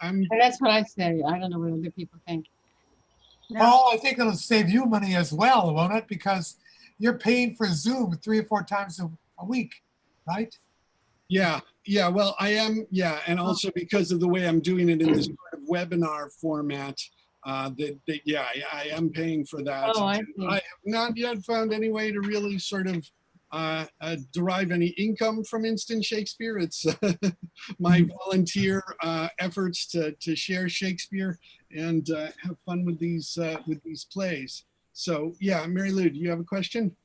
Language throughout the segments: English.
I'm. That's what I say. I don't know what other people think. Paul, I think it'll save you money as well, won't it? Because you're paying for Zoom 3 or 4 times a week, right? Yeah. Well, I am. Yeah, and also because of the way I'm doing it in this sort of webinar format, I am paying for that. Oh, I see. I have not yet found any way to really sort of derive any income from Instant Shakespeare. It's my volunteer efforts to share Shakespeare and have fun with these plays. So yeah, Mary Lou, do you have a question?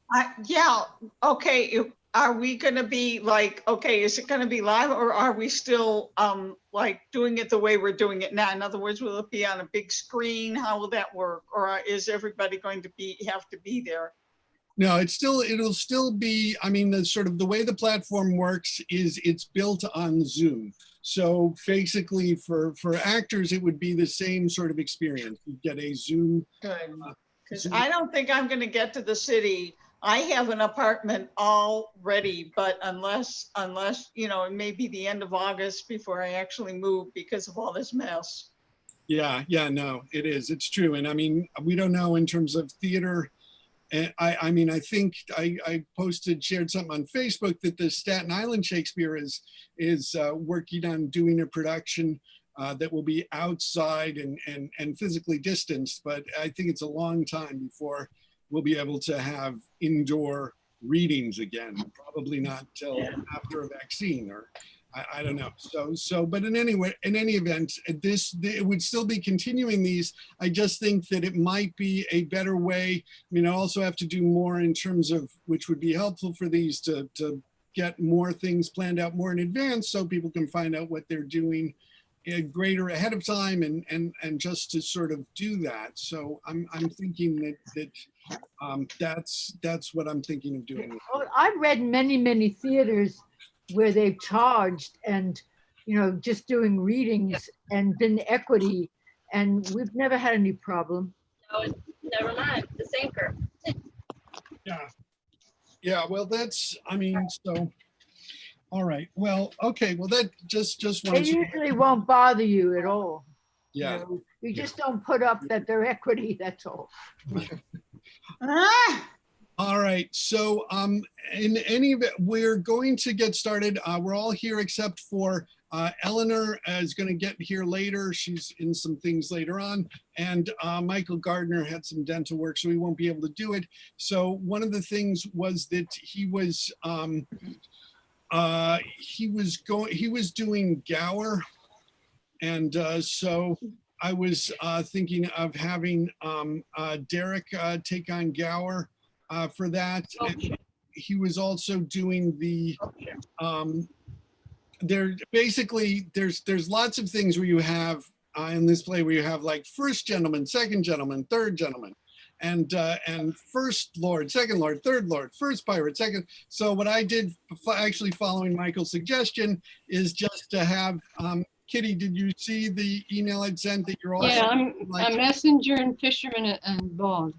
Yeah. Okay. Are we going to be like, okay, is it going to be live, or are we still like doing it the way we're doing it now? In other words, will it be on a big screen? How will that work? Or is everybody going to have to be there? No, it'll still be, I mean, the way the platform works is it's built on Zoom. So basically for actors, it would be the same sort of experience. You get a Zoom. Good. Because I don't think I'm going to get to the city. I have an apartment all ready, but unless, you know, it may be the end of August before I actually move because of all this mess. Yeah, no, it is. It's true. And I mean, we don't know in terms of theater. And I mean, I think I shared something on Facebook that the Staten Island Shakespeare is working on doing a production that will be outside and physically distanced. But I think it's a long time before we'll be able to have indoor readings again. Probably not till after a vaccine, or I don't know. But in any event, it would still be continuing these. I just think that it might be a better way. I mean, I also have to do more in terms of, which would be helpful for these to get more things planned out more in advance so people can find out what they're doing greater ahead of time and just to sort of do that. So I'm thinking that's what I'm thinking of doing. Well, I've read many theaters where they've charged and, you know, just doing readings and been equity, and we've never had any problem. No, never mind. The sinker. Yeah. Well, that's. I mean, so. All right. Well, okay. Well, that just They usually won't bother you at all. Yeah. You just don't put up that they're equity. That's all. All right. So in any event, we're going to get started. We're all here except for Eleanor is going to get here later. She's in some things later on. And Michael Gardner had some dental work, so he won't be able to do it. So one of the things was that he was doing Gower. And so I was thinking of having Derek take on Gower. For that. And he was also doing the there's lots of things where you have in this play where you have like first gentleman, second gentleman, third gentleman, and first lord, second lord, third lord, first pirate, second. So what I did, actually following Michael's suggestion, is just to have Kitty, did you see the email I'd sent that you're also I'm a messenger and fisherman and bald.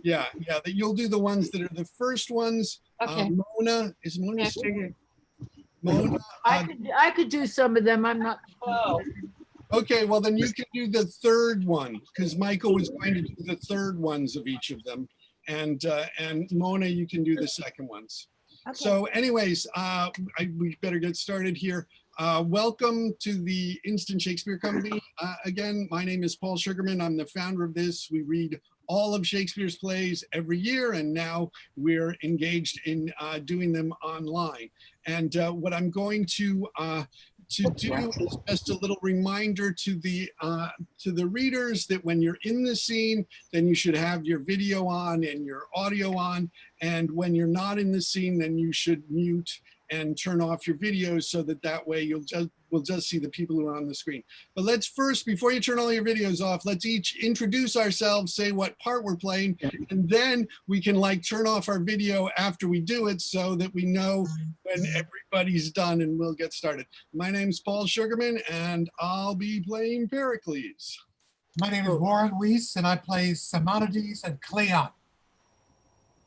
Yeah, that you'll do the ones that are the first ones. Okay. Mona, is Mona? Yeah, Mona. I could do some of them. I'm not. Oh. Okay, well then you can do the third one because Michael was going to do the third ones of each of them, and Mona, you can do the second ones. Okay. So, anyways, we better get started here. Welcome to the Instant Shakespeare Company. Again, my name is Paul Sugarman. I'm the founder of this. We read all of Shakespeare's plays every year, and now we're engaged in doing them online. And what I'm going to do is just a little reminder to the readers that when you're in the scene, then you should have your video on and your audio on. And when you're not in the scene, then you should mute and turn off your videos so that way we'll just see the people who are on the screen. But let's first, before you turn all your videos off, let's each introduce ourselves, say what part we're playing, and then we can like turn off our video after we do it so that we know when everybody's done and we'll get started. My name's Paul Sugarman and I'll be playing Pericles. My name is Warren Weiss and I play Simonides and Cleon.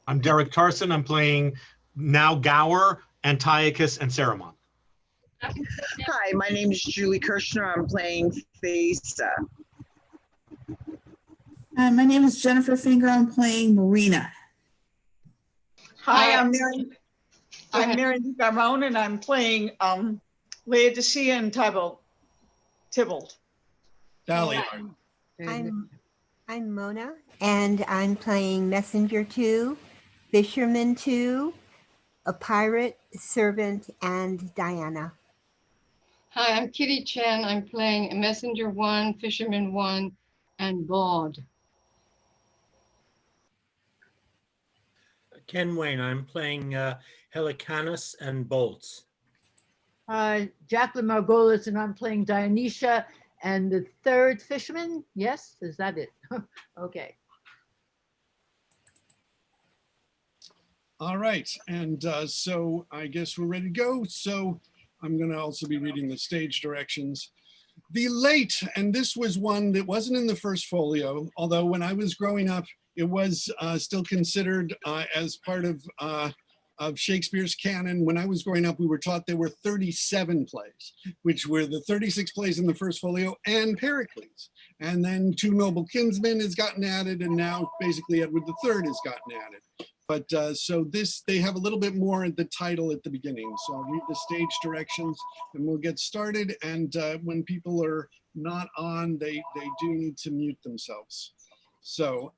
I'm Derek Tarson. I'm playing now Gower, Antiochus, and Saruman. Hi, my name is Julie Kirshner. I'm playing Thaisa. My name is Jennifer Finger. I'm playing Marina. Hi, Hi. I'm Go ahead. Mary Garmon, and I'm playing Laodicea and Tybalt. Dahlia. I'm Mona, and I'm playing Messenger 2, Fisherman 2, a pirate, servant, and Diana. Hi, I'm Kitty Chen. I'm playing Messenger 1, Fisherman 1, and Bawd. Ken Wayne, I'm playing Helicanus and Bolts. Jacqueline Margolis, and I'm playing Dionysia and the third fisherman. Yes, is that it? Okay. All right, and so I guess we're ready to go. So I'm going to also be reading the stage directions. The late, and this was one that wasn't in the first folio, although when I was growing up, it was still considered as part of Shakespeare's canon. When I was growing up, we were taught there were 37 plays, which were the 36 plays in the first folio and Pericles. And then Two Noble Kinsmen has gotten added, and now basically Edward III has gotten added. But so this, they have a little bit more at the title at the beginning. So I'll read the stage directions and we'll get started. And when people are not on, they do need to mute themselves. So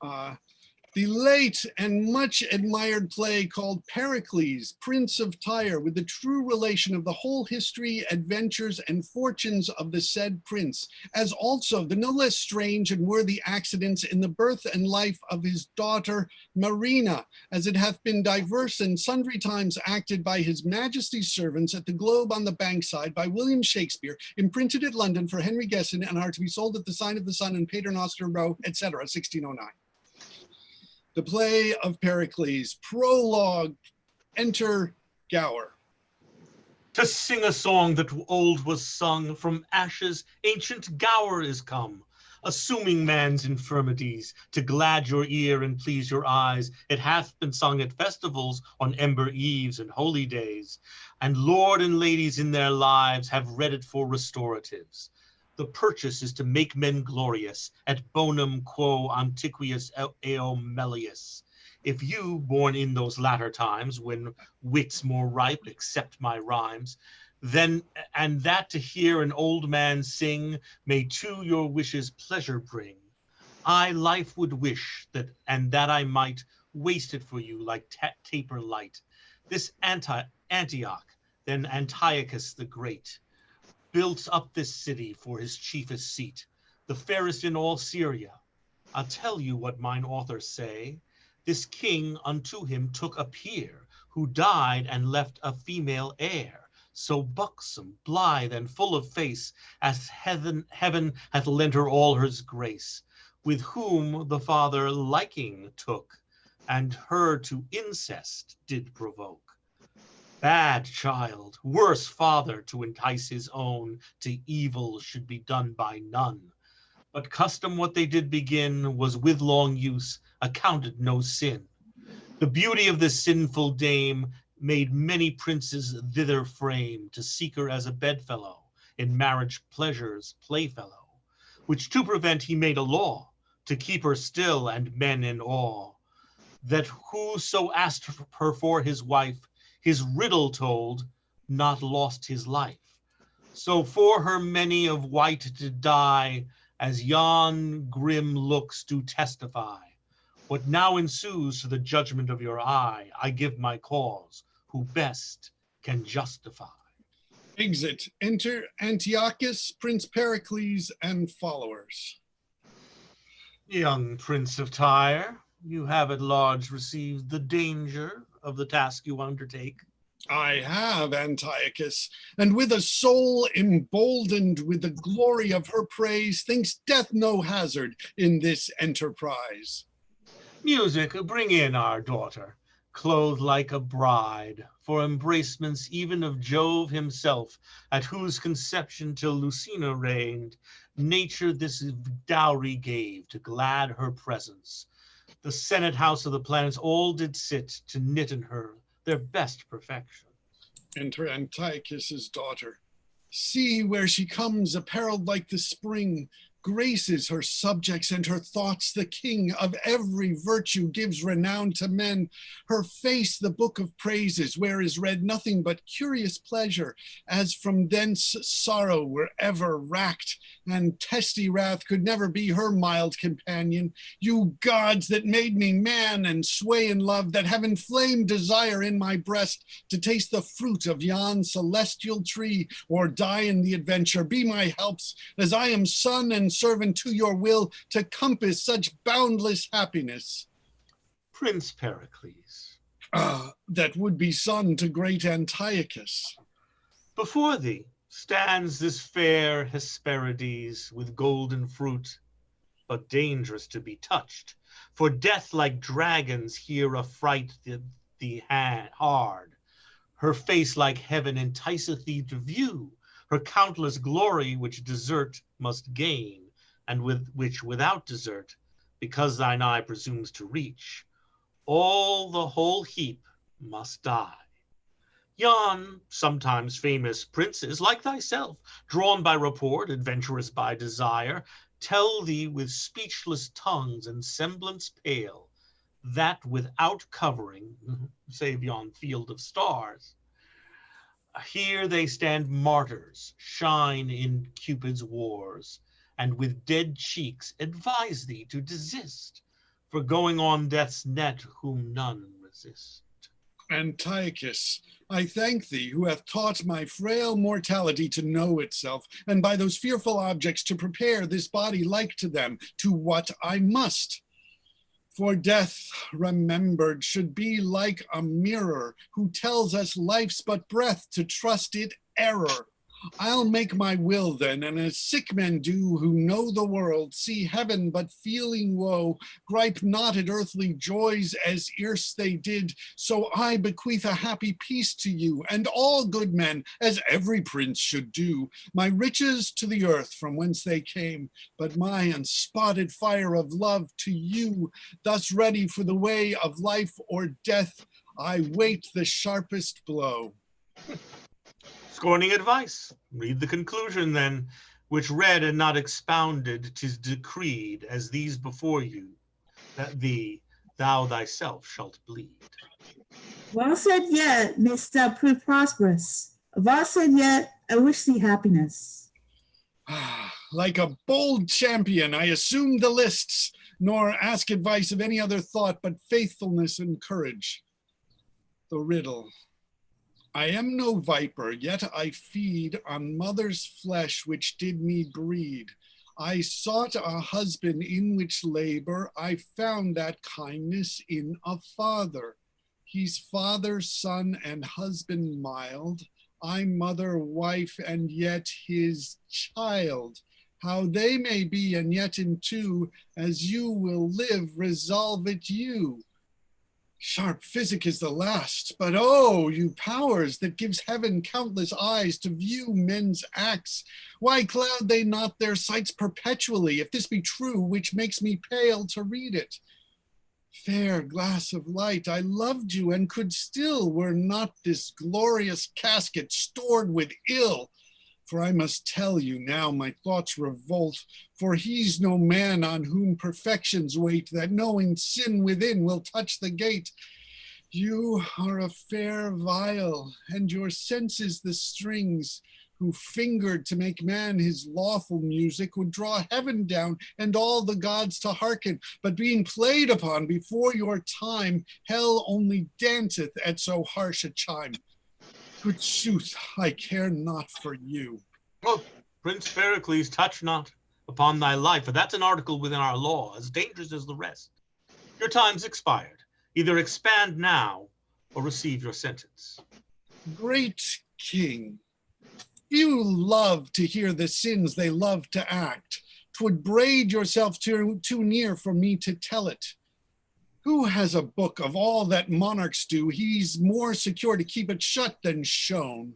the late and much admired play called Pericles, Prince of Tyre, with the true relation of the whole history, adventures, and fortunes of the said prince, as also the no less strange and worthy accidents in the birth and life of his daughter Marina, as it hath been diverse and sundry times acted by his majesty's servants at the Globe on the Bankside by William Shakespeare, imprinted at London for Henry Gesson, and are to be sold at the Sign of the Sun and Paternoster Row, etc., 1609. The play of Pericles, prologue, enter Gower. To sing a song that old was sung, from ashes ancient Gower is come, assuming man's infirmities, to glad your ear and please your eyes. It hath been sung at festivals, on ember eves and holy days, and lord and ladies in their lives have read it for restoratives. The purchase is to make men glorious, et bonum quo antiquus eo melius. If you, born in those latter times, when wits more ripe accept my rhymes, then, and that to hear an old man sing, may to your wishes pleasure bring. I life would wish that, and that I might waste it for you like taper light. This Antioch, then Antiochus the Great, built up this city for his chiefest seat, the fairest in all Syria. I'll tell you what mine authors say. This king unto him took a peer, who died and left a female heir, so buxom, blithe, and full of face, as heaven hath lent her all her grace, with whom the father liking took, and her to incest did provoke. Bad child, worse father, to entice his own to evil should be done by none. But custom what they did begin was with long use accounted no sin. The beauty of this sinful dame made many princes thither frame, to seek her as a bedfellow, in marriage pleasures playfellow, which to prevent he made a law, to keep her still and men in awe, that whoso asked her for his wife, his riddle told, not lost his life. So for her many of white did die, as yon grim looks do testify. What now ensues to the judgment of your eye, I give my cause, who best can justify. Exit, enter Antiochus, Prince Pericles, and followers. Young Prince of Tyre, you have at large received the danger of the task you undertake. I have, Antiochus, and with a soul emboldened with the glory of her praise, thinks death no hazard in this enterprise. Music, bring in our daughter, clothed like a bride, for embracements even of Jove himself, at whose conception till Lucina reigned, nature this dowry gave to glad her presence. The senate house of the planets all did sit to knit in her their best perfection. Enter Antiochus's daughter. See where she comes, apparelled like the spring, graces her subjects and her thoughts the king of every virtue, gives renown to men. Her face the book of praises, where is read nothing but curious pleasure, as from thence sorrow were ever racked, and testy wrath could never be her mild companion. You gods that made me man and sway in love, that have inflamed desire in my breast to taste the fruit of yon celestial tree, or die in the adventure, be my helps, as I am son and servant to your will, to compass such boundless happiness. Prince Pericles, That would be son to great Antiochus. before thee stands this fair Hesperides with golden fruit, but dangerous to be touched, for death like dragons here affright thee hard. Her face like heaven enticeth thee to view, her countless glory which desert must gain, and which without desert, because thine eye presumes to reach, all the whole heap must die. Yon sometimes famous princes, like thyself, drawn by report, adventurous by desire, tell thee with speechless tongues and semblance pale, that without covering, save yon field of stars, here they stand martyrs, shine in Cupid's wars, and with dead cheeks advise thee to desist, for going on death's net whom none resist. Antiochus, I thank thee, who hath taught my frail mortality to know itself, and by those fearful objects to prepare this body like to them, to what I must. For death, remembered, should be like a mirror, who tells us life's but breath, to trust it error. I'll make my will then, and as sick men do who know the world, see heaven but feeling woe, gripe not at earthly joys as erst they did, so I bequeath a happy peace to you, and all good men, as every prince should do, my riches to the earth from whence they came, but my unspotted fire of love to you, thus ready for the way of life or death, I wait the sharpest blow. Scorning advice, read the conclusion then, which read and not expounded, 'tis decreed, as these before you, that thou thyself shalt bleed. Well said yet, mayst thou prove prosperous. Well said yet, I wish thee happiness. Like a bold champion, I assume the lists, nor ask advice of any other thought but faithfulness and courage. The riddle. I am no viper, yet I feed on mother's flesh which did me breed. I sought a husband in which labor, I found that kindness in a father. He's father, son, and husband mild. I mother, wife, and yet his child. How they may be, and yet in two, as you will live, resolve it you. Sharp physic is the last, but oh, you powers that gives heaven countless eyes to view men's acts, why cloud they not their sights perpetually, if this be true, which makes me pale to read it? Fair glass of light, I loved you and could still, were not this glorious casket stored with ill. For I must tell you now my thoughts revolt, for he's no man on whom perfections wait, that knowing sin within will touch the gate. You are a fair viol, and your senses the strings, who fingered to make man his lawful music, would draw heaven down and all the gods to hearken, but being played upon before your time, hell only danceth at so harsh a chime. Good sooth, I care not for you. Oh, Prince Pericles, touch not upon thy life, for that's an article within our law, as dangerous as the rest. Your time's expired. Either expand now or receive your sentence. Great king, few love to hear the sins they love to act. 'Twould braid yourself too near for me to tell it. Who has a book of all that monarchs do? He's more secure to keep it shut than shown.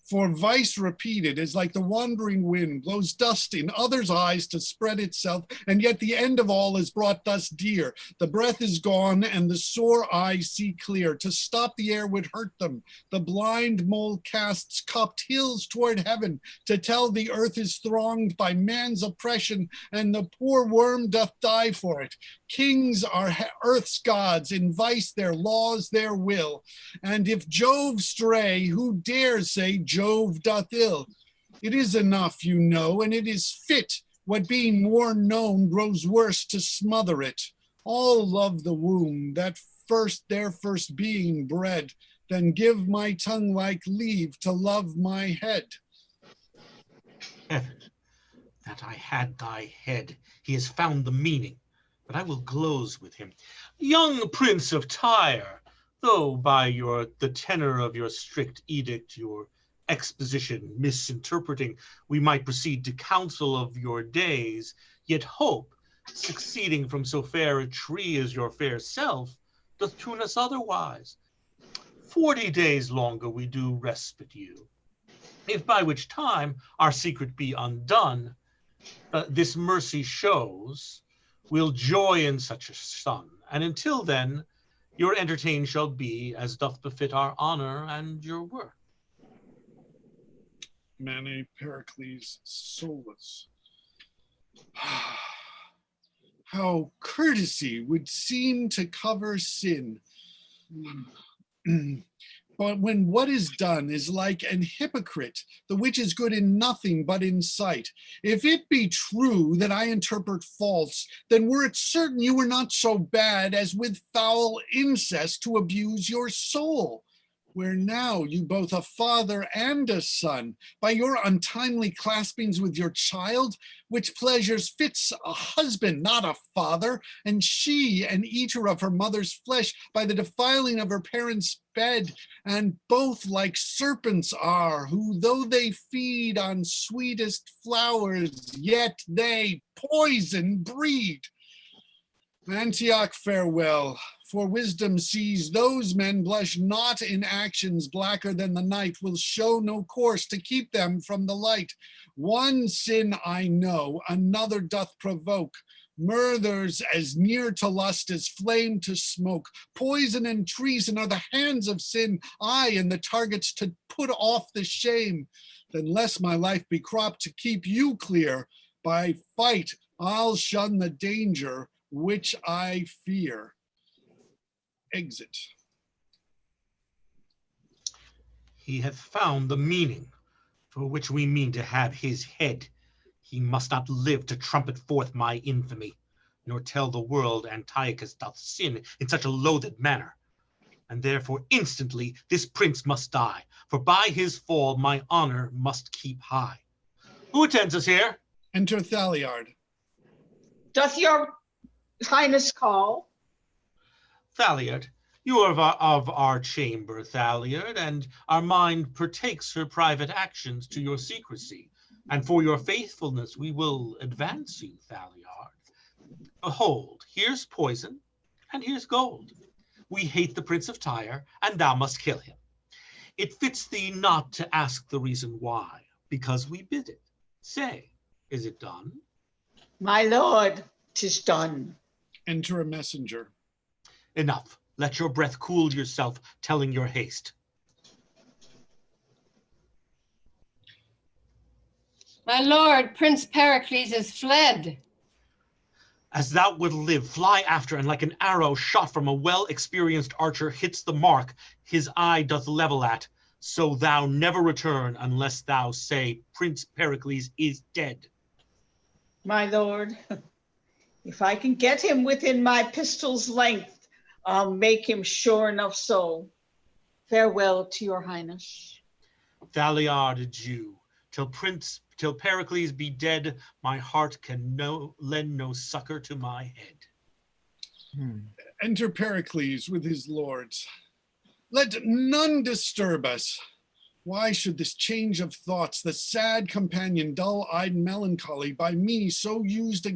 For vice repeated is like the wandering wind, blows dust in others' eyes to spread itself, and yet the end of all is brought thus dear. The breath is gone, and the sore eyes see clear. To stop the air would hurt them. The blind mole casts cupped hills toward heaven, to tell the earth is thronged by man's oppression, and the poor worm doth die for it. Kings are earth's gods, in vice their laws, their will. And if Jove stray, who dares say Jove doth ill? It is enough, you know, and it is fit, what being more known grows worse to smother it. All love the womb, that first their first being bred, then give my tongue like leave to love my head. Heaven, that I had thy head, he has found the meaning, but I will glose with him. Young Prince of Tyre, though by the tenor of your strict edict, your exposition misinterpreting, we might proceed to counsel of your days, yet hope, succeeding from so fair a tree as your fair self, doth tune us otherwise. 40 days longer we do respite you, if by which time our secret be undone, this mercy shows, we'll joy in such a son, and until then, your entertained shall be as doth befit our honor and your worth. Mane Pericles solus. How courtesy would seem to cover sin. But when what is done is like an hypocrite, the which is good in nothing but in sight. If it be true that I interpret false, then were it certain you were not so bad as with foul incest to abuse your soul. Where now you both a father and a son, by your untimely claspings with your child, which pleasures fits a husband, not a father, and she an eater of her mother's flesh by the defiling of her parents' bed, and both like serpents are, who though they feed on sweetest flowers, yet they poison breed. Antioch, farewell, for wisdom sees those men blush not in actions blacker than the night, will show no course to keep them from the light. One sin I know, another doth provoke, murders as near to lust as flame to smoke. Poison and treason are the hands of sin, aye, and the targets to put off the shame. Then lest my life be cropped to keep you clear, by fight I'll shun the danger which I fear. Exit. He hath found the meaning for which we mean to have his head. He must not live to trumpet forth my infamy, nor tell the world Antiochus doth sin in such a loathed manner. And therefore instantly this prince must die, for by his fall my honor must keep high. Who attends us here? Enter Thaliard. Doth your Highness call? Thaliard, you are of our chamber, Thaliard, and our mind partakes her private actions to your secrecy, and for your faithfulness we will advance you, Thaliard. Behold, here's poison, and here's gold. We hate the Prince of Tyre, and thou must kill him. It fits thee not to ask the reason why, because we bid it. Say, is it done? My lord, 'tis done. Enter a messenger. Enough. Let your breath cool yourself, telling your haste. My lord, Prince Pericles is fled. As thou would live, fly after, and like an arrow shot from a well-experienced archer hits the mark his eye doth level at, so thou never return unless thou say Prince Pericles is dead. My lord, if I can get him within my pistol's length, I'll make him sure enough so. Farewell to your Highness. Thaliard, Jew, till Pericles be dead, my heart can lend no succor to my head. Enter Pericles with his lords. Let none disturb us. Why should this change of thoughts, the sad companion, dull-eyed melancholy, by me so used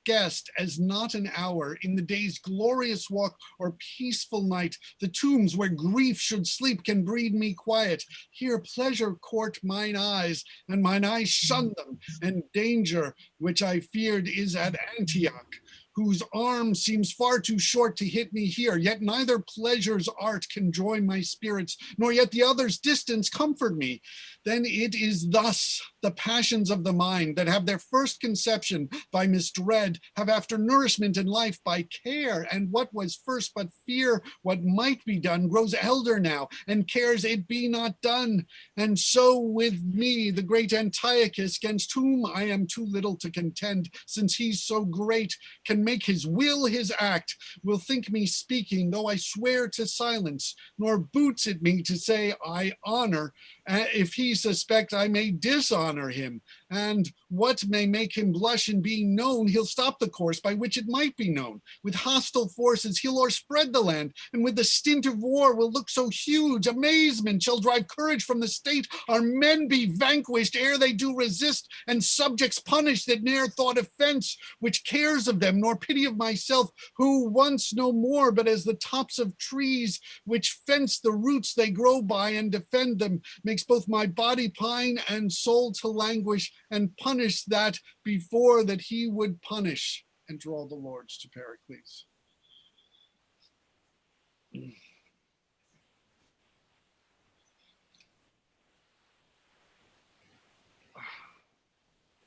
guest as not an hour in the day's glorious walk or peaceful night. The tombs where grief should sleep can breed me quiet. Here pleasure court mine eyes, and mine eyes shun them, and danger, which I feared, is at Antioch, whose arm seems far too short to hit me here. Yet neither pleasure's art can join my spirits, nor yet the other's distance comfort me. Then it is thus the passions of the mind that have their first conception by misdread, have after nourishment in life by care, and what was first but fear, what might be done, grows elder now, and cares it be not done. And so with me, the great Antiochus, against whom I am too little to contend, since he's so great, can make his will his act, will think me speaking, though I swear to silence, nor boots it me to say I honor, if he suspect I may dishonor him. And what may make him blush in being known, he'll stop the course by which it might be known. With hostile forces he'll o'erspread the land, and with the stint of war will look so huge, amazement shall drive courage from the state. Our men be vanquished ere they do resist, and subjects punished that ne'er thought offense, which cares of them, nor pity of myself, who once no more, but as the tops of trees, which fence the roots they grow by and defend them, makes both my body pine and soul to languish, and punish that before that he would punish. Enter all the lords to Pericles.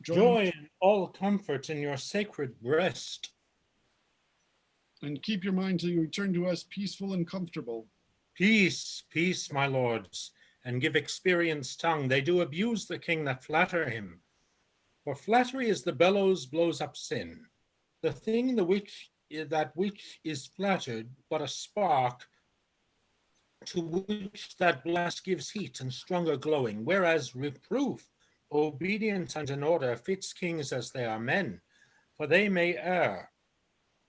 Joy and all comfort in your sacred breast. And keep your mind till you return to us peaceful and comfortable. Peace, peace, my lords, and give experience tongue. They do abuse the king that flatter him. For flattery is the bellows blows up sin. The thing that which is flattered, but a spark, to which that blast gives heat and stronger glowing, whereas reproof, obedience and in order, fits kings as they are men, for they may err.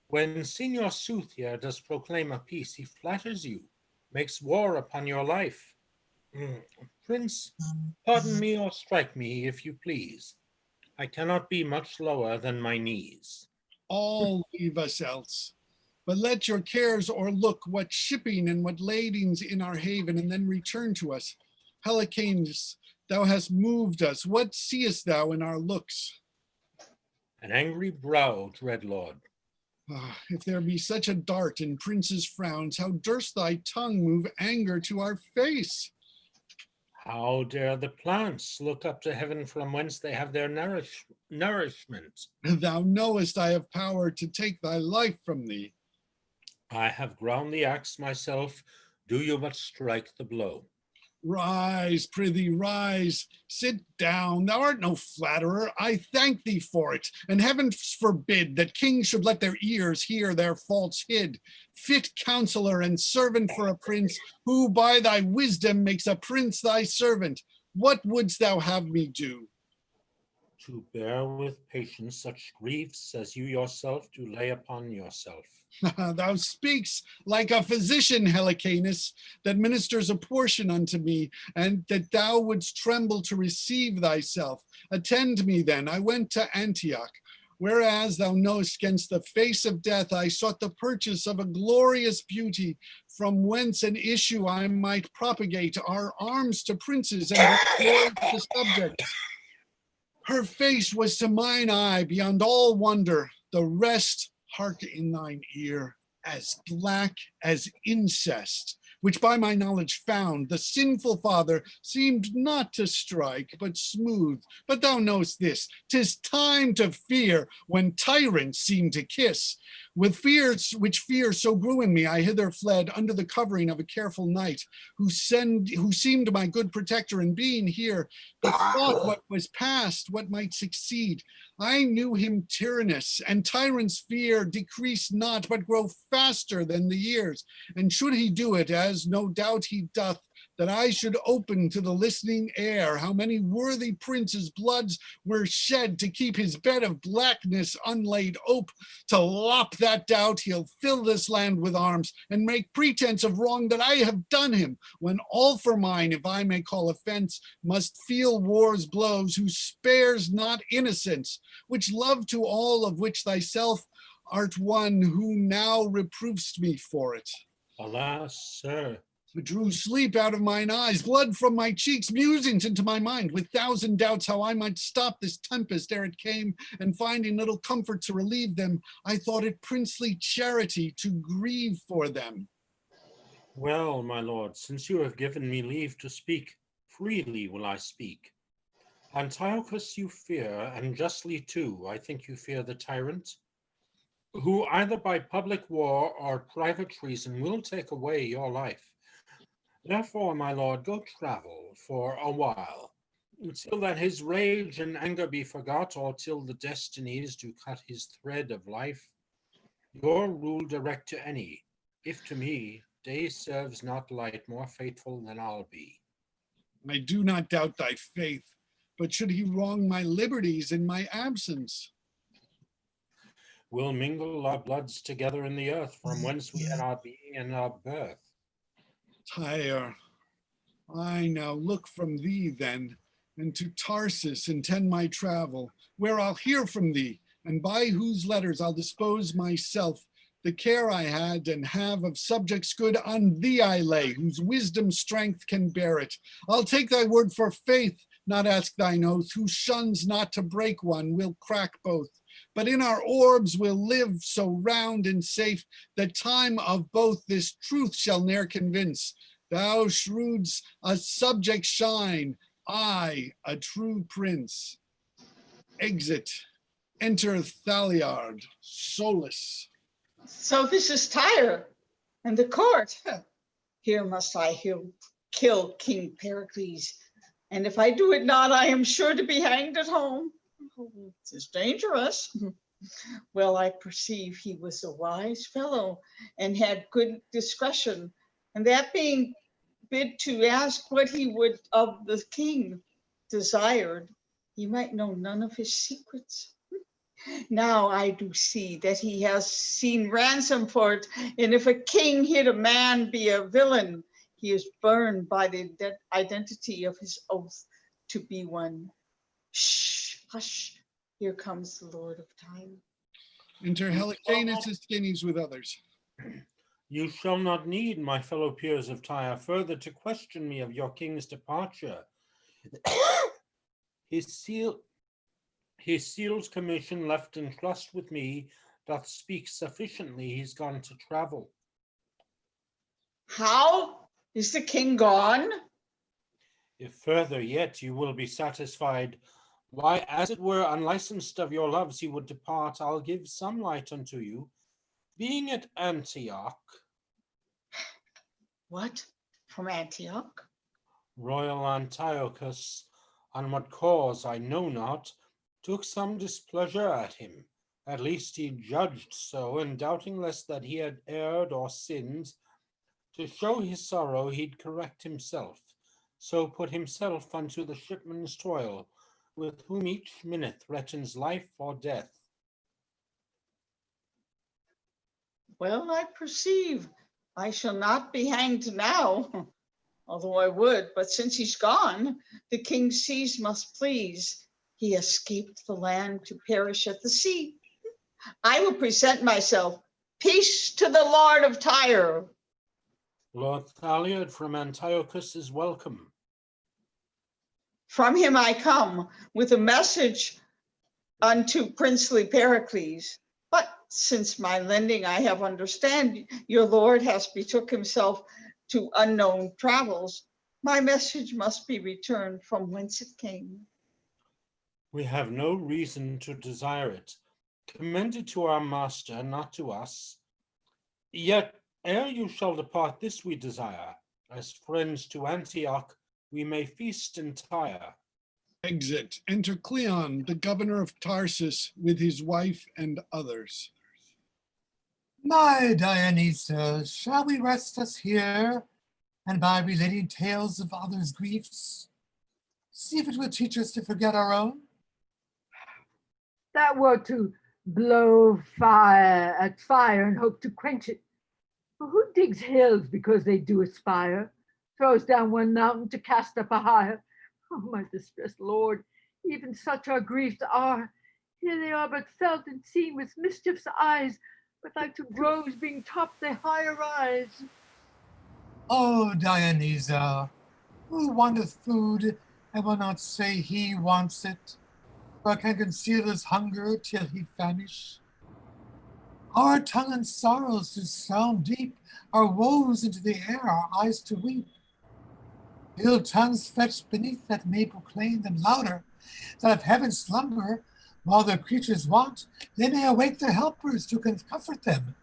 When Signor Soothyer does proclaim a peace, he flatters you, makes war upon your life. Prince, pardon me or strike me if you please. I cannot be much lower than my knees. All leave us else, but let your cares o'erlook what shipping and what ladings in our haven, and then return to us. Helicanus, thou hast moved us. What seest thou in our looks? An angry brow, dread lord. If there be such a dart in princes' frowns, how durst thy tongue move anger to our face? How dare the plants look up to heaven from whence they have their nourishment? Thou knowest I have power to take thy life from thee. I have ground the axe myself. Do you but strike the blow. Rise, prithee, rise. Sit down. Thou art no flatterer. I thank thee for it. And heaven forbid that kings should let their ears hear their faults hid. Fit counselor and servant for a prince, who by thy wisdom makes a prince thy servant. What wouldst thou have me do? To bear with patience such griefs as you yourself do lay upon yourself. Thou speaks like a physician, Helicanus, that ministers a portion unto me, and that thou wouldst tremble to receive thyself. Attend me then. I went to Antioch, whereas thou knowest 'gainst the face of death I sought the purchase of a glorious beauty, from whence an issue I might propagate our arms to princes and glory to subjects. Her face was to mine eye beyond all wonder, the rest, hark in thine ear, as black as incest, which by my knowledge found, the sinful father seemed not to strike, but smooth. But thou knowest this, 'tis time to fear when tyrants seem to kiss. With fears, which fear so grew in me, I hither fled under the covering of a careful knight, who seemed my good protector, and being here, bethought what was past, what might succeed. I knew him tyrannous, and tyrants' fear decrease not, but grow faster than the years. And should he do it, as no doubt he doth, that I should open to the listening air how many worthy princes' bloods were shed to keep his bed of blackness unlaid ope. To lop that doubt, he'll fill this land with arms and make pretense of wrong that I have done him, when all for mine, if I may call offense, must feel war's blows, who spares not innocence, which love to all of which thyself art one, who now reproofst me for it. Alas, sir, But drew sleep out of mine eyes, blood from my cheeks, musings into my mind, with thousand doubts how I might stop this tempest ere it came, and finding little comfort to relieve them, I thought it princely charity to grieve for them. well, my lord, since you have given me leave to speak, freely will I speak. Antiochus you fear, and justly too. I think you fear the tyrant, who either by public war or private treason will take away your life. Therefore, my lord, go travel for a while, till that his rage and anger be forgot, or till the destinies do cut his thread of life. Your rule direct to any, if to me day serves not light more faithful than I'll be. I do not doubt thy faith, but should he wrong my liberties in my absence? We'll mingle our bloods together in the earth, from whence we had our being and our birth. Tyre, I now look from thee then, and to Tarsus intend my travel, where I'll hear from thee, and by whose letters I'll dispose myself. The care I had and have of subjects good on thee I lay, whose wisdom strength can bear it. I'll take thy word for faith, not ask thine oath. Who shuns not to break one will crack both. But in our orbs will live so round and safe, that time of both this truth shall ne'er convince. Thou shrewds a subject shine, I a true prince. Exit, enter Thaliard, Solus. So this is Tyre and the court. Here must I kill King Pericles. And if I do it not, I am sure to be hanged at home. Oh, it is dangerous. Well, I perceive he was a wise fellow and had good discretion. And that being bid to ask what he would of the king desired, he might know none of his secrets. Now I do see that he has seen ransom for it, and if a king hid a man be a villain, he is burned by the identity of his oath to be one. Shh, hush, here comes the Lord of Time. Enter Helicanus Aeschines with others. You shall not need, my fellow peers of Tyre, further to question me of your king's departure. His seal's commission left in trust with me doth speak sufficiently he's gone to travel. How? Is the king gone? If further yet you will be satisfied, why, as it were unlicensed of your loves he would depart, I'll give some light unto you. Being at Antioch. What? From Antioch? Royal Antiochus, on what cause I know not, took some displeasure at him. At least he judged so, and doubting lest that he had erred or sinned, to show his sorrow he'd correct himself, so put himself unto the shipman's toil, with whom each minute threatens life or death. Well, I perceive I shall not be hanged now, although I would, but since he's gone, the king's seas must please. He escaped the land to perish at the sea. I will present myself. Peace to the Lord of Tyre. Lord Thaliard from Antiochus is welcome. From him I come with a message unto princely Pericles. But since my lending I have understand, your lord has betook himself to unknown travels. My message must be returned from whence it came. We have no reason to desire it. Commend it to our master, not to us. Yet ere you shall depart, this we desire. As friends to Antioch, we may feast in Tyre. Exit, enter Cleon, the governor of Tarsus, with his wife and others. My Dionysus, shall we rest us here and by relating tales of others' griefs, see if it will teach us to forget our own. That were to blow fire at fire and hope to quench it. For who digs hills because they do aspire, throws down one mountain to cast up a higher? Oh, my distressed Lord, even such our griefs are. Here they are but felt and seen with mischief's eyes, but like to groves being topped they higher rise. Oh, Dionysa, who wanteth food and will not say he wants it, but can conceal his hunger till he famish? Our tongue and sorrows to sound deep, our woes into the air, our eyes to weep. Ill tongues fetched beneath that may proclaim them louder, that if heaven slumber, while their creatures want, they may awake their helpers to comfort them.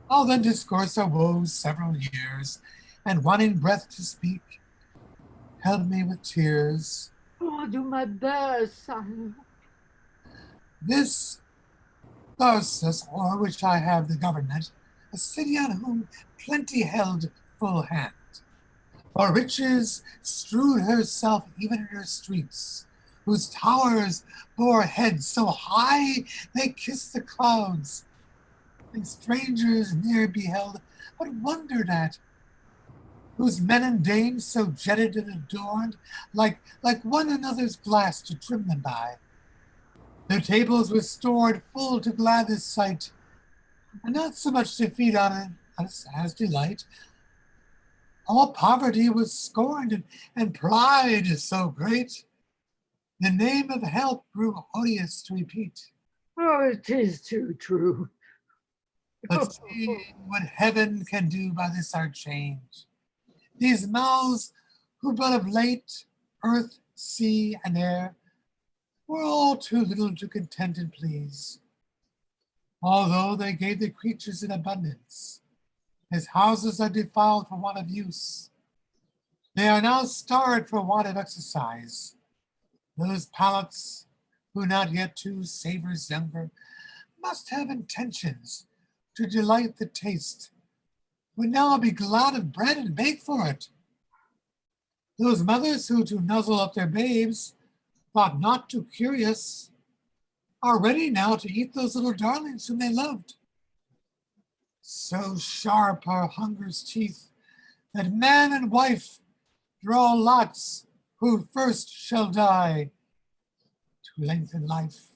I'll then discourse our woes several years, and wanting breath to speak, help me with tears. Oh, I'll do my best, sire. This Tharsus, o'er which I have the government, a city on whom plenty held full hand. For riches strewed herself even in her streets, whose towers bore heads so high they kissed the clouds, and strangers near beheld but wondered at, whose men and dames so jetted and adorned, like one another's glass to trim them by. Their tables were stored full to glad this sight, and not so much to feed on us as delight. All poverty was scorned, and pride is so great, the name of help grew odious to repeat. Oh, it is too true. But see what heaven can do by this our change. These mouths, who but of late, earth, sea, and air, were all too little to content and please. Although they gave the creatures in abundance, as houses are defiled for want of use, they are now starved for want of exercise. Those palates, who not yet to savors younger, must have intentions to delight the taste, would now be glad of bread and bake for it. Those mothers who to nuzzle up their babes thought not too curious, are ready now to eat those little darlings whom they loved. So sharp are hunger's teeth that man and wife draw lots who first shall die to lengthen life.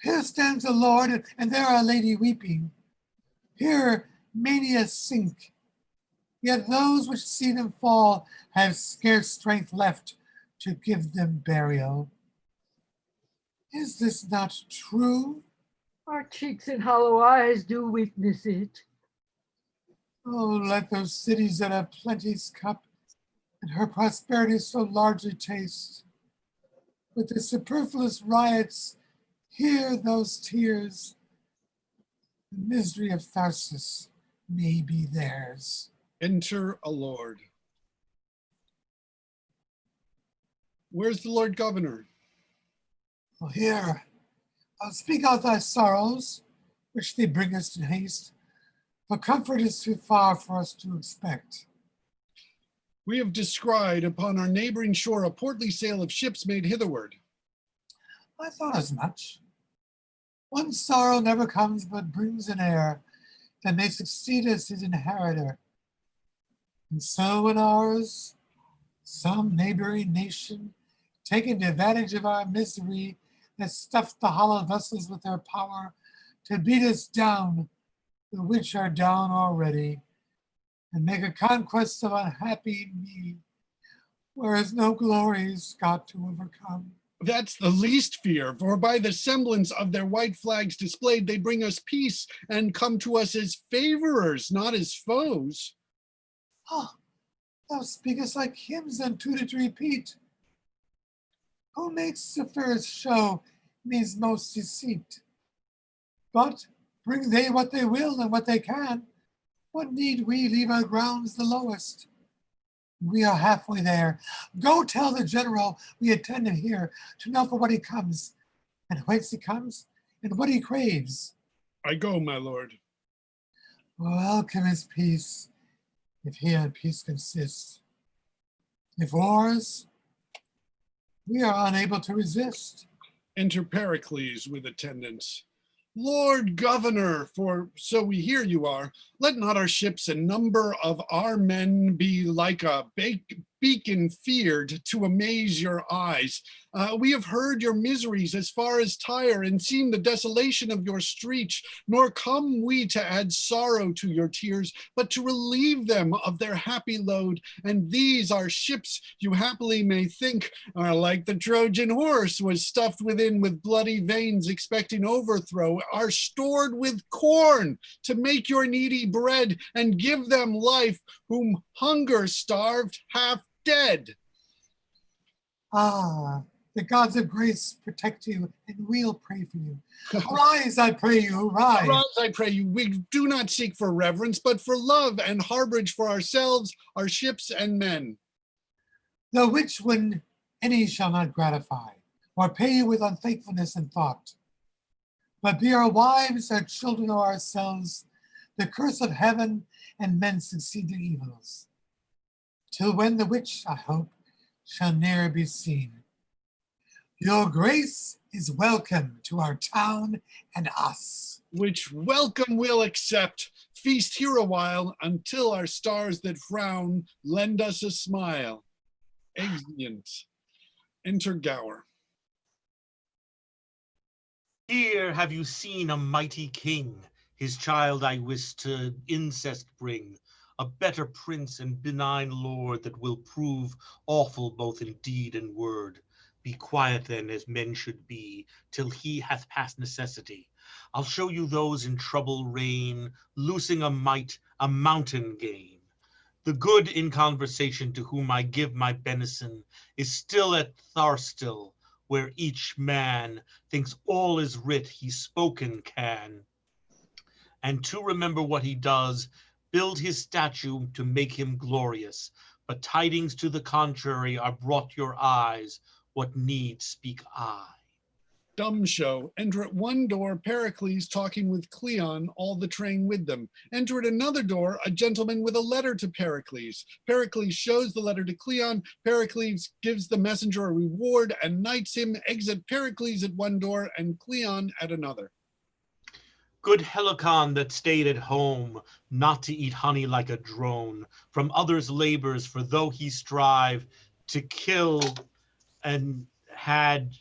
Here stands the Lord, and there our Lady weeping. Here mania sink, yet those which see them fall have scarce strength left to give them burial. Is this not true? Our cheeks and hollow eyes do witness it. Oh, let those cities that have plenty's cup and her prosperity so largely taste. With the superfluous riots, hear those tears. The misery of Tharsus may be theirs. Enter a lord. Where's the Lord Governor? Oh, here, speak out thy sorrows, which they bring us in haste, for comfort is too far for us to expect. We have descried upon our neighboring shore a portly sail of ships made hitherward. I thought as much. One sorrow never comes but brings an heir that may succeed as his inheritor. And so in ours, some neighboring nation, taking advantage of our misery, has stuffed the hollow vessels with their power to beat us down, the which are down already, and make a conquest of unhappy me, whereas no glory is got to overcome. That's the least fear, for by the semblance of their white flags displayed, they bring us peace and come to us as favorers, not as foes. Oh, thou speakest like hymns untutored to repeat. Who makes the fairest show means most deceit. But bring they what they will and what they can, what need we leave our grounds the lowest? We are halfway there. Go tell the general we attend him here to know for what he comes, and whence he comes, and what he craves. I go, my lord. Welcome his peace. if here in peace consists. If wars, we are unable to resist. Enter Pericles with attendants. Lord Governor, for so we hear you are, let not our ships and number of our men be like a beacon feared to amaze your eyes. We have heard your miseries as far as Tyre and seen the desolation of your streets, nor come we to add sorrow to your tears, but to relieve them of their happy load. And these our ships, you happily may think, are like the Trojan horse was stuffed within with bloody veins, expecting overthrow, are stored with corn to make your needy bread and give them life, whom hunger starved half dead. Ah, the gods of grace protect you, and we'll pray for you. Arise, I pray you, arise. Arise, I pray you. We do not seek for reverence, but for love and harborage for ourselves, our ships and men. The which when any shall not gratify, or pay you with unfaithfulness in thought, but be our wives, our children, or ourselves, the curse of heaven and men succeed their evils. Till when the which, I hope, shall ne'er be seen. Your grace is welcome to our town and us. Which welcome we'll accept. Feast here a while, until our stars that frown lend us a smile. Exeunt. Enter Gower. Here have you seen a mighty king, his child I wis to incest bring, a better prince and benign lord that will prove awful both in deed and word. Be quiet then as men should be, till he hath passed necessity. I'll show you those in trouble reign, loosing a might, a mountain gain. The good in conversation to whom I give my benison is still at Tharstil, where each man thinks all is writ he spoken can. And to remember what he does, build his statue to make him glorious. But tidings to the contrary are brought your eyes. What need speak I? Dumb show. Enter at one door Pericles talking with Cleon, all the train with them. Enter at another door a gentleman with a letter to Pericles. Pericles shows the letter to Cleon. Pericles gives the messenger a reward and knights him. Exit Pericles at one door and Cleon at another. Good Helicon that stayed at home, not to eat honey like a drone, from others' labors, for though he strive to kill and had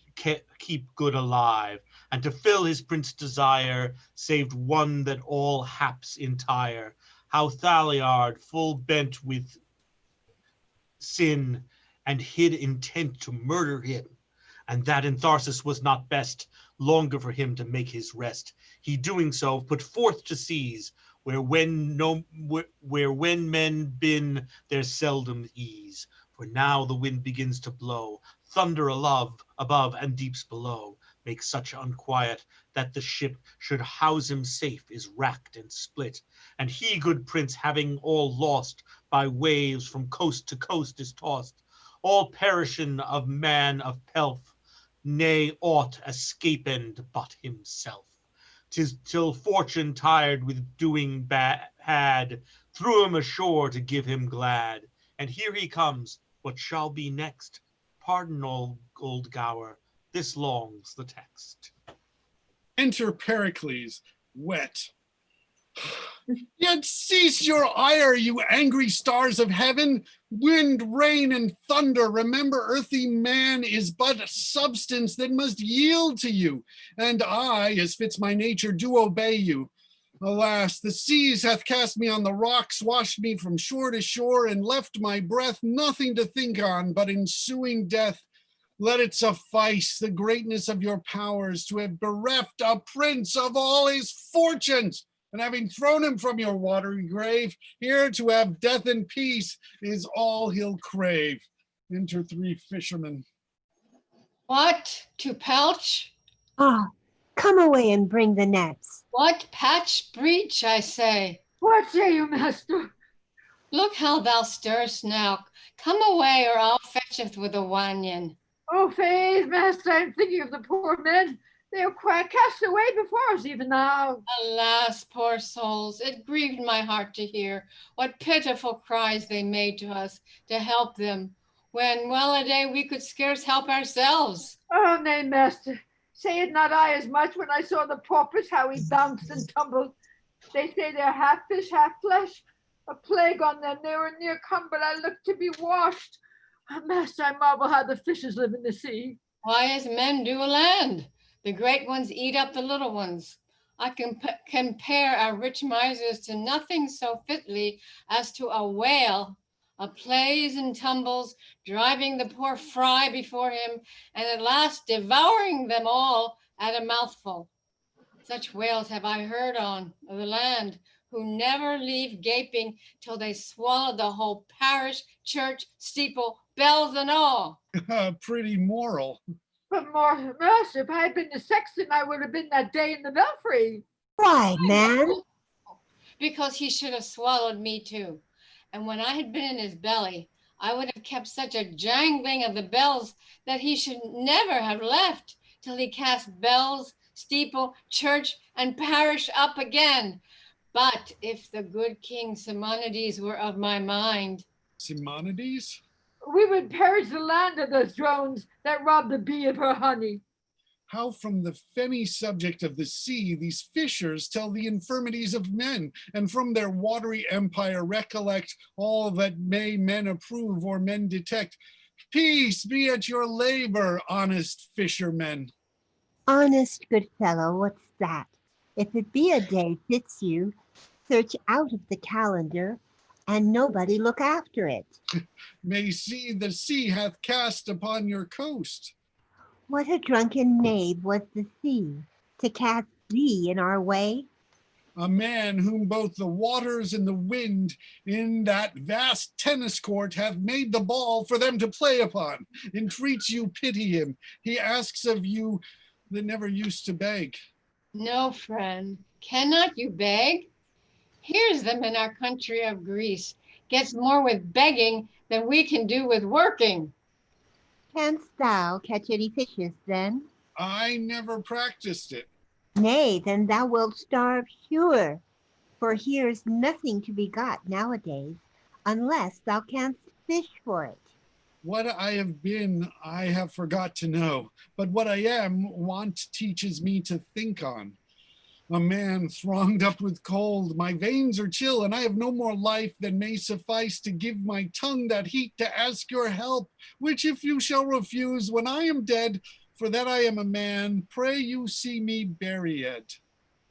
keep good alive, and to fill his prince desire, saved one that all haps entire. How Thaliard, full bent with sin, and hid intent to murder him, and that in Tharsis was not best, longer for him to make his rest. He doing so put forth to seas, where when men been there seldom ease. For now the wind begins to blow, thunder above and deeps below, make such unquiet that the ship should house him safe is racked and split. And he, good prince, having all lost by waves from coast to coast is tossed, all perishing of man of pelf, nay aught escaping but himself. 'Tis till fortune, tired with doing bad, threw him ashore to give him glad. And here he comes. What shall be next? Pardon, old Gower, this longs the text. Enter Pericles, wet. Yet cease your ire, you angry stars of heaven. Wind, rain, and thunder, remember earthy man is but substance that must yield to you. And I, as fits my nature, do obey you. Alas, the seas hath cast me on the rocks, washed me from shore to shore, and left my breath nothing to think on but ensuing death. Let it suffice the greatness of your powers to have bereft a prince of all his fortunes, and having thrown him from your watery grave, here to have death and peace is all he'll crave. Enter three fishermen. What, to pelch? Ah, come away and bring the nets. What patch breach, I say? What say you, master? Look how thou stirrest now. Come away, or I'll fetcheth with a wanyan. Oh, faith, master, I'm thinking of the poor men. They were quite cast away before us even now. Alas, poor souls, it grieved my heart to hear what pitiful cries they made to us to help them, when well a day we could scarce help ourselves. Oh, nay, master, say it not I as much when I saw the paupers, how he bounced and tumbled. They say they're half fish, half flesh. A plague on them, they were near come, but I looked to be washed. Oh, master, I marvel how the fishes live in the sea. Why, as men do land, the great ones eat up the little ones. I can compare our rich misers to nothing so fitly as to a whale, a plays and tumbles, driving the poor fry before him, and at last devouring them all at a mouthful. Such whales have I heard on the land, who never leave gaping till they swallow the whole parish, church, steeple, bells and all. Pretty moral. But more, master, if I had been the sexton, I would have been that day in the belfry. Why, man? Because he should have swallowed me too. And when I had been in his belly, I would have kept such a jangling of the bells that he should never have left till he cast bells, steeple, church, and parish up again. But if the good King Simonides were of my mind. Simonides? We would perish the land of those drones that rob the bee of her honey. How from the fenny subject of the sea these fishers tell the infirmities of men, and from their watery empire recollect all that may men approve or men detect. Peace be at your labor, honest fishermen. Honest good fellow, what's that? If it be a day fits you, search out of the calendar, and nobody look after it. May see the sea hath cast upon your coast. What a drunken knave was the sea, to cast thee in our way? A man whom both the waters and the wind in that vast tennis court have made the ball for them to play upon. Entreats you pity him. He asks of you that never used to beg. No, friend, cannot you beg? Here's them in our country of Greece, gets more with begging than we can do with working. Canst thou catch any fishes then? I never practiced it. Nay, then thou wilt starve sure, for here's nothing to be got nowadays, unless thou canst fish for it. What I have been, I have forgot to know, but what I am, want teaches me to think on. A man thronged up with cold, my veins are chill, and I have no more life than may suffice to give my tongue that heat to ask your help, which if you shall refuse when I am dead, for that I am a man, pray you see me buried.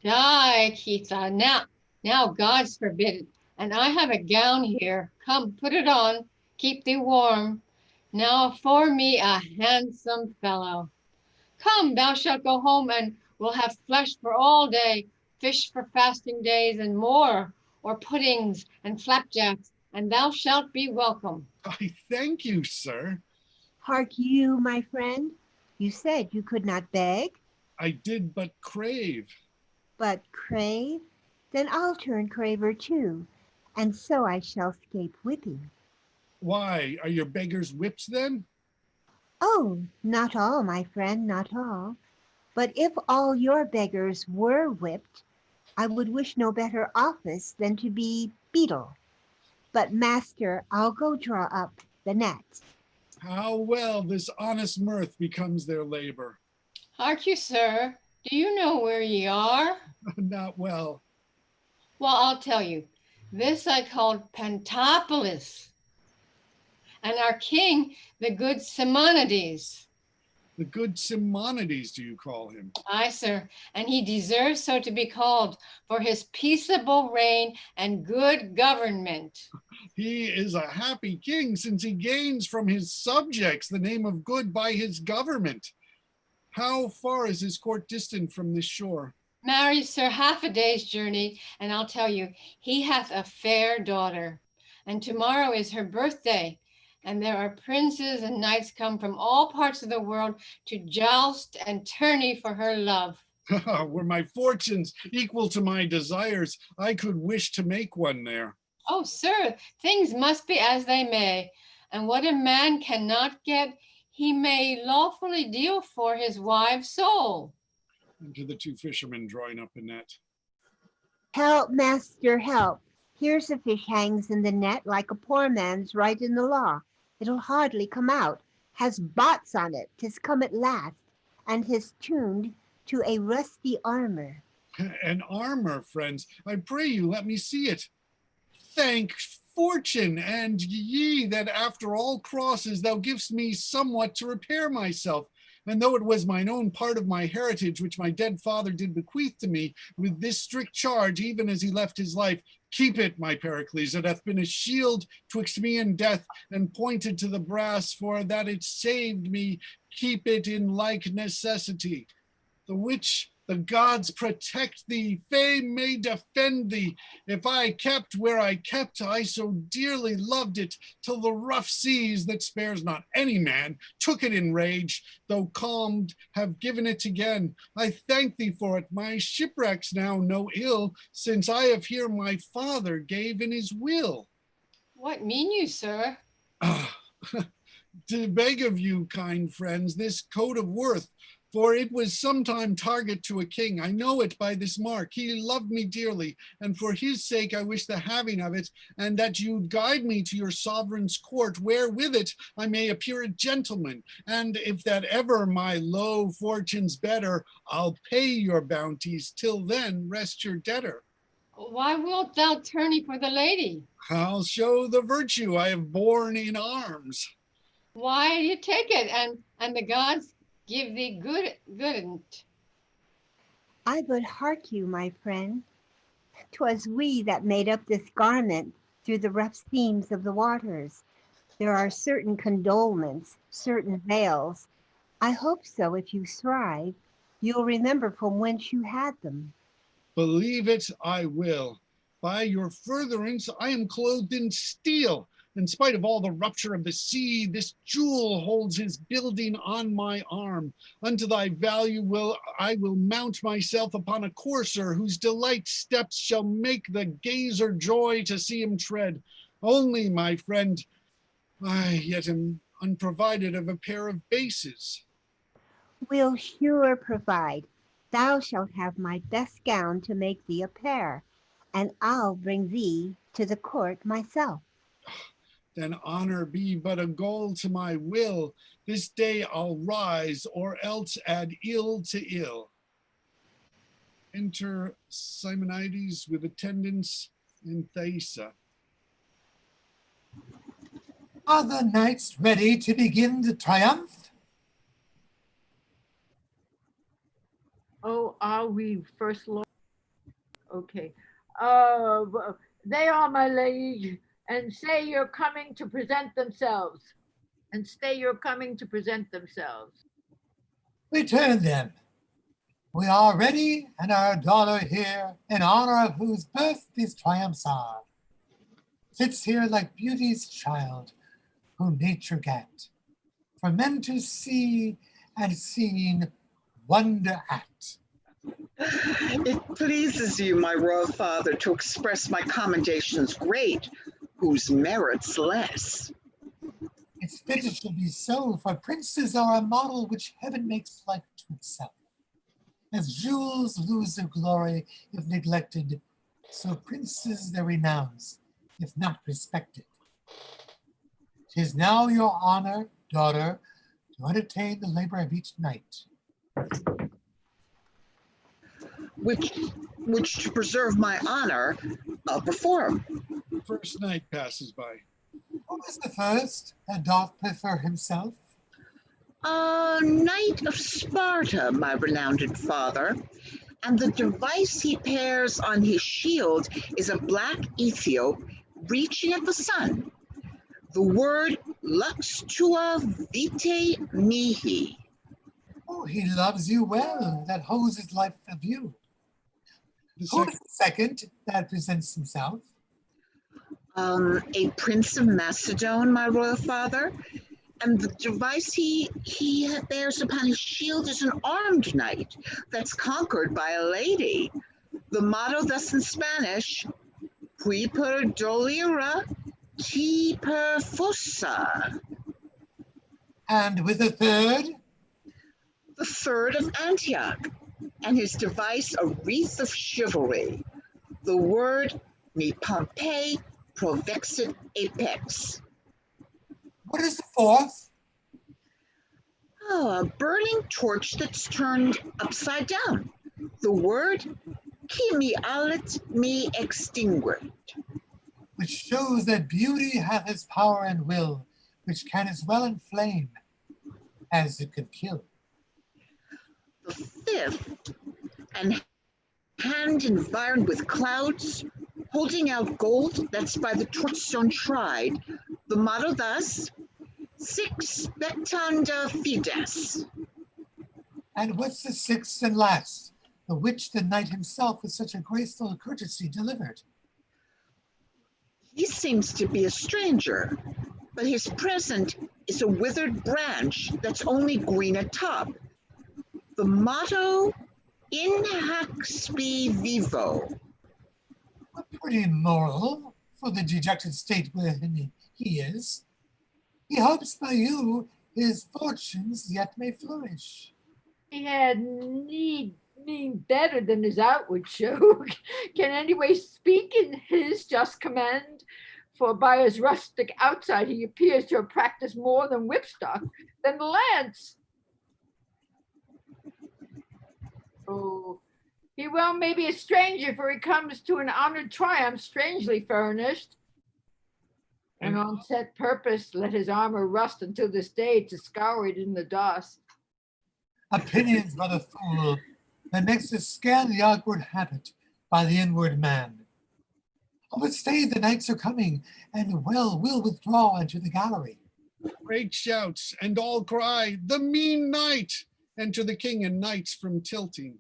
Die, Kita, now God's forbid it. And I have a gown here. Come, put it on, keep thee warm. Now for me a handsome fellow. Come, thou shalt go home and we'll have flesh for all day, fish for fasting days and more, or puddings and flapjacks, and thou shalt be welcome. I thank you, sir. Hark you, my friend, you said you could not beg? I did but crave. But crave? Then I'll turn craver too, and so I shall escape whipping. Why, are your beggars whips then? Oh, not all, my friend, not all. But if all your beggars were whipped, I would wish no better office than to be beadle. But master, I'll go draw up the net. How well this honest mirth becomes their labor. Hark you, sir, do you know where ye are? Not well. Well, I'll tell you. This I called Pentapolis. And our king, the good Simonides. The good Simonides, do you call him? Aye, sir, and he deserves so to be called for his peaceable reign and good government. He is a happy king since he gains from his subjects the name of good by his government. How far is his court distant from this shore? Marry, sir, half a day's journey, and I'll tell you, he hath a fair daughter, and tomorrow is her birthday, and there are princes and knights come from all parts of the world to joust and tourney for her love. Were my fortunes equal to my desires, I could wish to make one there. Oh, sir, things must be as they may, and what a man cannot get, he may lawfully deal for his wife's soul. And to the two fishermen drawing up a net. Help, master, help. Here's a fish hangs in the net like a poor man's right in the law. It'll hardly come out. Has bots on it. 'Tis come at last, and 'tis tuned to a rusty armor. An armor, friends. I pray you, let me see it. Thank fortune and ye that after all crosses thou givest me somewhat to repair myself. And though it was mine own part of my heritage, which my dead father did bequeath to me, with this strict charge, even as he left his life, keep it, my Pericles, it hath been a shield twixt me and death, and pointed to the brass, for that it saved me, keep it in like necessity. The which the gods protect thee, fame may defend thee. If I kept where I kept, I so dearly loved it, till the rough seas that spares not any man took it in rage, though calmed have given it again. I thank thee for it. My shipwrecks now no ill, since I have here my father gave in his will. What mean you, sir? To beg of you, kind friends, this coat of worth, for it was sometime target to a king. I know it by this mark. He loved me dearly, and for his sake I wish the having of it, and that you'd guide me to your sovereign's court, where with it I may appear a gentleman. And if that ever my low fortune's better, I'll pay your bounties. Till then, rest your debtor. Why wilt thou tourney for the lady? I'll show the virtue I have borne in arms. Why you take it, and the gods give thee good. I would hark you, my friend. 'Twas we that made up this garment through the rough seams of the waters. There are certain condolements, certain veils. I hope so, if you strive, you'll remember from whence you had them. Believe it, I will. By your furtherance, I am clothed in steel. In spite of all the rupture of the sea, this jewel holds his building on my arm. Unto thy value I will mount myself upon a courser, whose delight steps shall make the gazer joy to see him tread. Only, my friend, I yet am unprovided of a pair of bases. We'll sure provide. Thou shalt have my best gown to make thee a pair, and I'll bring thee to the court myself. Then honor be but a goal to my will. This day I'll rise, or else add ill to ill. Enter Simonides with attendants and Thaisa. Are the knights ready to begin the triumph? Oh, are we, First Lord? Okay. They are, my liege, and say you're coming to present themselves. And stay you're coming to present themselves. Return them. We are ready, and our daughter here, in honor of whose birth these triumphs are, sits here like beauty's child, whom nature gat, for men to see and seeing wonder at. It pleases you, my royal father, to express my commendations great, whose merits less. It's fit it should be so, for princes are a model which heaven makes like to itself. As jewels lose their glory if neglected, so princes their renowns, if not respected. 'Tis now your honor, daughter, to entertain the labor of each night. Which to preserve my honor, I'll perform. First night passes by. Who is the first that doth prefer himself? A knight of Sparta, my renowned father, and the device he bears on his shield is a black Ethiop reaching at the sun. The word lux tua vitae mihi. Oh, he loves you well, that holds his life of you. The Who second, is the second that presents himself? A prince of Macedon, my royal father, and the device he bears upon his shield is an armed knight that's conquered by a lady. The motto thus in Spanish, qui per dolera, qui per fossa. And with the third? The third of Antioch. and his device a wreath of chivalry. The word me Pompeii provexit apex. What is the fourth? Oh, a burning torch that's turned upside down. The word qui me alit me extinguit. Which shows that beauty hath its power and will, which can as well inflame as it could kill. The fifth, and hand environed with clouds, holding out gold that's by the torchstone tried. The motto thus, sic spectanda fides. And what's the sixth and last, the which the knight himself with such a graceful courtesy delivered? He seems to be a stranger, but his present is a withered branch that's only green atop. The motto, in hac spe vivo. A pretty moral for the dejected state wherein he is. He hopes by you his fortunes yet may flourish. He had need mean better than his outward show. Can anyway speak in his just command? For by his rustic outside he appears to have practiced more than whipstock than the lance. Oh, he well may be a stranger, for he comes to an honored triumph strangely furnished. And on set purpose let his armor rust until this day to scour it in the dust. Opinions, brother fool, that makes us scan the outward habit by the inward man. Oh, but stay, the knights are coming, and will withdraw into the gallery. Great shouts, and all cry, the mean knight! Enter the king and knights from tilting.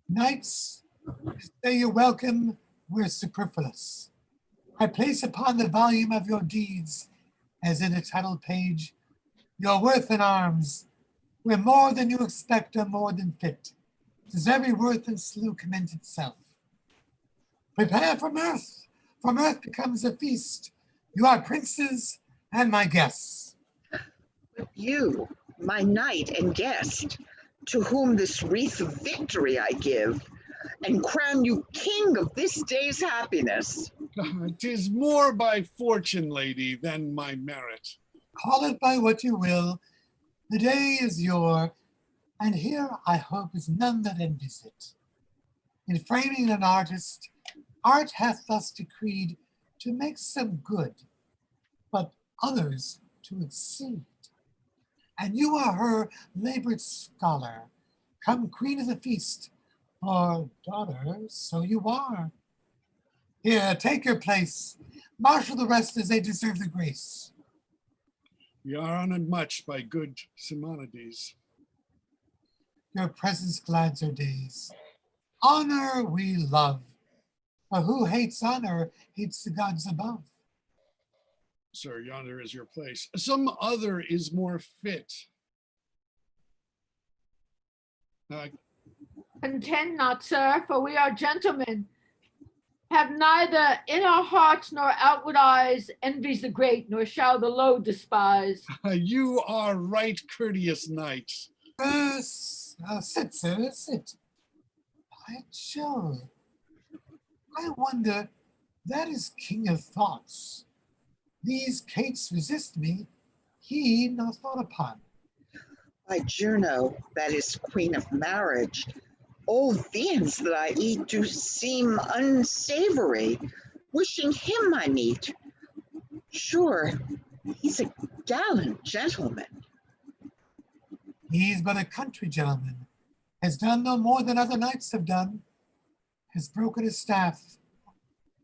Knights, to say you're welcome, we're superfluous. I place upon the volume of your deeds, as in a title page, your worth in arms, where more than you expect or more than fit. 'Tis every worth and slew commends itself. Prepare for mirth becomes a feast. You are princes and my guests. You, my knight and guest, to whom this wreath of victory I give, and crown you king of this day's happiness. 'Tis more by fortune, lady, than my merit. Call it by what you will. The day is your, and here I hope is none that envies it. In framing an artist, art hath thus decreed to make some good, but others to exceed. And you are her labored scholar, come queen of the feast, or daughter, so you are. Here, take your place, marshal the rest as they deserve the grace. We are honored much by good Simonides. Your presence glads our days. Honor we love, but who hates honor hates the gods above. Sir, yonder is your place. Some other is more fit. Contend not, sir, for we are gentlemen. Have neither in our hearts nor outward eyes envies the great, nor shall the low despise. You are right courteous knight. Sit, sir, sit. By Jove, I wonder, that is king of thoughts. These cates resist me, he not thought upon. By Juno, that is queen of marriage, all viands that I eat do seem unsavory, wishing him I meet. Sure, he's a gallant gentleman. He's but a country gentleman, has done no more than other knights have done, has broken his staff,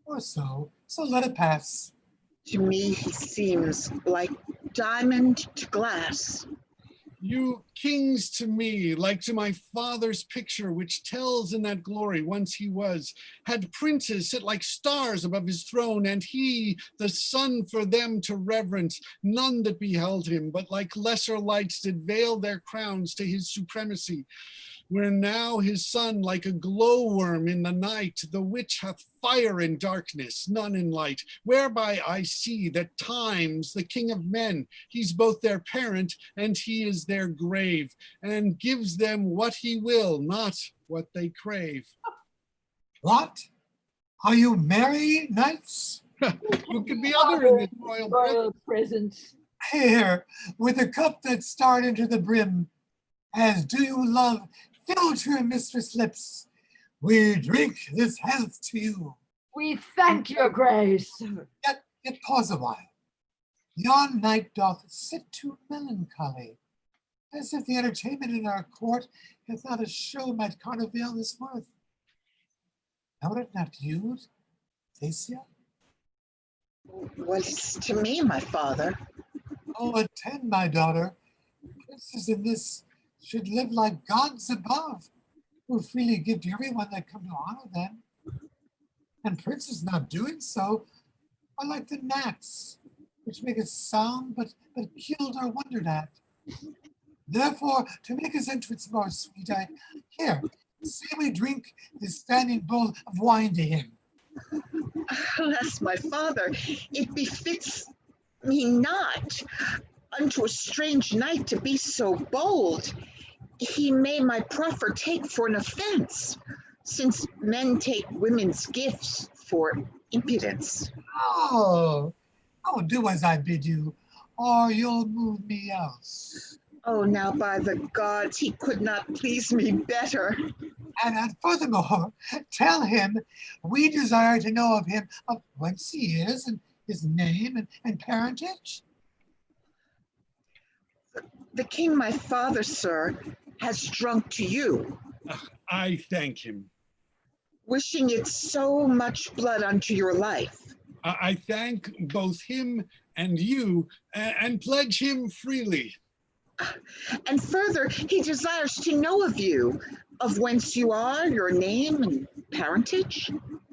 or so let it pass. To me, he seems like diamond to glass. You kings to me, like to my father's picture, which tells in that glory once he was, had princes sit like stars above his throne, and he, the sun for them to reverence, none that beheld him, but like lesser lights did veil their crowns to his supremacy. Where now his son, like a glowworm in the night, the witch hath fire in darkness, none in light, whereby I see that Time's the king of men, he's both their parent and he is their grave, and gives them what he will, not what they crave. What? Are you merry, knights? Who could be other in this royal presence? Here, with a cup that starred into the brim, as do you love filled to your mistress' lips, we drink this health to you. We thank your grace. Yet pause a while. Yon knight doth sit too melancholy, as if the entertainment in our court hath not a show might carnival is worth. Know it not you, Thesia? What is to me, my father? Oh, attend, my daughter. Princes in this should live like gods above, who freely give to everyone that come to honor them. And princes not doing so are like the gnats, which make a sound but killed or wondered at. Therefore, to make his entrance more sweet, here, say we drink this standing bowl of wine to him. Alas, my father, it befits me not unto a strange knight to be so bold. He may my proffer take for an offense, since men take women's gifts for impudence. Oh, do as I bid you, or you'll move me else. Oh, now by the gods, he could not please me better. And furthermore, tell him we desire to know of him, of whence he is, and his name and parentage. The king, my father, sir, has drunk to you. I thank him. Wishing it so much blood unto your life. I thank both him and you, and pledge him freely. And further, he desires to know of you, of whence you are, your name and parentage.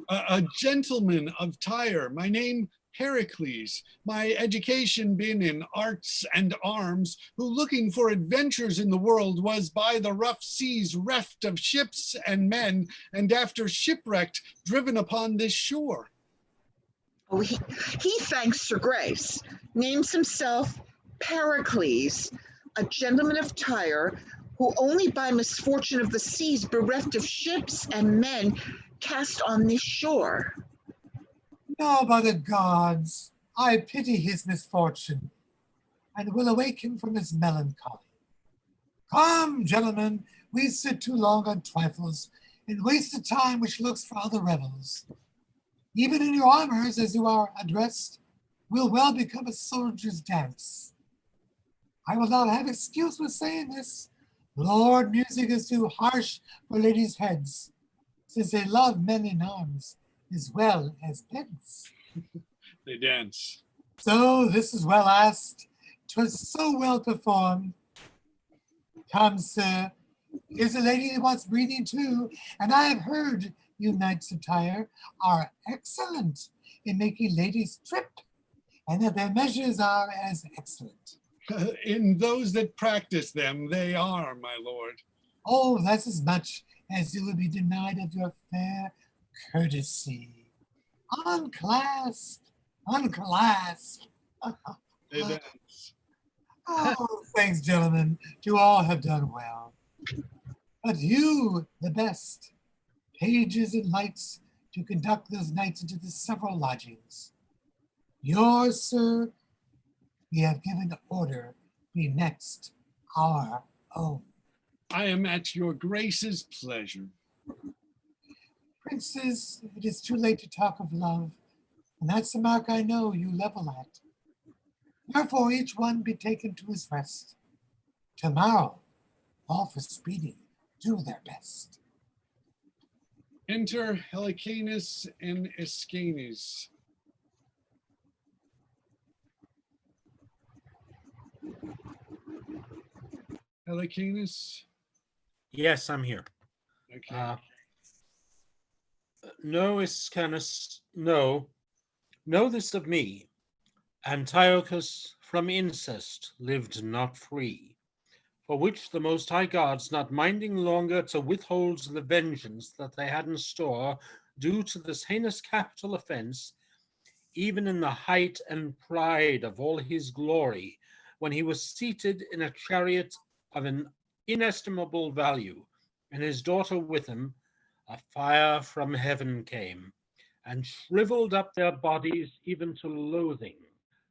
A gentleman of Tyre, my name Pericles, my education been in arts and arms, who looking for adventures in the world was by the rough seas reft of ships and men, and after shipwrecked driven upon this shore. Oh, he thanks your grace, names himself Pericles, a gentleman of Tyre, who only by misfortune of the seas bereft of ships and men cast on this shore. No, by the gods, I pity his misfortune, and will awake him from his melancholy. Come, gentlemen, we sit too long on trifles, and waste the time which looks for other revels. Even in your armors, as you are addressed, will well become a soldier's dance. I will not have excuse with saying this. Lord, music is too harsh for ladies' heads, since they love men in arms as well as pence. They dance. So this is well asked. 'Twas so well performed. Come, sir, here's a lady that wants breathing too, and I have heard you knights of Tyre are excellent in making ladies trip, and that their measures are as excellent. In those that practice them, they are, my lord. Oh, that's as much as you would be denied of your fair courtesy. Unclasped, unclasped. They dance. Oh, thanks, gentlemen. You all have done well. But you, the best, pages and lights to conduct those knights into the several lodgings. Yours, sir, we have given order be next our own. I am at your grace's pleasure. Princes, it is too late to talk of love, and that's the mark I know you level at. Therefore each one be taken to his rest. Tomorrow, all for speedy do their best. Enter Helicanus and Escanes. Helicanus? Yes, I'm here. Okay. No, Iscanus, no. Know this of me. Antiochus from incest lived not free, for which the Most High Gods, not minding longer to withhold the vengeance that they had in store due to this heinous capital offense, even in the height and pride of all his glory, when he was seated in a chariot of an inestimable value, and his daughter with him, a fire from heaven came, and shriveled up their bodies even to loathing,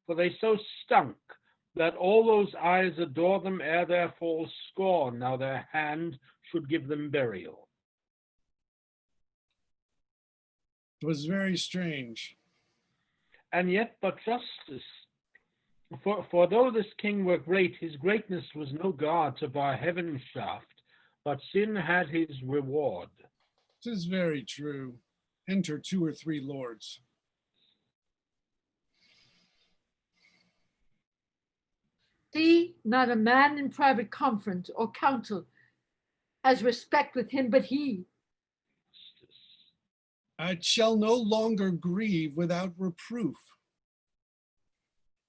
for they so stunk that all those eyes adore them ere their fall scorn, now their hand should give them burial. It was very strange. And yet but justice. For though this king were great, his greatness was no guard to bar heaven's shaft, but sin had his reward. 'Tis very true. Enter 2 or 3 lords. See, not a man in private conference or council has respect with him but he. It shall no longer grieve without reproof.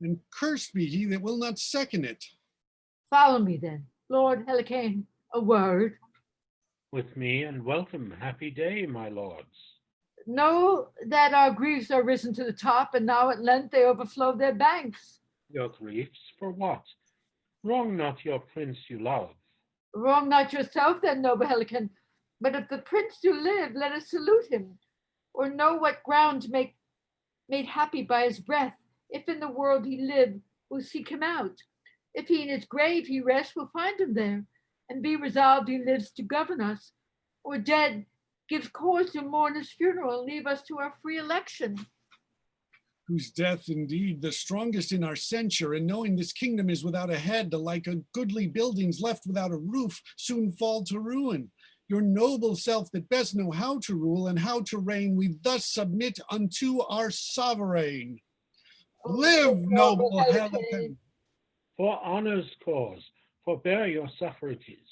And cursed be he that will not second it. Follow me then, Lord Helicane, a word. With me, and welcome, happy day, my lords. Know that our griefs are risen to the top, and now at length they overflow their banks. Your griefs for what? Wrong not your prince you love. Wrong not yourself then, noble Helicane, but if the prince do live, let us salute him, or know what ground to make made happy by his breath. If in the world he live, we'll seek him out. If he in his grave he rest, we'll find him there, and be resolved he lives to govern us, or dead, gives cause to mourn his funeral and leave us to our free election. Whose death indeed the strongest in our censure, and knowing this kingdom is without a head, like a goodly buildings left without a roof, soon fall to ruin. Your noble self that best know how to rule and how to reign, we thus submit unto our sovereign. Live, noble Helicane. For honor's cause, forbear your suffrages.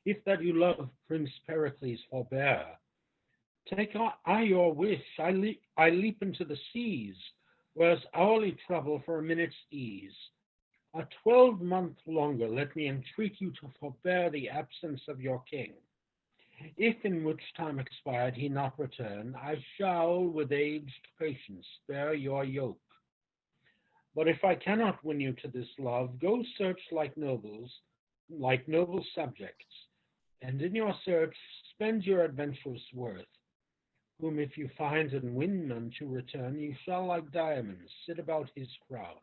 If that you love Prince Pericles, forbear. Take I your wish, I leap into the seas, whereas hourly trouble for a minute's ease. A 12-month longer let me entreat you to forbear the absence of your king. If in which time expired he not return, I shall with aged patience bear your yoke. But if I cannot win you to this love, go search like noble subjects, and in your search spend your adventurous worth, whom if you find and win none to return, you shall like diamonds sit about his crown.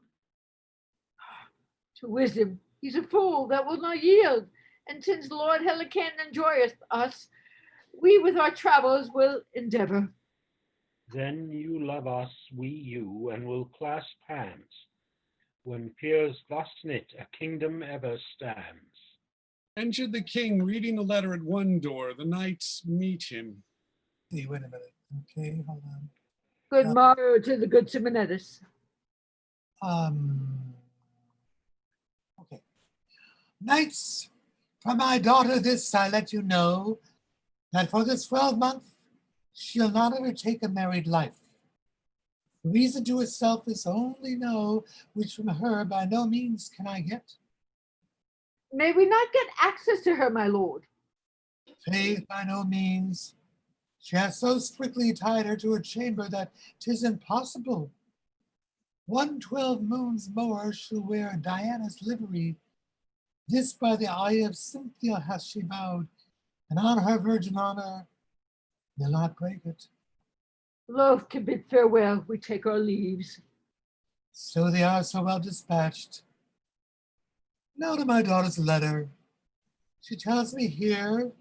To wisdom, he's a fool that will not yield, and since Lord Helicane enjoyeth us, we with our travels will endeavor. Then you love us, we you, and will clasp hands. When peers thus knit, a kingdom ever stands. Enter the king, reading a letter at one door. The knights meet him. Wait a minute. Okay, hold on. Good morrow to the good Simonetus. Okay. Knights, from my daughter this I let you know, that for this 12-month she'll not undertake a married life. The reason to herself is only know, which from her by no means can I get. May we not get access to her, my lord? Faith, by no means. She has so strictly tied her to a chamber that 'tis impossible. 12 moons more she'll wear Diana's livery. This by the eye of Cynthia hath she vowed, and on her virgin honor will not break it. Loth to bid farewell, we take our leaves. So they are so well dispatched. Now to my daughter's letter. She tells me here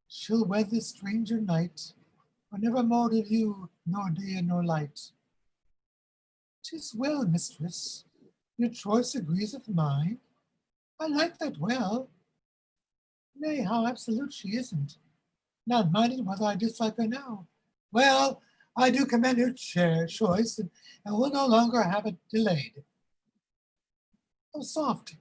she'll wed this stranger knight, for never more to view nor day nor light. 'Tis well, mistress, your choice agrees with mine. I like that well. Nay, how absolute she isn't, not minding whether I dislike her now. Well, I do commend her choice, and will no longer have it delayed. Oh, soft,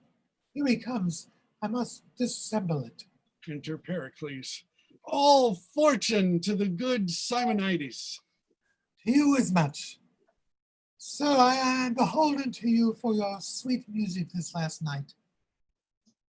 here he comes. I must dissemble it. Enter Pericles. All fortune to the good Simonides. To you as much. Sir, I am beholden to you for your sweet music this last night.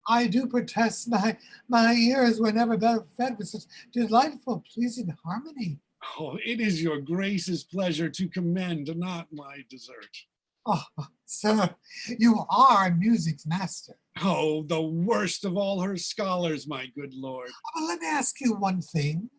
I do protest my ears were never better fed with such delightful, pleasing harmony. Oh, it is your grace's pleasure to commend, not my desert. Oh, sir, you are music's master. Oh, the worst of all her scholars, my good lord. Well, let me ask you one thing.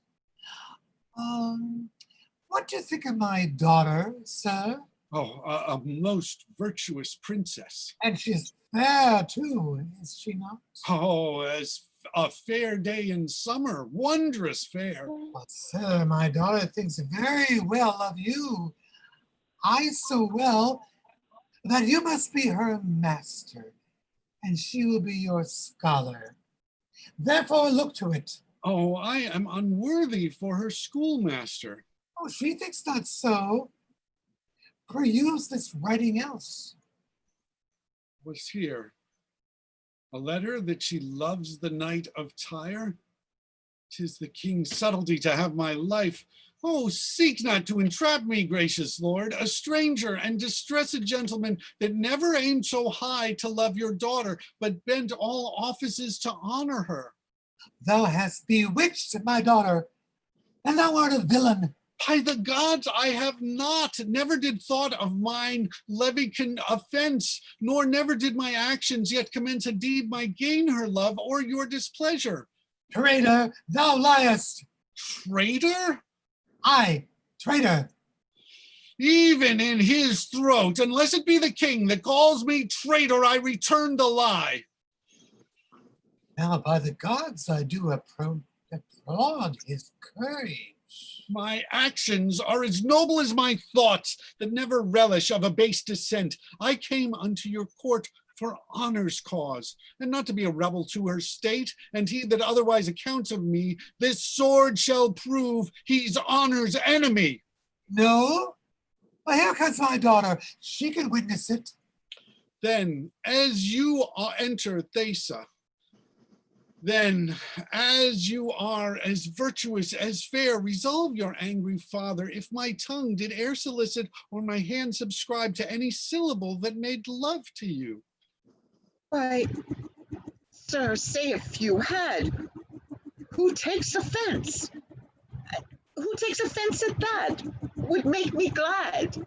What do you think of my daughter, sir? Oh, a most virtuous princess. And she's fair too, is she not? Oh, as a fair day in summer, wondrous fair. But sir, my daughter thinks very well of you. I so well that you must be her master, and she will be your scholar. Therefore, look to it. Oh, I am unworthy for her schoolmaster. Oh, she thinks not so. Peruse this writing else. Was here a letter that she loves the knight of Tyre? 'Tis the king's subtlety to have my life. Oh, seek not to entrap me, gracious lord, a stranger and distressed gentleman that never aimed so high to love your daughter, but bent all offices to honor her. Thou hast bewitched my daughter, and thou art a villain. By the gods, I have not. Never did thought of mine levy offense, nor never did my actions yet commence a deed might gain her love or your displeasure. Traitor, thou liest. Traitor? Aye, traitor. Even in his throat, unless it be the king that calls me traitor, I return the lie. Now, by the gods, I do applaud his courage. My actions are as noble as my thoughts that never relish of a base descent. I came unto your court for honor's cause, and not to be a rebel to her state, and he that otherwise accounts of me, this sword shall prove he's honor's enemy. No? Well, here comes my daughter. She can witness it. Then, as you enter Thesa, then, as you are as virtuous as fair, resolve your angry father, if my tongue did e'er solicit or my hand subscribe to any syllable that made love to you. Why, sir, say if you had. Who takes offense? Who takes offense at that? Would make me glad.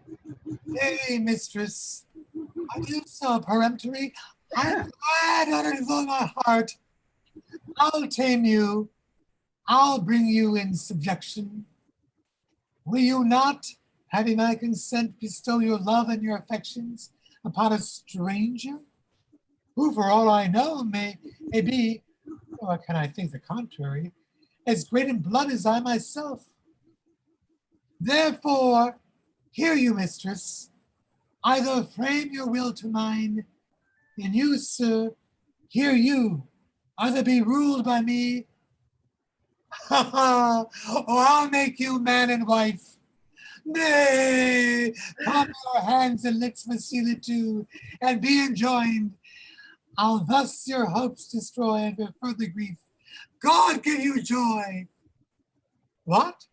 Hey, mistress. Are you so peremptory? I'm glad out of my heart. I'll tame you. I'll bring you in subjection. Will you not, having my consent, bestow your love and your affections upon a stranger, who, for all I know, may be, or can I think the contrary, as great in blood as I myself? Therefore, hear you, mistress, either frame your will to mine, and you, sir, hear you, either be ruled by me, or I'll make you man and wife. Nay, come your hands and lips facilitude, and be enjoined. I'll thus your hopes destroy and for further grief. God give you joy. What?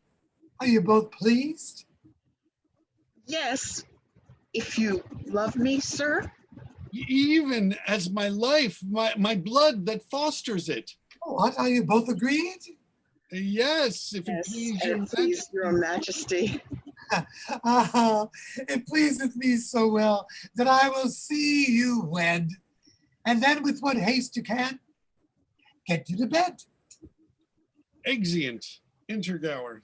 Are you both pleased? Yes, if you love me, sir. Even as my life, my blood that fosters it. What, are you both agreed? Yes, if it please Your Majesty. It pleases me so well that I will see you wed, and then with what haste you can, get you to bed. Exeunt, Intergower.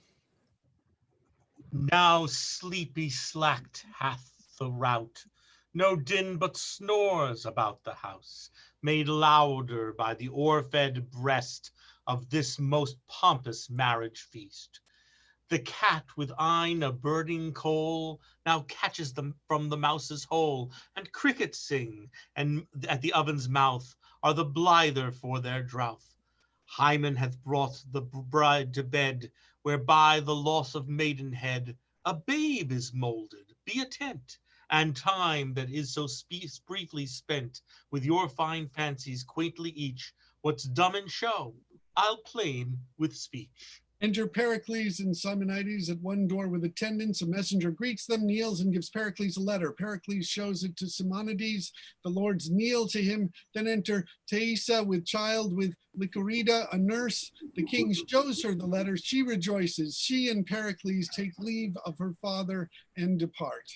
Now sleepy slacked hath the rout, no din but snores about the house, made louder by the o'erfed breast of this most pompous marriage feast. The cat with eyne a burning coal now catches them from the mouse's hole, and crickets sing, and at the oven's mouth are the blither for their drouth. Hymen hath brought the bride to bed, whereby the loss of maidenhead a babe is molded. Be attent, and time that is so briefly spent with your fine fancies quaintly each, what's dumb in show, I'll plain with speech. Enter Pericles and Simonides at one door with attendants. A messenger greets them, kneels, and gives Pericles a letter. Pericles shows it to Simonides. The lords kneel to him. Then enter Thaisa with child, with Lycorida, a nurse. The king shows her the letter. She rejoices. She and Pericles take leave of her father and depart.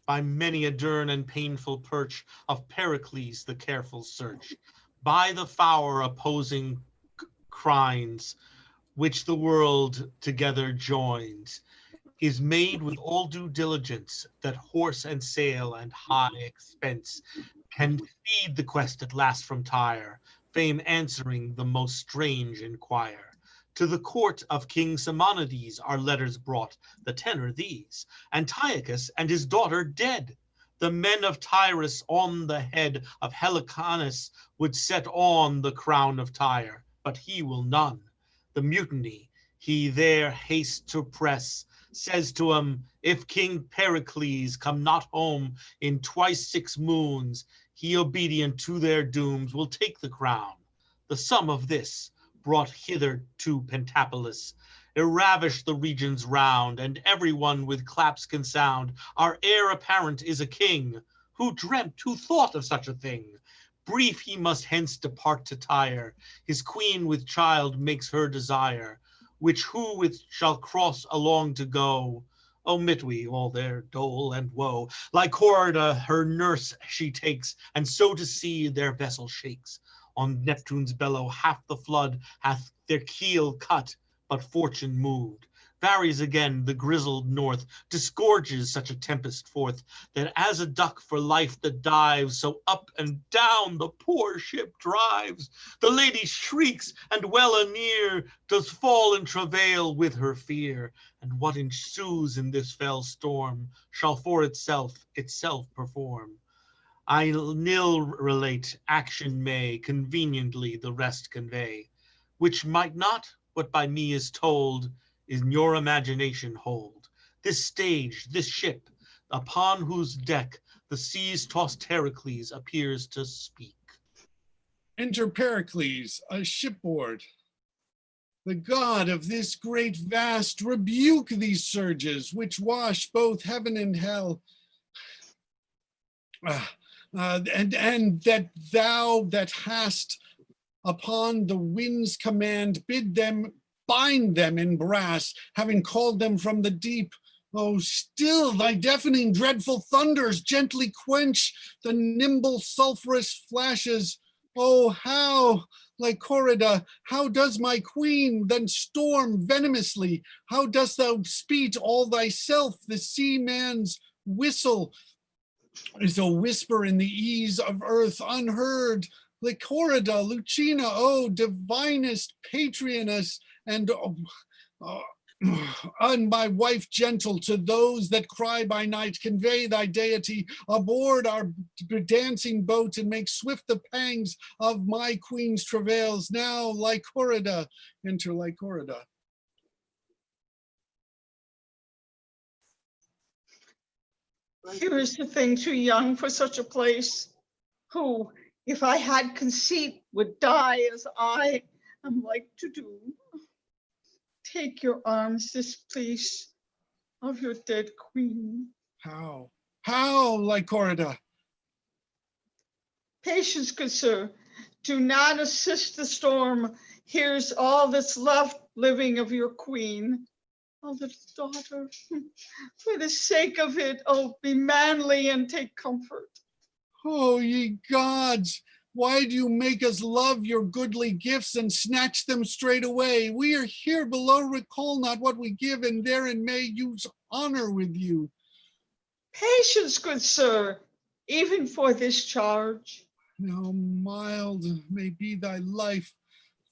By many a dern and painful perch of Pericles the careful search, by the four opposing crines, which the world together joins, is made with all due diligence, that horse and sail and high expense can speed the quest at last from Tyre, fame answering the most strange inquire. To the court of King Simonides are letters brought, the tenor these: Antiochus and his daughter dead. The men of Tyrus on the head of Helicanus would set on the crown of Tyre, but he will none. The mutiny he there hastes to press, says to him, if King Pericles come not home in twice 6 moons, he obedient to their dooms will take the crown. The sum of this, brought hither to Pentapolis, ravish the regions round, and everyone with claps can sound, our heir apparent is a king. Who dreamt, who thought of such a thing? Brief he must hence depart to Tyre, his queen with child makes her desire, which who with shall cross along to go, omit we all their dole and woe. Lycorida her nurse she takes, and so to sea their vessel shakes. On Neptune's bellow half the flood hath their keel cut, but fortune moved. Varies again the grizzled north, disgorges such a tempest forth, that as a duck for life that dives, so up and down the poor ship drives. The lady shrieks, and well anear does fall in travail with her fear. And what ensues in this fell storm shall for itself perform. I nil relate, action may conveniently the rest convey, which might not, what by me is told, in your imagination hold. This stage, this ship, upon whose deck the seas tossed Heracles appears to speak. Enter Pericles, a shipboard. The god of this great vast, rebuke these surges, which wash both heaven and hell. And that thou that hast upon the wind's command bid them bind them in brass, having called them from the deep. Oh, still thy deafening dreadful thunders gently quench the nimble sulphurous flashes. Oh, how, Lycorida, how does my queen then storm venomously? How dost thou speed all thyself? The seaman's whistle is a whisper in the ease of earth unheard. Lycorida, Lucina, oh, divinest patroness, and my wife gentle, to those that cry by night, convey thy deity aboard our dancing boat and make swift the pangs of my queen's travails. Now, Lycorida, enter Lycorida. Here is the thing too young for such a place, who, if I had conceit, would die as I am like to do. Take your arms this place of your dead queen. How, Lycorida? Patience, good sir. Do not assist the storm. Here's all that's left living of your queen. Oh, little daughter, for the sake of it, oh, be manly and take comfort. Oh, ye gods, why do you make us love your goodly gifts and snatch them straight away? We are here below, recall not what we give, and therein may use honor with you. Patience, good sir, even for this charge. Now mild may be thy life,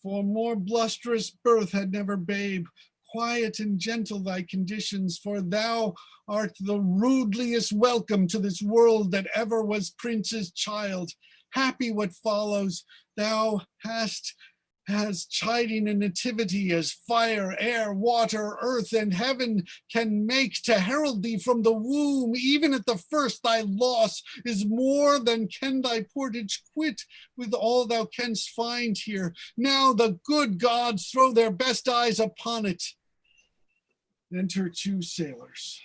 for more blusterous birth had never babe. Quiet and gentle thy conditions, for thou art the rudeliest welcome to this world that ever was prince's child. Happy what follows, thou hast as chiding a nativity as fire, air, water, earth, and heaven can make to herald thee from the womb, even at the first thy loss is more than can thy portage quit with all thou canst find here. Now the good gods throw their best eyes upon it. Enter two sailors.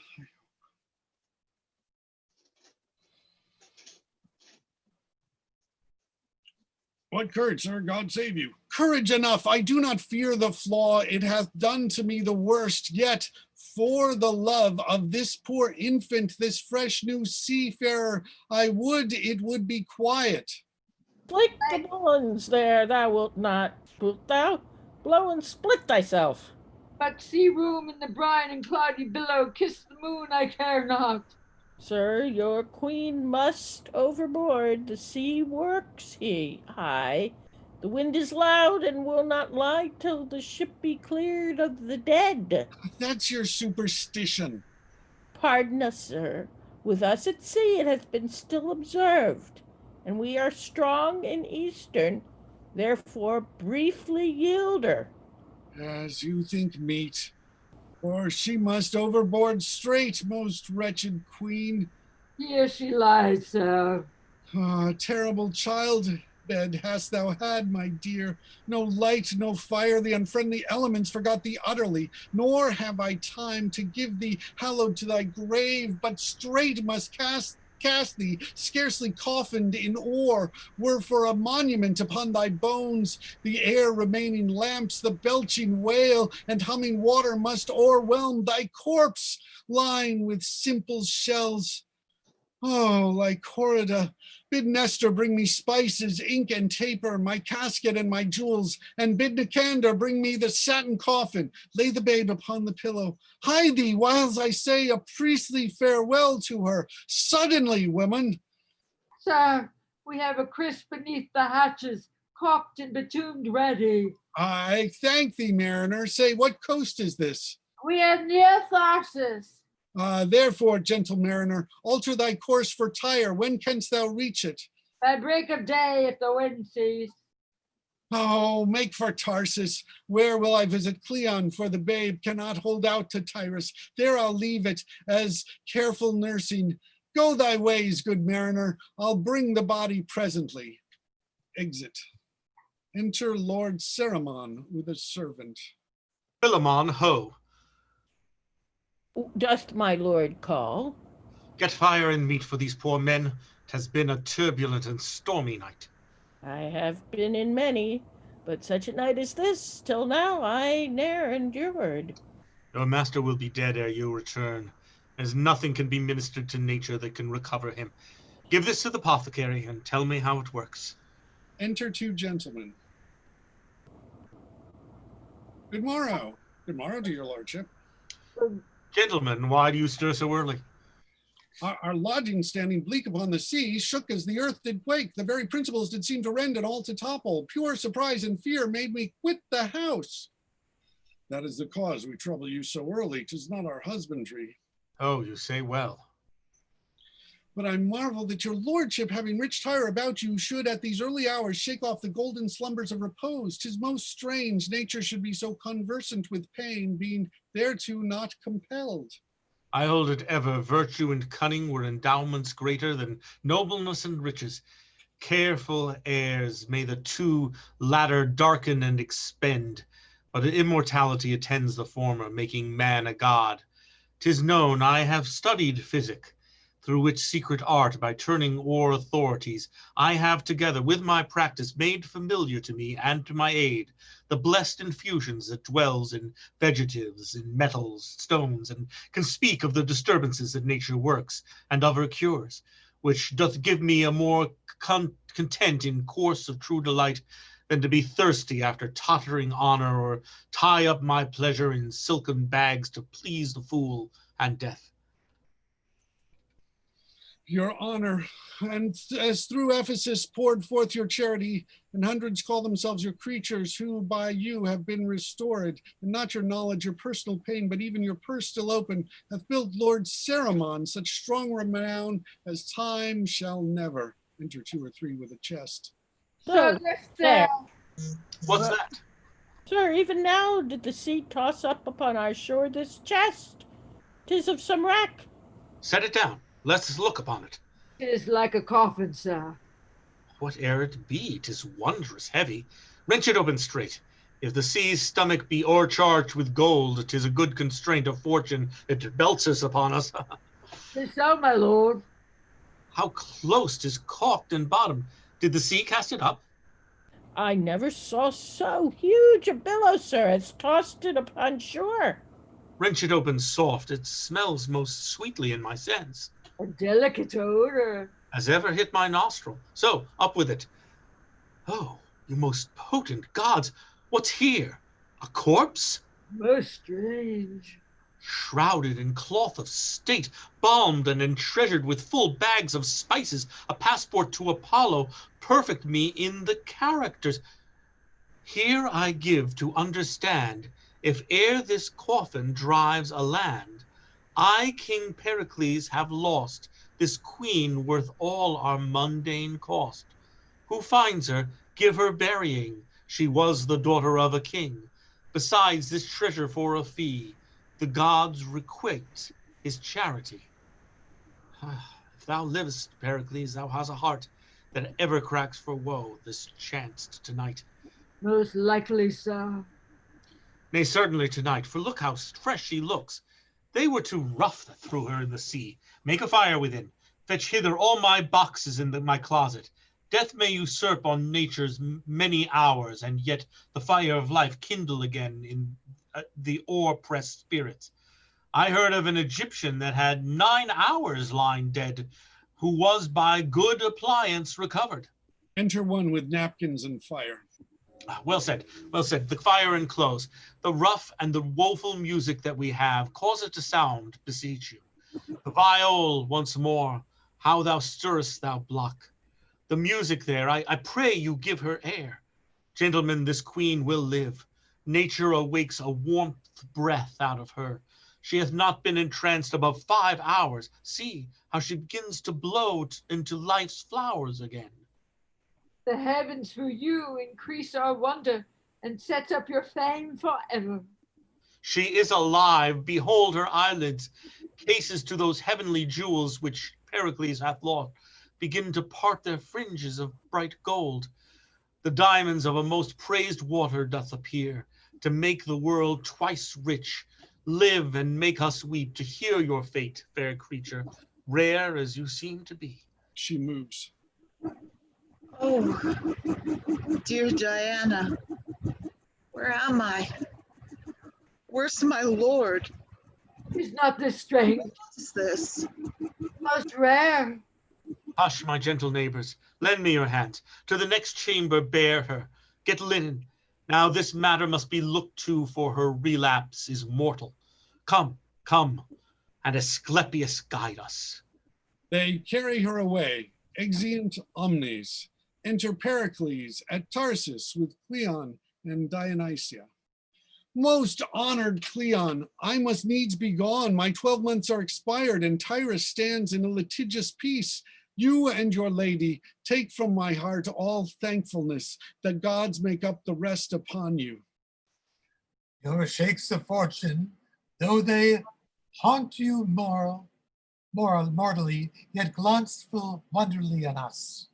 What courage, sir? God save you. Courage enough. I do not fear the flaw. It hath done to me the worst. Yet, for the love of this poor infant, this fresh new seafarer, I would it would be quiet. Flick the bullens there, thou wilt not, wilt thou? Blow and split thyself. But sea room in the brine and cloudy billow, kiss the moon I care not. Sir, your queen must overboard. The sea works he high. The wind is loud and will not lie till the ship be cleared of the dead. That's your superstition. Pardon us, sir. With us at sea it hath been still observed, and we are strong in eastern, therefore briefly yield her. As you think meet. Or she must overboard straight, most wretched queen. Here she lies, sir. Ah, terrible childbed hast thou had, my dear. No light, no fire, the unfriendly elements forgot thee utterly, nor have I time to give thee hallowed to thy grave, but straight must cast thee, scarcely coffined in ore, were for a monument upon thy bones. The air remaining lamps, the belching whale, and humming water must o'erwhelm thy corpse, lying with simple shells. Oh, Lycorida, bid Nestor bring me spices, ink, and taper, my casket and my jewels, and bid Nicander bring me the satin coffin. Lay the babe upon the pillow. Hide thee whiles I say a priestly farewell to her. Suddenly, woman. Sir, we have a crisp beneath the hatches, caulked and bitumed ready. I thank thee, mariner. Say, what coast is this? We are near Tharsis. Therefore, gentle mariner, alter thy course for Tyre. When canst thou reach it? By break of day, if the wind cease. Oh, make for Tarsus. Where will I visit Cleon? For the babe cannot hold out to Tyrus. There I'll leave it as careful nursing. Go thy ways, good mariner. I'll bring the body presently. Exit. Enter Lord Cerimon with a servant. Philemon, ho! Dost my lord call? Get fire and meat for these poor men. 'Has been a turbulent and stormy night. I have been in many, but such a night as this, till now, I ne'er endured. Your master will be dead ere you return, as nothing can be ministered to nature that can recover him. Give this to the apothecary and tell me how it works. Enter two gentlemen. Good morrow. Good morrow to your lordship. Gentlemen, why do you stir so early? Our lodging standing bleak upon the sea shook as the earth did quake. The very principles did seem to rend and all to topple. Pure surprise and fear made me quit the house. That is the cause we trouble you so early. 'Tis not our husbandry. Oh, you say well. But I marvel that your lordship, having rich Tyre about you, should at these early hours shake off the golden slumbers of repose. 'Tis most strange nature should be so conversant with pain, being thereto not compelled. I hold it ever virtue and cunning were endowments greater than nobleness and riches. Careful heirs may the two latter darken and expend, but immortality attends the former, making man a god. 'Tis known I have studied physic, through which secret art, by turning o'er authorities, I have together with my practice made familiar to me and to my aid the blessed infusions that dwells in vegetatives, in metals, stones, and can speak of the disturbances that nature works, and of her cures, which doth give me a more content in course of true delight than to be thirsty after tottering honor, or tie up my pleasure in silken bags to please the fool and death. Your honor, and as through Ephesus poured forth your charity, and hundreds call themselves your creatures, who by you have been restored, and not your knowledge, your personal pain, but even your purse still open, hath built Lord Cerimon such strong renown as time shall never. Enter two or three with a chest. So there, What's that? Sir, even now did the sea toss up upon our shore this chest. 'Tis of some wreck. Set it down. Let's look upon it. Tis like a coffin, sir. Whate'er it be, 'tis wondrous heavy. Wrench it open straight. If the sea's stomach be o'ercharged with gold, 'tis a good constraint of fortune it belts us upon us. 'Tis so, my lord. How close 'tis caulked and bottomed. Did the sea cast it up? I never saw so huge a billow, sir, as tossed it upon shore. Wrench it open soft. It smells most sweetly in my sense, A delicate odor. as ever hit my nostril. So, up with it. Oh, you most potent gods, what's here? A corpse? Most strange. Shrouded in cloth of state, balmed and entreasured with full bags of spices, a passport to Apollo, perfect me in the characters. Here I give to understand, if e'er this coffin drives a land, I, King Pericles, have lost this queen worth all our mundane cost. Who finds her, give her burying. She was the daughter of a king. Besides this treasure for a fee, the gods requite his charity. If thou livest, Pericles, thou hast a heart that ever cracks for woe. This chanced tonight. Most likely, sir. Nay, certainly tonight, for look how fresh she looks. They were too rough that threw her in the sea. Make a fire within. Fetch hither all my boxes in my closet. Death may usurp on nature's many hours, and yet the fire of life kindle again in the o'er-pressed spirits. I heard of an Egyptian that had 9 hours lying dead, who was by good appliance recovered. Enter one with napkins and fire. Well said, well said. The fire and clothes, the rough and the woeful music that we have, cause it to sound, beseech you. The viol once more, how thou stirrest thou block. The music there, I pray you give her air. Gentlemen, this queen will live. Nature awakes a warmth breath out of her. She hath not been entranced above 5 hours. See how she begins to blow into life's flowers again. The heavens through you increase our wonder and sets up your fame forever. She is alive. Behold her eyelids. Cases to those heavenly jewels which Pericles hath lost begin to part their fringes of bright gold. The diamonds of a most praised water doth appear, to make the world twice rich. Live and make us weep to hear your fate, fair creature, rare as you seem to be. She moves. Oh, dear Diana, where am I? Where's my lord? Is not this strange? What is this? Most rare. Hush, my gentle neighbors, lend me your hands. To the next chamber bear her. Get linen. Now this matter must be looked to, for her relapse is mortal. Come, come, and Asclepius guide us. They carry her away. Exeunt omnes. Enter Pericles at Tarsus with Cleon and Dionysia. Most honored Cleon, I must needs be gone. My 12 months are expired, and Tyrus stands in a litigious peace. You and your lady take from my heart all thankfulness. The gods make up the rest upon you. Your shakes of fortune, though they haunt you mortally, yet glance full wonderly on us.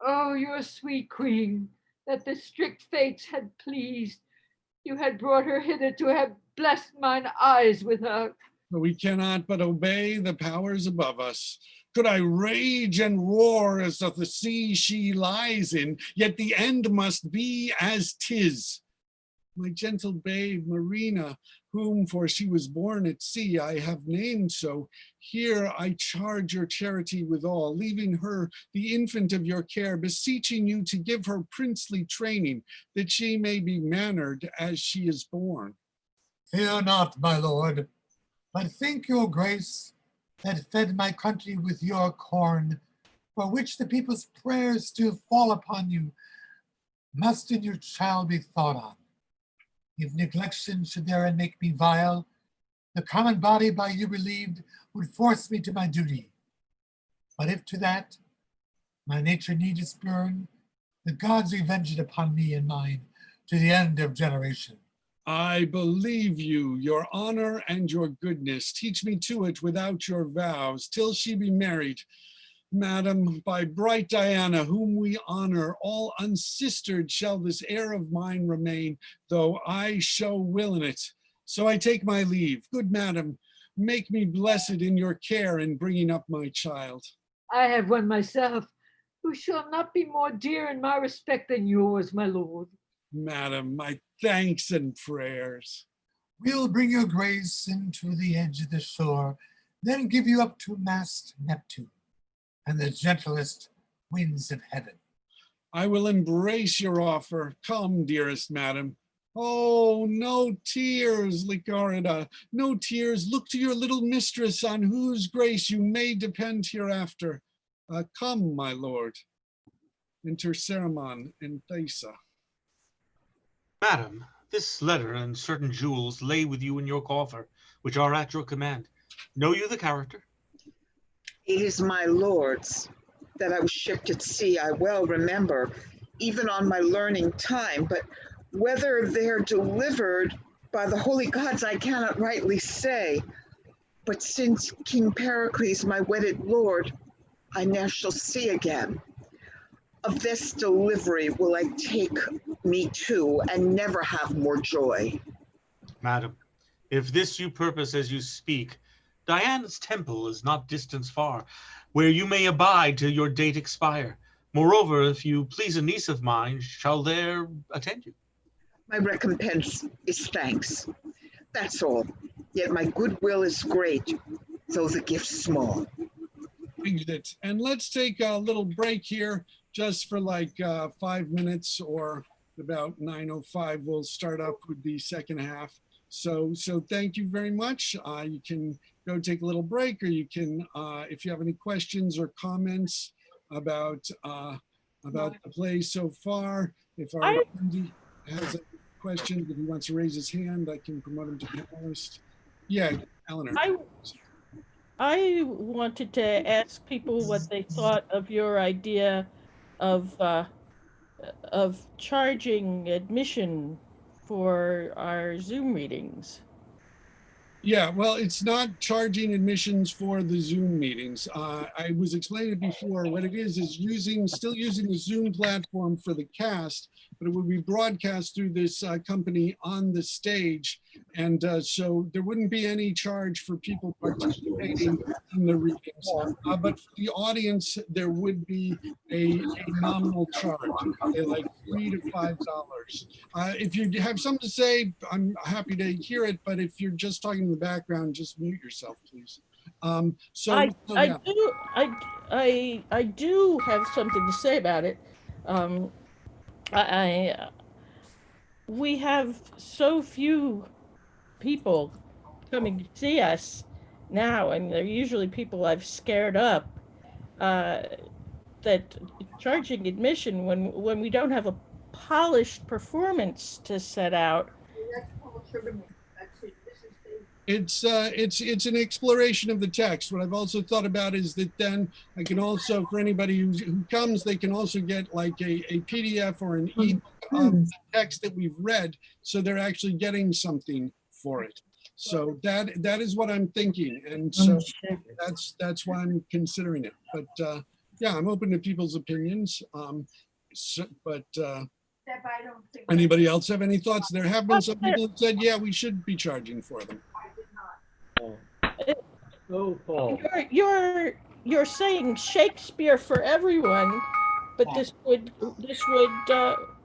Oh, your sweet queen, that the strict fates had pleased. You had brought her hither to have blessed mine eyes with her. But we cannot but obey the powers above us. Could I rage and roar as doth the sea she lies in, yet the end must be as 'tis. My gentle babe, Marina, whom, for she was born at sea, I have named so, here I charge your charity withal, leaving her the infant of your care, beseeching you to give her princely training, that she may be mannered as she is born. Fear not, my lord, but think your grace that fed my country with your corn, for which the people's prayers do fall upon you, must in your child be thought on. If neglection should therein make me vile, the common body by you relieved would force me to my duty. But if to that my nature needeth spurn, The gods revenge it upon me and mine to the end of generation. I believe you, your honor and your goodness. Teach me to it without your vows, till she be married. Madam, by bright Diana, whom we honor, all unsistered shall this heir of mine remain, though I show will in it. So I take my leave. Good madam, make me blessed in your care in bringing up my child. I have one myself, who shall not be more dear in my respect than yours, my lord. Madam, my thanks and prayers. We'll bring your grace into the edge of the shore, then give you up to Mast Neptune and the gentlest winds of heaven. I will embrace your offer. Come, dearest madam. Oh, no tears, Lycorida, no tears. Look to your little mistress, on whose grace you may depend hereafter. Come, my lord. Enter Cerimon and Thaisa. Madam, this letter and certain jewels lay with you in your coffer, which are at your command. Know you the character? It is my lord's. That I was shipped at sea, I well remember, even on my learning time, but whether they're delivered by the holy gods, I cannot rightly say. But since King Pericles, my wedded lord, I ne'er shall see again, of this delivery will I take me to, and never have more joy. Madam, if this you purpose as you speak, Diana's temple is not distance far, where you may abide till your date expire. Moreover, if you please a niece of mine, shall there attend you. My recompense is thanks. That's all. Yet my goodwill is great, though the gift small. Exit. And let's take a little break here, just for like 5 minutes, or about 9:05. We'll start up with the second half. So thank you very much. You can go take a little break, or you can, if you have any questions or comments about the play so far, if our attendee has a question, if he wants to raise his hand, I can promote him to panelist. Yeah, Eleanor. I wanted to ask people what they thought of your idea of charging admission for our Zoom meetings. Yeah, well, it's not charging admissions for the Zoom meetings. I was explaining it before. What it is still using the Zoom platform for the cast, but it would be broadcast through this company on the stage. And so there wouldn't be any charge for people participating in the readings. But for the audience, there would be a nominal charge, like $3 to $5. If you have something to say, I'm happy to hear it. But if you're just talking in the background, just mute yourself, please. I do have something to say about it. We have so few people coming to see us now, and they're usually people I've scared up, that charging admission when we don't have a polished performance to set out. It's an exploration of the text. What I've also thought about is that then I can also, for anybody who comes, they can also get like a PDF or an ebook of the text that we've read, so they're actually getting something for it. So that is what I'm thinking, and so that's why I'm considering it. But yeah, I'm open to people's opinions. Anybody else have any thoughts? There have been some people that said, yeah, we should be charging for them. You're saying Shakespeare for everyone, but this would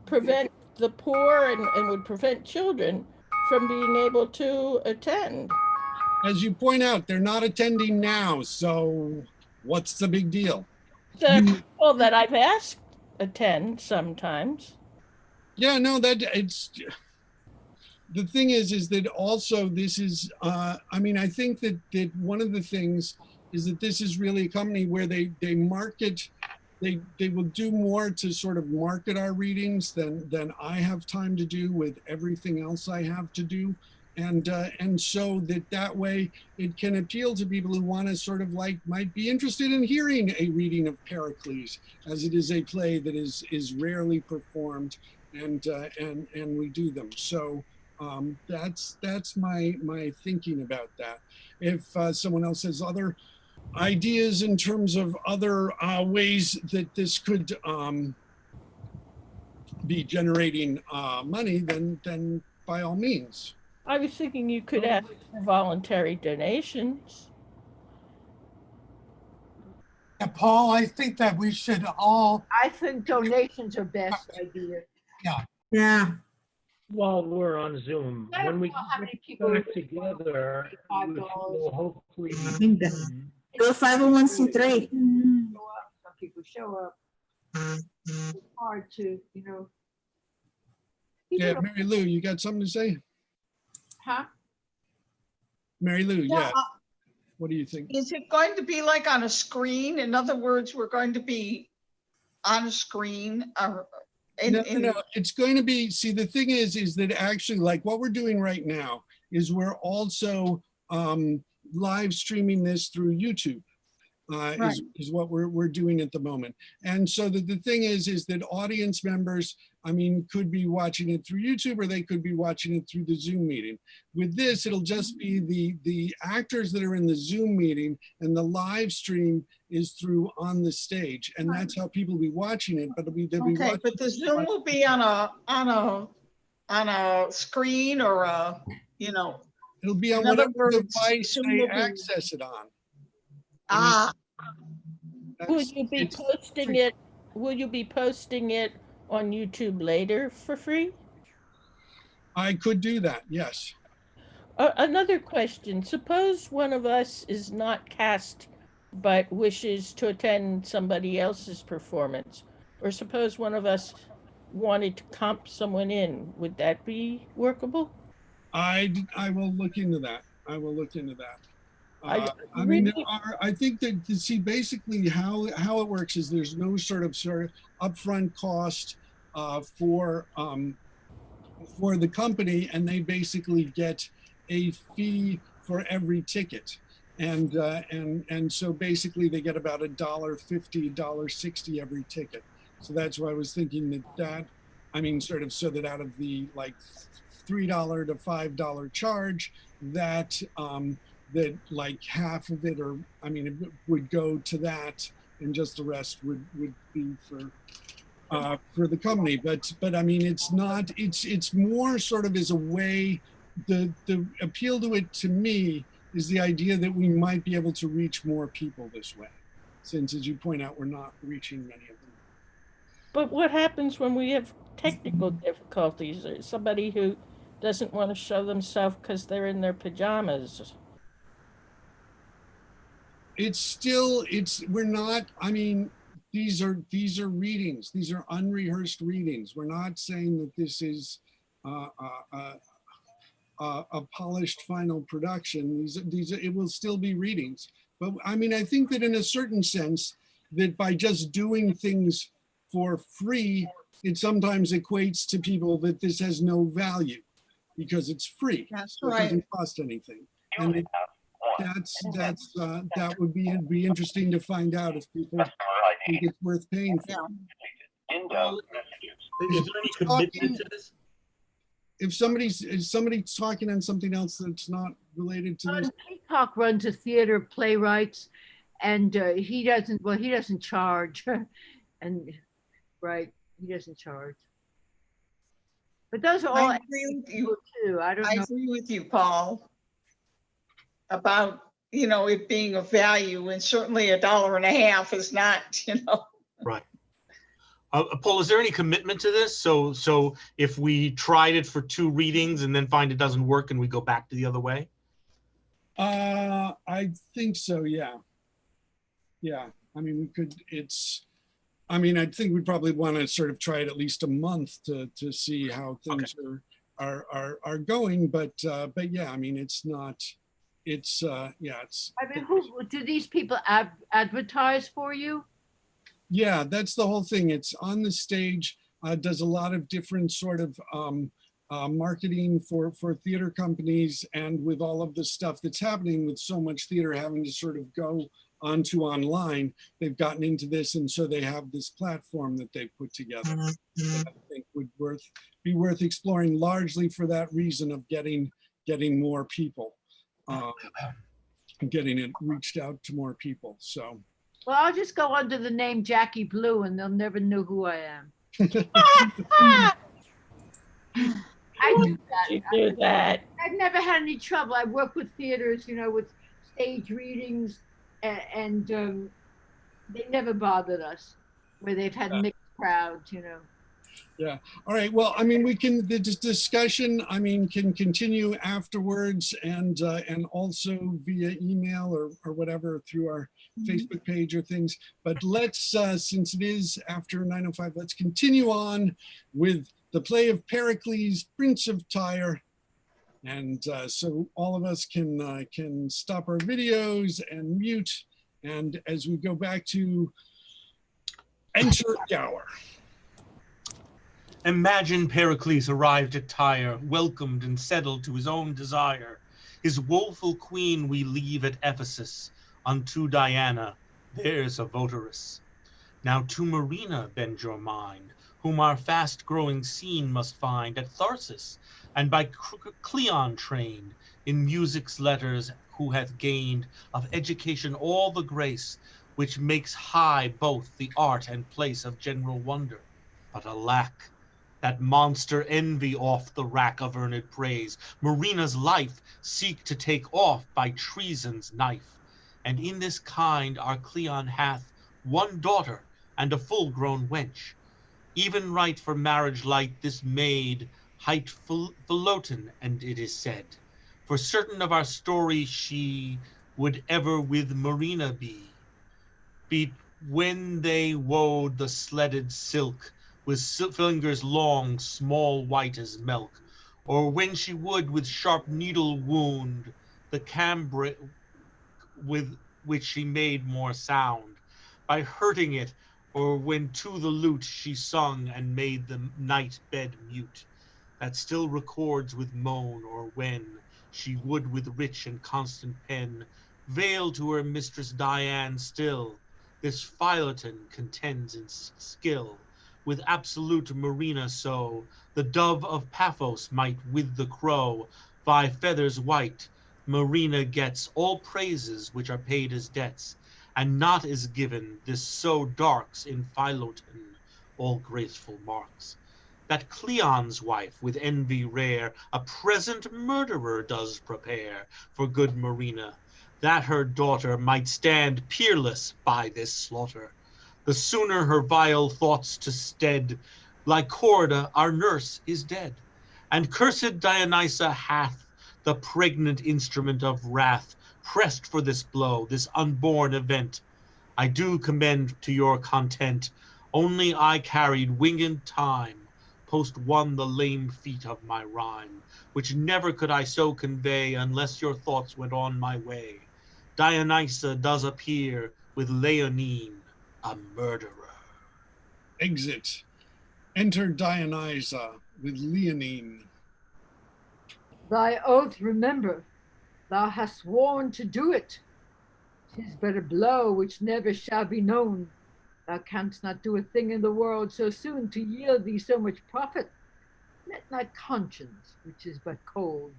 prevent the poor and would prevent children from being able to attend. As you point out, they're not attending now, so what's the big deal? The people that I've asked attend sometimes. Yeah, no, it's the thing is that also this is, I mean, I think that one of the things is that this is really a company where they market, they will do more to sort of market our readings than I have time to do with everything else I have to do. and so that way it can appeal to people who want to sort of like might be interested in hearing a reading of Pericles, as it is a play that is rarely performed, and we do them. So that's my thinking about that. If someone else has other ideas in terms of other ways that this could be generating money, then by all means. I was thinking you could ask for voluntary donations. Yeah, Paul, I think that we should all, I think donations are best idea. Yeah. While we're on Zoom, I don't when we know how many people get back together, $5. we'll hopefully Go 501c3. Show up, some people show up. It's hard to, you know. People Yeah, don't- Mary Lou, you got something to say? Huh? Mary Lou, Yeah, yeah. What do you think? Is it going to be like on a screen? In other words, we're going to be on a screen or No, it's going to be, see, the thing is that actually like what we're doing right now is we're also live streaming this through YouTube. Is what we're doing at the moment. And so the thing is that audience members, I mean, could be watching it through YouTube or they could be watching it through the Zoom meeting. With this, it'll just be the actors that are in the Zoom meeting, and the live stream is through on the stage. And that's how people will be watching it, but they'll be okay, but the Zoom will be on a screen or a, you know. It'll be on in other whatever words, device Zoom they will be- access it on. Will you be posting it? Will you be posting it on YouTube later for free? I could do that, yes. Another question. Suppose one of us is not cast but wishes to attend somebody else's performance. Or suppose one of us wanted to comp someone in. Would that be workable? I will look into that. I will look into that. I really- mean, I think that to see basically how it works is there's no sort of upfront cost for the company, and they basically get a fee for every ticket, and so basically they get about $1.50, $1.60 every ticket. So that's why I was thinking that I mean, sort of so that out of the like $3 to $5 charge, that that like half of it, or I mean, it would go to that, and just the rest would be for the company. But I mean, it's not. It's more sort of as a way. The appeal to it to me is the idea that we might be able to reach more people this way, since, as you point out, we're not reaching many of them. But what happens when we have technical difficulties? Or somebody who doesn't want to show themselves because they're in their pajamas. We're not, I mean, these are readings. These are unrehearsed readings. We're not saying that this is a polished final production. It will still be readings. But I mean, I think that in a certain sense, that by just doing things for free, it sometimes equates to people that this has no value because it's free. That's so right. It doesn't cost anything. And that would be interesting to find out if people think it's worth paying for. Is there any commitment to this? If somebody's talking on something else that's not related to this. Peacock runs a theater, playwrights, and he doesn't charge, and right, he doesn't charge. But those are all I agree with you too. I don't know. agree with you, Paul, about, you know, it being of value, and certainly $1.50 is not, you know. Right. Paul, is there any commitment to this? So if we tried it for 2 readings and then find it doesn't work and we go back to the other way? I think so, yeah. Yeah, I mean, we could, I think we'd probably want to sort of try it at least a month to see how things are going, but yeah, I mean, it's not, yeah, it's. I mean, do these people advertise for you? Yeah, that's the whole thing. It's on the stage, does a lot of different sort of marketing for theater companies, and with all of the stuff that's happening with so much theater having to sort of go onto online, they've gotten into this, and so they have this platform that they've put together that I think would be worth exploring, largely for that reason of getting more people, getting it reached out to more people. So, well, I'll just go under the name Jackie Blue, and they'll never know who I am. I do that. You do that. I've never had any trouble. I work with theaters, with stage readings, and they never bothered us, where they've had mixed crowds. Yeah. All right. Well, I mean, the discussion, I mean, can continue afterwards, and also via email or whatever through our Facebook page or things. But let's, since it is after 9:05, let's continue on with the play of Pericles, Prince of Tyre. And so all of us can stop our videos and mute. And as we go back to enter Gower. Imagine Pericles arrived at Tyre, welcomed and settled to his own desire. His woeful queen we leave at Ephesus, unto Diana, there's a votaress. Now to Marina bend your mind, whom our fast-growing scene must find at Tharsis, and by Cleon trained, in music's letters who hath gained of education all the grace, which makes high both the art and place of general wonder. But alack, that monster envy off the rack of earned praise, Marina's life seek to take off by treason's knife. And in this kind our Cleon hath one daughter and a full-grown wench. Even right for marriage light this maid hight Philoten, and it is said, for certain of our story she would ever with Marina be when they wove the sledded silk, with fingers long, small white as milk, or when she would with sharp needle wound the cambric with which she made more sound, by hurting it, or when to the lute she sung and made the night bed mute, that still records with moan, or when she would with rich and constant pen veil to her mistress Diane still, this Philoten contends in skill with absolute Marina, so the dove of Paphos might with the crow vie feathers white. Marina gets all praises which are paid as debts, and not is given this so darks in Philoten all graceful marks. That Cleon's wife with envy rare a present murderer does prepare for good Marina, that her daughter might stand peerless by this slaughter. The sooner her vile thoughts to stead, Lycorda, our nurse, is dead, and cursed Dionysa hath the pregnant instrument of wrath pressed for this blow, this unborn event. I do commend to your content, only I carried winged time, post one the lame feet of my rhyme, which never could I so convey unless your thoughts went on my way. Dionysa does appear with Leonine, a murderer. Exit. Enter Dionysa with Leonine. Thy oath remember, thou hast sworn to do it. 'Tis but a blow which never shall be known. Thou canst not do a thing in the world so soon to yield thee so much profit. Let not conscience, which is but cold,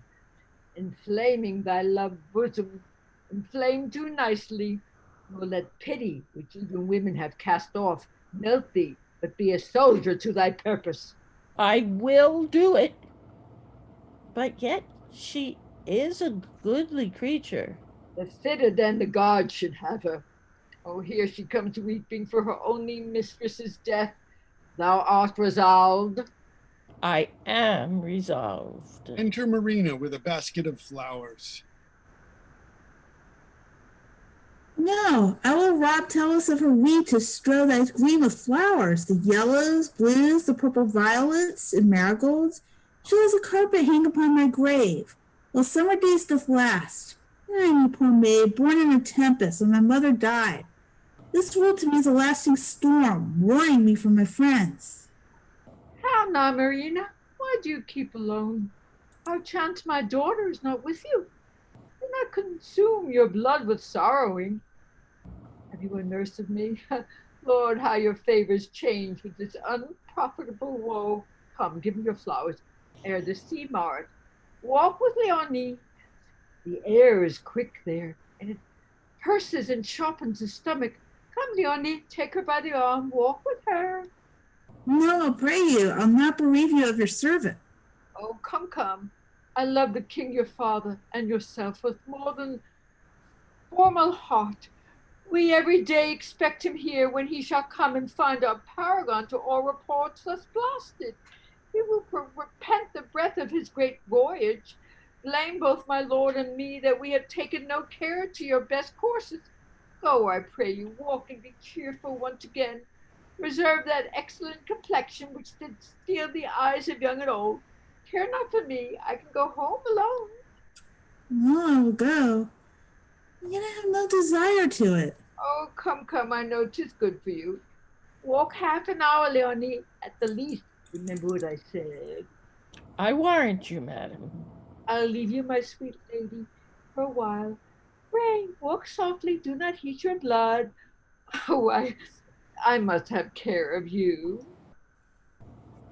inflaming thy loved bosom, inflame too nicely, nor let pity, which even women have cast off, melt thee, but be a soldier to thy purpose. I will do it. But yet she is a goodly creature. The fitter than the gods should have her. Oh, here she comes weeping for her only mistress's death. Thou art resolved? I am resolved. Enter Marina with a basket of flowers. No, I will rob Tellus of her wreath to strew thy gleam of flowers, the yellows, blues, the purple violets, and marigolds. She has a carpet hang upon my grave, while summer days doth last. Ah, me poor maid, born in a tempest, when my mother died. This world to me is a lasting storm, warring me from my friends. How now, Marina? Why Why do you keep alone? How chance my daughter is not with you? Do not consume your blood with sorrowing. Have you a nurse of me? Lord, how your favors change with this unprofitable woe. Come, give me your flowers, ere the sea mar it. Walk with Leonie. The air is quick there, and it purses and sharpens the stomach. Come, Leonie, take her by the arm, walk with her. No, I pray you, I'll not bereave you of your servant. Oh, come, come. I love the king your father and yourself with more than formal heart. We every day expect him here when he shall come and find our paragon to all reports thus blasted. He will repent the breath of his great voyage, blame both my lord and me that we have taken no care to your best courses. Go, I pray you, walk and be cheerful once again. Reserve that excellent complexion which did steal the eyes of young and old. Care not for me, I can go home alone. No, I will go, yet I have no desire to it. Oh, come, come, I know 'tis good for you. Walk half an hour, Leonie, at the least. Remember what I said. I warrant you, madam. I'll leave you, my sweet lady, for a while. Pray, walk softly, do not heat your blood. Oh, I must have care of you.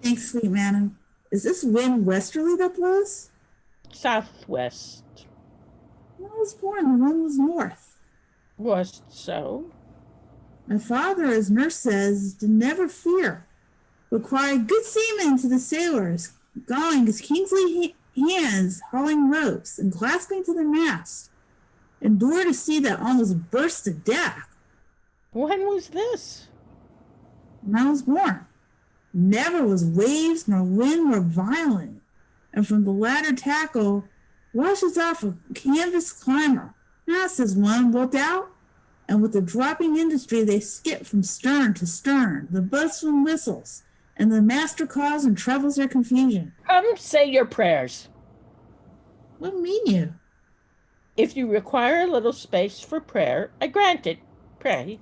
Thanks, sweet madam. Is this wind westerly that blows? Southwest. When I was born, the wind was north. Was so? My father, as nurse says, did never fear. Required good seamen to the sailors, going his kingly hands, hauling ropes and clasping to the mast. Endured a sea that almost burst to death. When was this? When I was born. Never was waves nor wind more violent, and from the ladder tackle washes off a canvas climber, fast as one bolt out, and with a dropping industry they skip from stern to stern. The boatswain whistles, and the master calls and trebles their confusion. Come, say your prayers. What mean you? If you require a little space for prayer, I grant it, pray.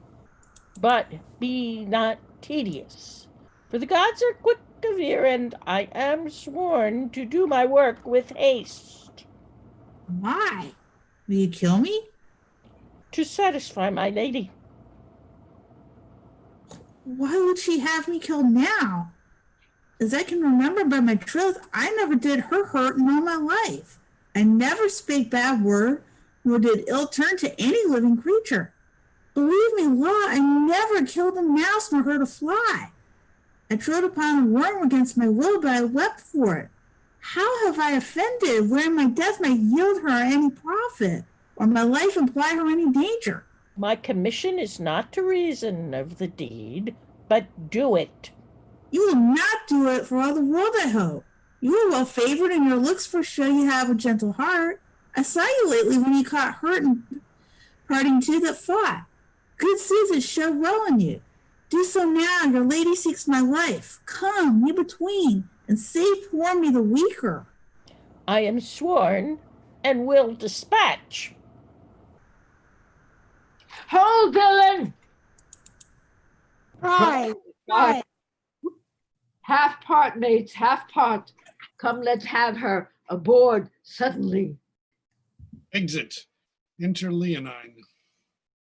But be not tedious, for the gods are quick of ear, and I am sworn to do my work with haste. Why? Will you kill me? To satisfy my lady. Why would she have me killed now? As I can remember by my troth, I never did her hurt in all my life. I never spake bad word, nor did ill turn to any living creature. Believe me, law, I never killed a mouse nor hurt a fly. I trod upon a worm against my will, but I wept for it. How have I offended, wherein my death may yield her any profit, or my life imply her any danger? My commission is not to reason of the deed, but do it. You will not do it for all the world, I hope. You are well favored, and your looks for show you have a gentle heart. I saw you lately when you caught hurt and parting two that fought. Good seasons show well in you. Do so now, your lady seeks my life. Come, you between, and save poor me the weaker. I am sworn, and will dispatch. Hold, villain! Right, right. Half part, mates, half part. Come, let's have her aboard suddenly. Exit. Enter Leonine.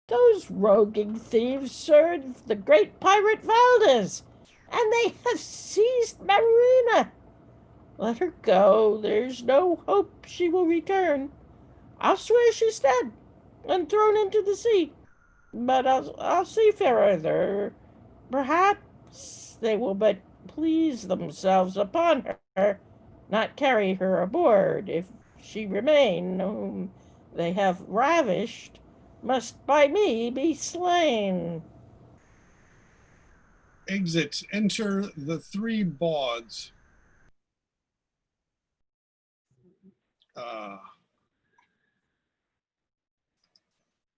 Those roguing thieves served the great pirate Valdez, and they have seized Marina. Let her go. There's no hope she will return. I'll swear she's dead and thrown into the sea. But I'll see further. Perhaps they will but please themselves upon her, not carry her aboard. If she remain, whom they have ravished, must by me be slain. Exit. Enter the three bawds.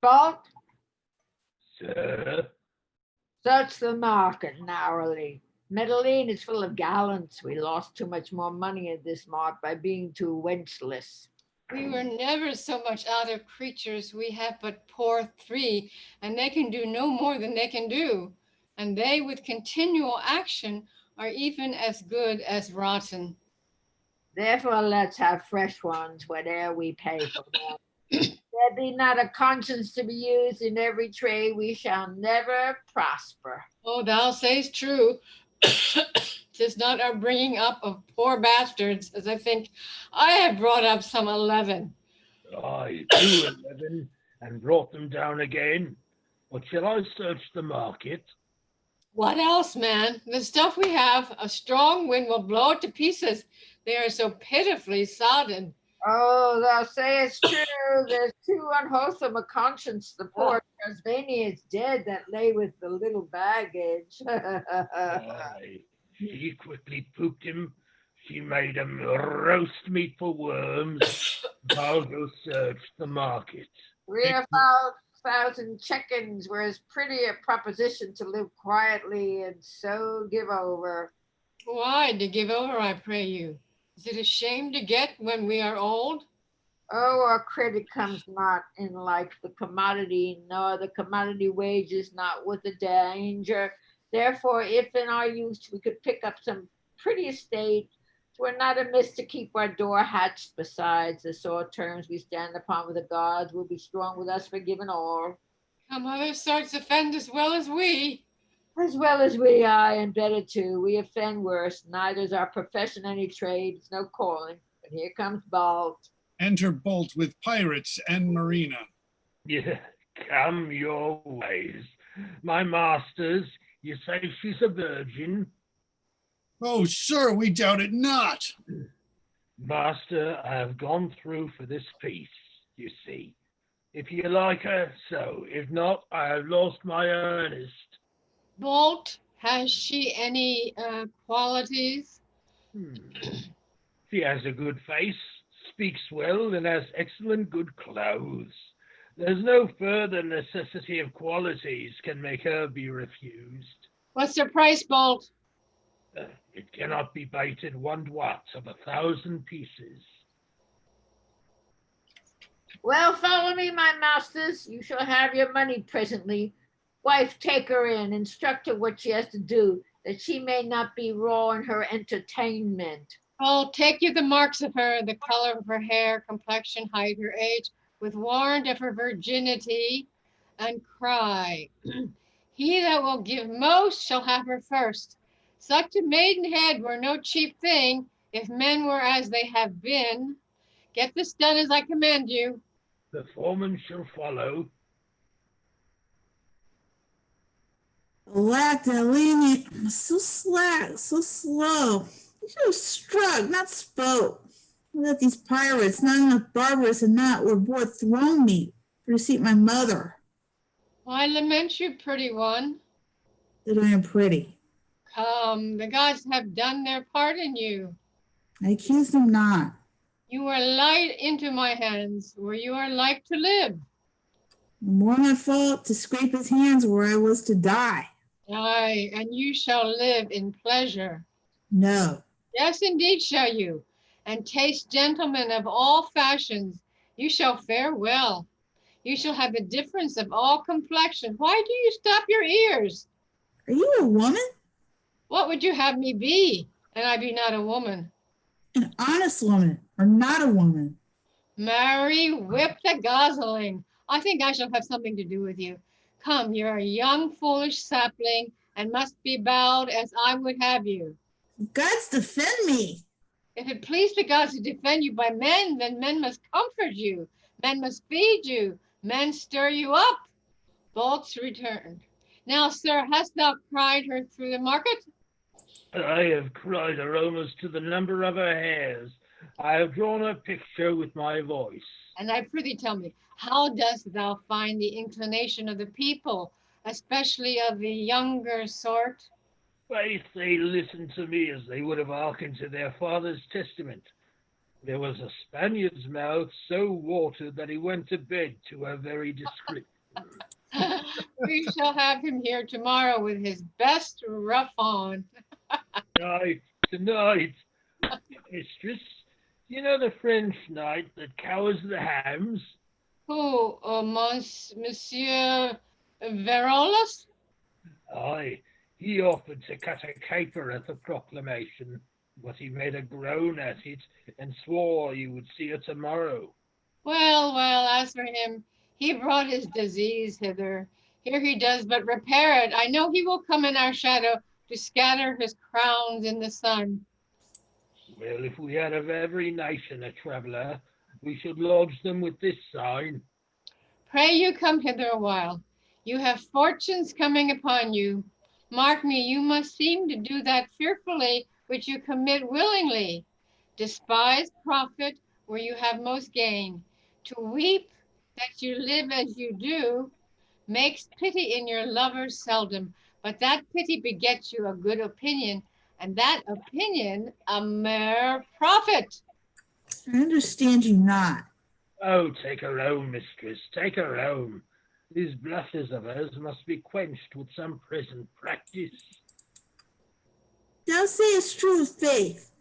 Balt, Sir, search the market narrowly. Medellin is full of gallants. We lost too much more money at this mart by being too wenchless. We were never so much out of creatures. We have but poor three, and they can do no more than they can do. And they with continual action are even as good as rotten. Therefore, let's have fresh ones whene'er we pay for them. There be not a conscience to be used in every trade, we shall never prosper. Oh, thou sayest true. 'Tis not our bringing up of poor bastards, as I think I have brought up some 11. I do 11 and brought them down again. But shall I search the market? What else, man? The stuff we have, a strong wind will blow it to pieces. They are so pitifully sodden. Oh, thou sayest true. There's too unwholesome a conscience. The poor Tasmania is dead that lay with the little baggage. Aye, she quickly pooped him. She made him roast meat for worms. I'll go search the market. 3,000 chickens were as pretty a proposition to live quietly and so give over. Why to give over, I pray you? Is it a shame to get when we are old? Oh, our credit comes not in like the commodity, nor the commodity wages not with the danger. Therefore, if in our youth we could pick up some pretty estate, 'twere not amiss to keep our door hatched. Besides, the sore terms we stand upon with the gods will be strong with us forgiven all. Some other sorts offend as well as we. As well as we, aye, and better too. We offend worse. Neither is our profession any trade, it's no calling. But here comes Balt. Enter Bolt with pirates and Marina. Yeah, come your ways. My masters, you say she's a virgin? Oh, sir, we doubt it not. Master, I have gone through for this piece, you see. If you like her, so. If not, I have lost my earnest. Bolt, has she any qualities? She has a good face, speaks well, and has excellent good clothes. There's no further necessity of qualities can make her be refused. What's the price, Bolt? It cannot be bated 1 doit of 1,000 pieces. Well, follow me, my masters. You shall have your money presently. Wife, take her in, instruct her what she has to do, that she may not be raw in her entertainment. Oh, take you the marks of her, the color of her hair, complexion, height, her age, with warrant of her virginity, and cry, he that will give most shall have her first. Such a maidenhead were no cheap thing, if men were as they have been. Get this done as I command you. The foreman shall follow. Alack, that lady, so slack, so slow. You should have struck, not spoke. Look at these pirates, not enough barbarous and not were both thrown me for to seat my mother. I lament you, pretty one. That I am pretty. Come, the gods have done their part in you. I accuse them not. You are light into my hands, where you are like to live. More my fault to scrape his hands where I was to die. Aye, and you shall live in pleasure. No. Yes, indeed shall you, and taste gentlemen of all fashions. You shall fare well. You shall have a difference of all complexion. Why do you stop your ears? Are you a woman? What would you have me be, and I be not a woman? An honest woman, or not a woman? Marry, whip the gosling. I think I shall have something to do with you. Come, you're a young, foolish sapling, and must be bowed as I would have you. Gods defend me. If it please the gods to defend you by men, then men must comfort you. Men must feed you. Men stir you up. Bolts returned. Now, sir, hast thou cried her through the market? I have cried her almost to the number of her hairs. I have drawn her picture with my voice. And I prithee tell me, how dost thou find the inclination of the people, especially of the younger sort? Faith, they listened to me as they would have hearkened to their father's testament. There was a Spaniard's mouth so watered that he went to bed to her very description. We shall have him here tomorrow with his best ruff on. Tonight, mistress, you know the French knight that cowers the hams? Who, Monsieur Verolas? Aye, he offered to cut a caper at the proclamation. but he made a groan at it and swore you would see her tomorrow. Well, well, as for him, he brought his disease hither. Here he does but repair it. I know he will come in our shadow to scatter his crowns in the sun. Well, if we had of every nation a traveller, we should lodge them with this sign. Pray you come hither a while. You have fortunes coming upon you. Mark me, you must seem to do that fearfully which you commit willingly. Despise profit where you have most gain. To weep that you live as you do makes pity in your lovers seldom, but that pity begets you a good opinion, and that opinion a mere profit. I understand you not. Oh, take her home, mistress, take her home. These blushes of hers must be quenched with some present practice. Thou sayest true of faith,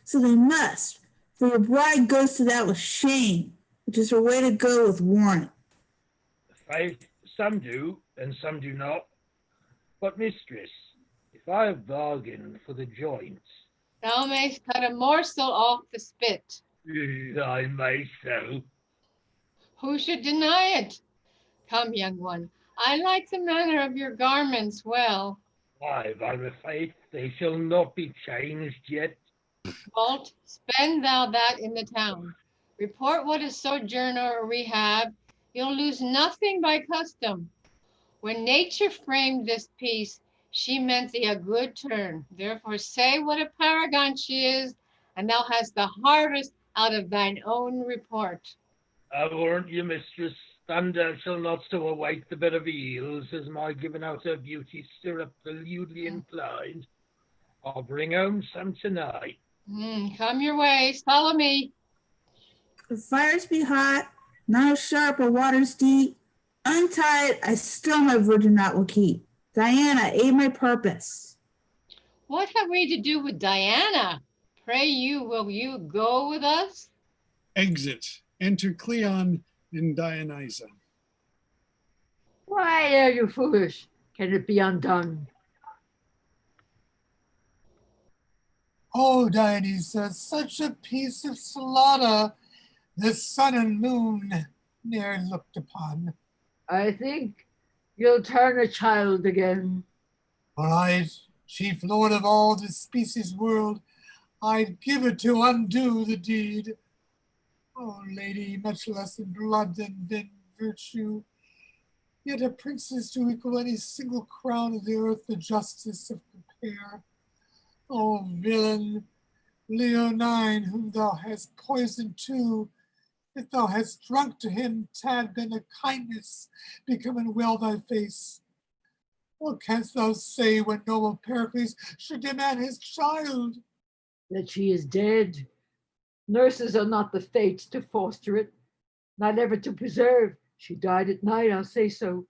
so they must, for your bride goes to that with shame, which is her way to go with warrant. Faith, some do, and some do not. But, mistress, if I have bargained for the joint, Thou mayst cut a morsel off the spit. I may so. Who should deny it? Come, young one, I like the manner of your garments well. Why, by my faith, they shall not be changed yet. Walt, spend thou that in the town. Report what a sojourner we have. You'll lose nothing by custom. When nature framed this piece, she meant thee a good turn. Therefore say what a paragon she is, and thou hast the hardest out of thine own report. I warrant you, mistress, thunder shall not so awake the bed of eels as my giving out her beauty stir up the lewdly inclined. I'll bring home some tonight. Come your ways, follow me. If fires be hot, knives sharp or waters deep, untied, I still my virgin knot will keep. Diana, aid my purpose. What have we to do with Diana? Pray you, will you go with us? Exit. Enter Cleon and Dionysa. Why are you foolish? Can it be undone? Oh, Dionysa, such a piece of slaughter the sun and moon ne'er looked upon. I think you'll turn a child again. Were I chief lord of all this species world, I'd give it to undo the deed. Oh, lady, much less in blood than virtue, yet a princess to equal any single crown of the earth the justice of compare. Oh, villain, Leonine, whom thou hast poisoned too, if thou hast drunk to him, t'ad been a kindness, becoming well thy face. What canst thou say when noble Pericles should demand his child? That she is dead. Nurses are not the fates to foster it, not ever to preserve. She died at night, I'll say so.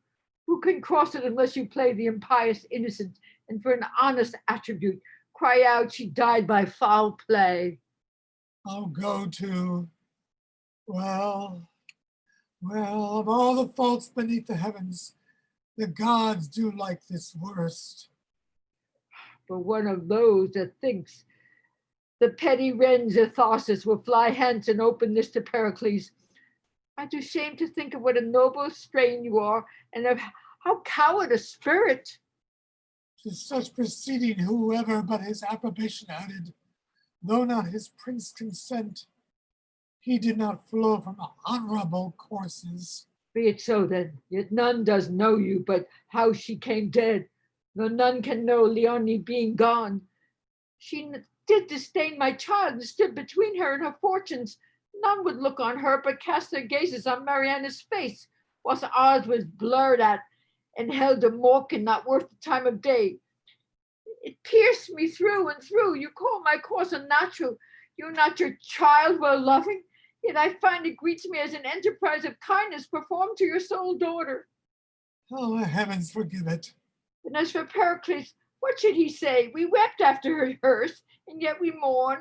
Who can cross it unless you play the impious innocent, and for an honest attribute, cry out she died by foul play? I'll go to. Well, of all the faults beneath the heavens, the gods do like this worst. For one of those that thinks the petty wrens of Tharsis will fly hence and open this to Pericles. I do shame to think of what a noble strain you are, and of how coward a spirit. To such proceeding whoever but his approbation added, though not his prince consent, he did not flow from honorable courses. Be it so then, yet none does know you but how she came dead, though none can know Leonie being gone. She did disdain my child and stood between her and her fortunes. None would look on her but cast their gazes on Mariana's face, whilst ours was blurred at and held a mawkin not worth the time of day. It pierced me through and through. You call my course unnatural. You not your child well loving, yet I find it greets me as an enterprise of kindness performed to your sole daughter. Oh, heavens forgive it. And as for Pericles, what should he say? We wept after her hearse, and yet we mourn.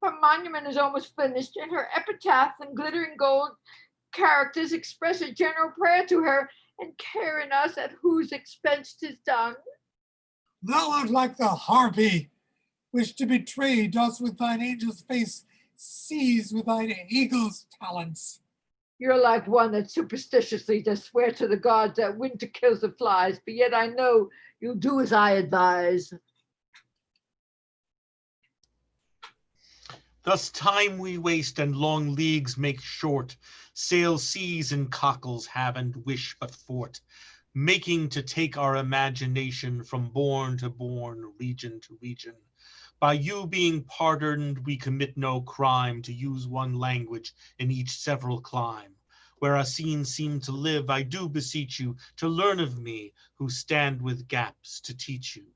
Her monument is almost finished, and her epitaph and glittering gold characters express a general prayer to her, and care in us at whose expense 'tis done. Thou art like the harpy, wish to betray, dost with thine angel's face seize with thine eagle's talons. You're like one that superstitiously does swear to the gods that winter kills the flies, but yet I know you'll do as I advise. Thus time we waste and long leagues make short, sail seas and cockles have and wish but fort, making to take our imagination from bourne to bourne, region to region. By you being pardoned, we commit no crime to use one language in each several clime. Where our scenes seem to live, I do beseech you to learn of me, who stand with gaps to teach you.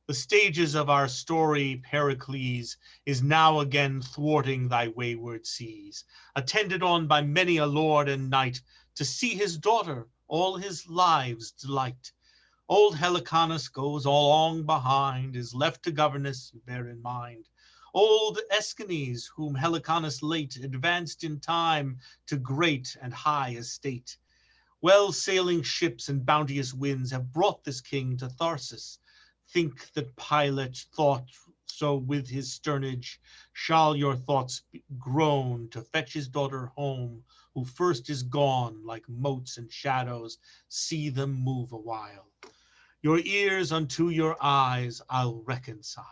The stages of our story, Pericles, is now again thwarting thy wayward seas, attended on by many a lord and knight, to see his daughter all his lives delight. Old Helicanus goes along behind, is left to governess, bear in mind. Old Aeschines, whom Helicanus late advanced in time to great and high estate. Well sailing ships and bounteous winds have brought this king to Tharsis. Think that Pilate thought so with his sternage, shall your thoughts groan to fetch his daughter home, who first is gone like motes and shadows, see them move a while. Your ears unto your eyes I'll reconcile.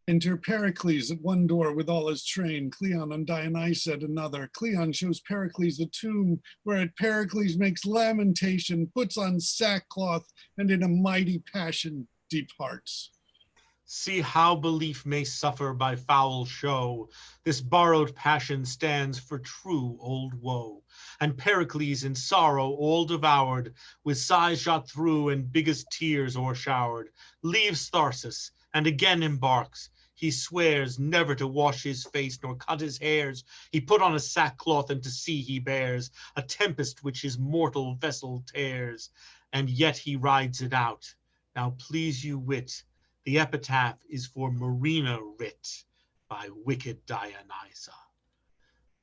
Enter Pericles at one door with all his train, Cleon and Dionysa at another. Cleon shows Pericles the tomb, whereat Pericles makes lamentation, puts on sackcloth, and in a mighty passion departs. See how belief may suffer by foul show. This borrowed passion stands for true old woe. And Pericles in sorrow all devoured, with sighs shot through and biggest tears o'ershowered, leaves Tharsis and again embarks. He swears never to wash his face nor cut his hairs. He put on a sackcloth and to sea he bears a tempest which his mortal vessel tears. And yet he rides it out. Now please you wit, the epitaph is for Marina writ by wicked Dionysa.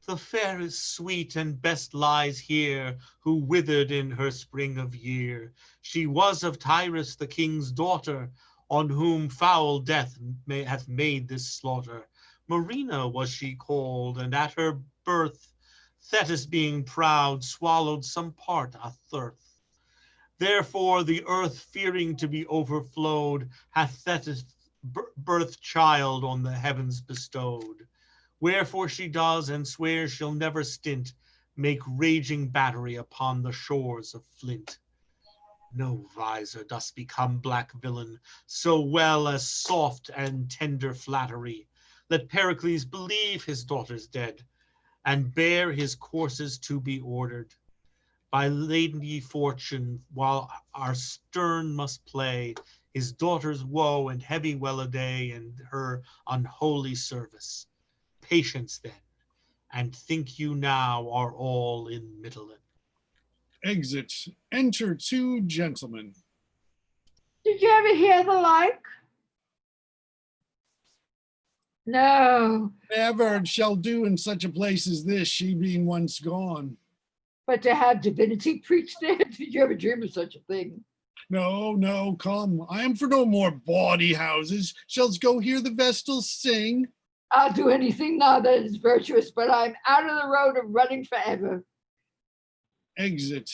The fairest, sweet, and best lies here, who withered in her spring of year. She was of Tyrus the king's daughter, on whom foul death hath made this slaughter. Marina was she called, and at her birth, Thetis being proud, swallowed some part athirst. Therefore the earth, fearing to be overflowed, hath Thetis birth child on the heavens bestowed. Wherefore she does, and swears she'll never stint, make raging battery upon the shores of Flint. No visor dost become, black villain, so well as soft and tender flattery. Let Pericles believe his daughter's dead, and bear his courses to be ordered. By Lady Fortune, while our stern must play, his daughter's woe and heavy well-a-day, and her unholy service. Patience then, and think you now are all in Mitylene. Exit. Enter two gentlemen. Did you ever hear the like? No, Never shall do in such a place as this, she being once gone. but to have divinity preached there, did you ever dream of such a thing? No, no, come. I am for no more bawdy houses. Shall's go hear the Vestals sing. I'll do anything now that is virtuous, but I'm out of the road of running forever. Exit.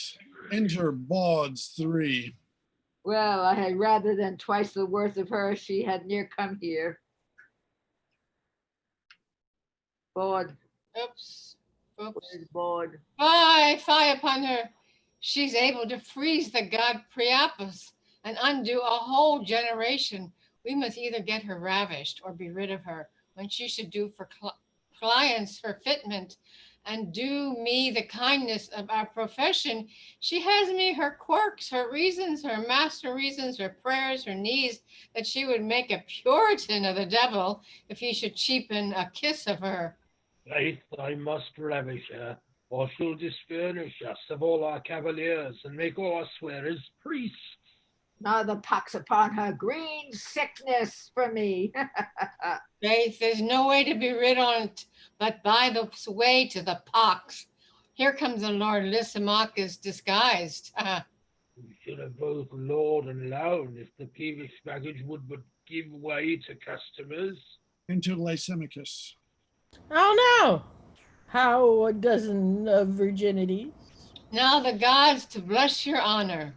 Enter bawds three. Well, I had rather than twice the worth of her she had near come here. Bored. Oops. Oops. Bored. Fie upon her. She's able to freeze the god Priapus and undo a whole generation. We must either get her ravished or be rid of her, when she should do for clients for fitment and do me the kindness of our profession. She has me her quirks, her reasons, her master reasons, her prayers, her needs, that she would make a Puritan of the devil if he should cheapen a kiss of her. Faith, I must ravish her, or she'll disfurnish us of all our cavaliers and make all our swearers priests. Now the pox upon her, green sickness for me. Faith, there's no way to be rid on't but by the way to the pox. Here comes the Lord Lysimachus disguised. We should have both lord and loud if the peevish baggage would but give way to customers. Enter Lysimachus. Oh no! How a dozen of virginities? Now the gods to bless your honor.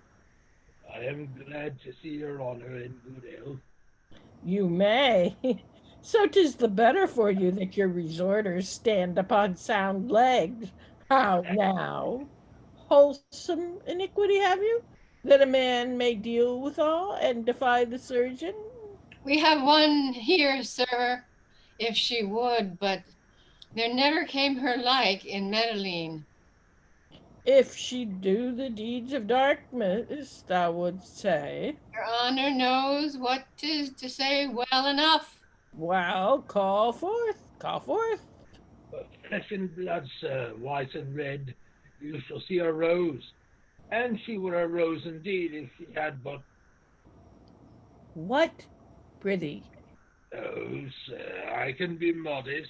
I am glad to see your honor in good health. You may. So 'tis the better for you that your resorters stand upon sound legs. How now? Wholesome iniquity have you, that a man may deal withal and defy the surgeon? We have one here, sir, if she would, but there never came her like in Medellin. If she do the deeds of darkness, thou wouldst say. Your honor knows what 'tis to say well enough. Well, call forth, call forth. Flesh and blood, sir, white and red. You shall see a rose. And she were a rose indeed if she had but. What, prithee? Oh, sir, I can be modest.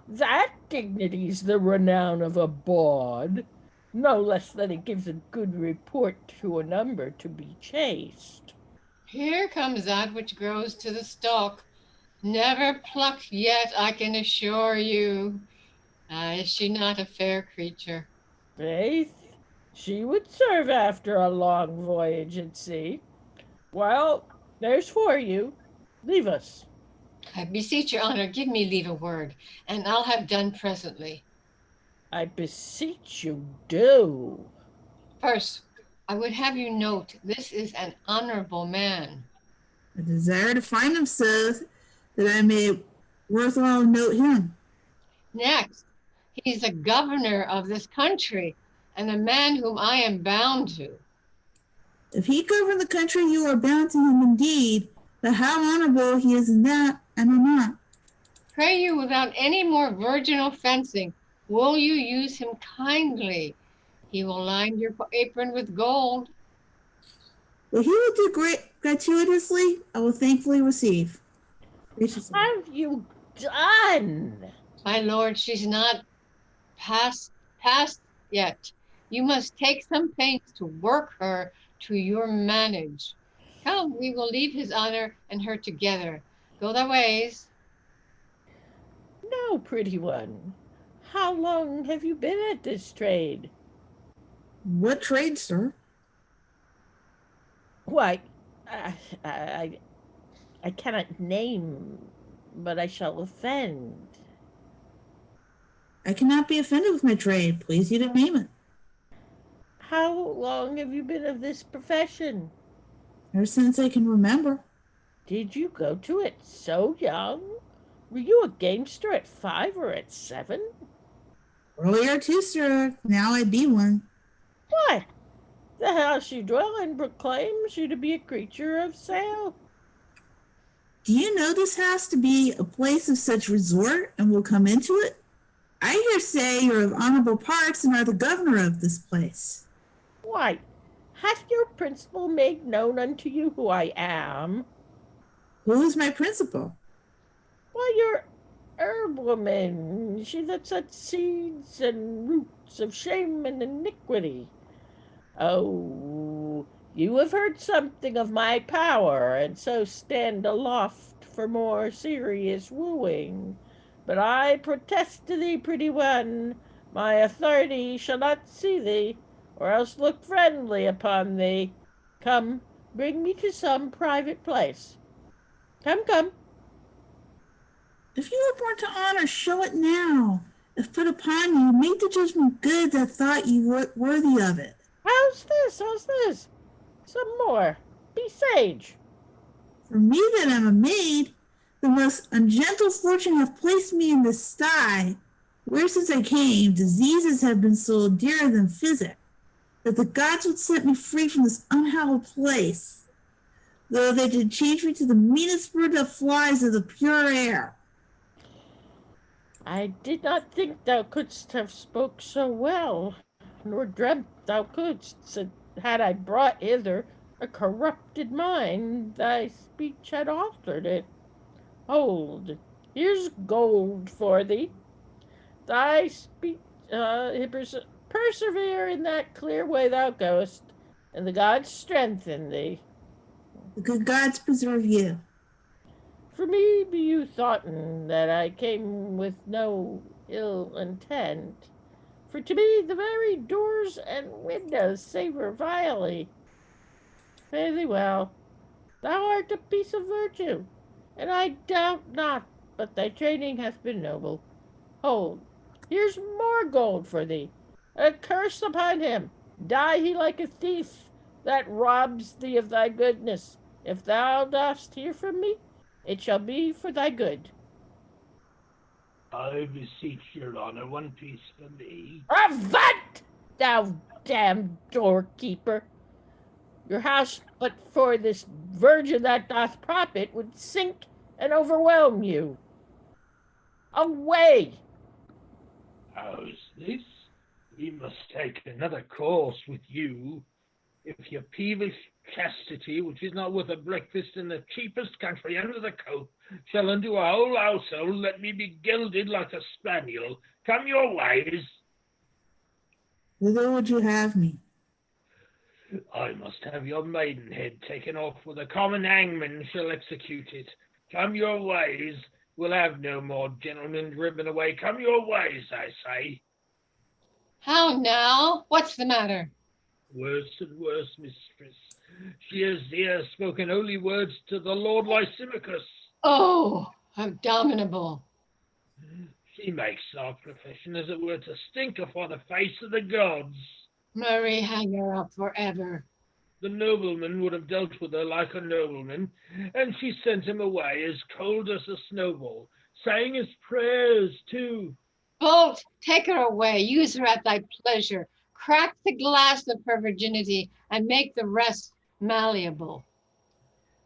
That dignity's the renown of a bawd, no less than it gives a good report to a number to be chaste. Here comes that which grows to the stalk, never plucked yet, I can assure you. Is she not a fair creature? Faith, she would serve after a long voyage at sea. Well, there's for you. Leave us. I beseech your honor, give me leave a word, and I'll have done presently. I beseech you, do. First, I would have you note this is an honorable man. I desire to find him so that I may worthwhile note him. Next, he's the governor of this country and a man whom I am bound to. If he govern the country, you are bound to him indeed, but how honorable he is in that, I know not. Pray you, without any more virginal fencing, will you use him kindly? He will line your apron with gold. What he will do gratuitously, I will thankfully receive. Graciously. Have you done? My lord, she's not past yet. You must take some pains to work her to your manage. Come, we will leave his honor and her together. Go thy ways. No, pretty one. How long have you been at this trade? What trade, sir? Why, I cannot name, but I shall offend. I cannot be offended with my trade. Please you to name it. How long have you been of this profession? Ever since I can remember. Did you go to it so young? Were you a gamester at 5 or at 7? Earlier too, sir. Now I be one. Why, the house you dwell in proclaims you to be a creature of sale. Do you know this house to be a place of such resort and will come into it? I hear say you're of honorable parts and are the governor of this place. Why, hath your principal made known unto you who I am? Who is my principal? Why, your herb woman, she that such seeds and roots of shame and iniquity. Oh, you have heard something of my power, and so stand aloft for more serious wooing. But I protest to thee, pretty one, my authority shall not see thee, or else look friendly upon thee. Come, bring me to some private place. Come, come. If you were born to honor, show it now. If put upon you, make the judgment good that thought you were worthy of it. How's this? How's this? Some more. Be sage. For me that am a maid, the most ungentle fortune hath placed me in the sty, where since I came, diseases have been sold dearer than physic, that the gods would set me free from this unhallowed place, though they did change me to the meanest bird that flies of the pure air. I did not think thou couldst have spoke so well, nor dreamt thou couldst, had I brought hither a corrupted mind, thy speech had altered it. Hold, here's gold for thee. Thy speech, persevere in that clear way thou goest, and the gods strengthen thee. The good gods preserve you. For me be you thought'n that I came with no ill intent. For to me the very doors and windows savour vilely. Fare thee well. Thou art a piece of virtue, and I doubt not but thy training hath been noble. Hold, here's more gold for thee. A curse upon him! Die he like a thief that robs thee of thy goodness. If thou dost hear from me, it shall be for thy good. I beseech your honor, one piece for me. Avaunt, thou damned doorkeeper! Your house, but for this virgin that doth prop it, would sink and overwhelm you. Away! How's this? We must take another course with you. If your peevish chastity, which is not worth a breakfast in the cheapest country under the coat, shall undo a whole household, let me be gilded like a spaniel. Come your ways. Whither would you have me? I must have your maidenhead taken off, where the common hangman shall execute it. Come your ways. We'll have no more gentlemen driven away. Come your ways, I say. How now? What's the matter? Worse and worse, mistress. She has here spoken holy words to the Lord Lysimachus. Oh, abominable. She makes our profession as it were to stink upon the face of the gods. Murray, hang her up forever. The nobleman would have dealt with her like a nobleman, and she sent him away as cold as a snowball, saying his prayers too. Bolt, take her away. Use her at thy pleasure. Crack the glass of her virginity and make the rest malleable.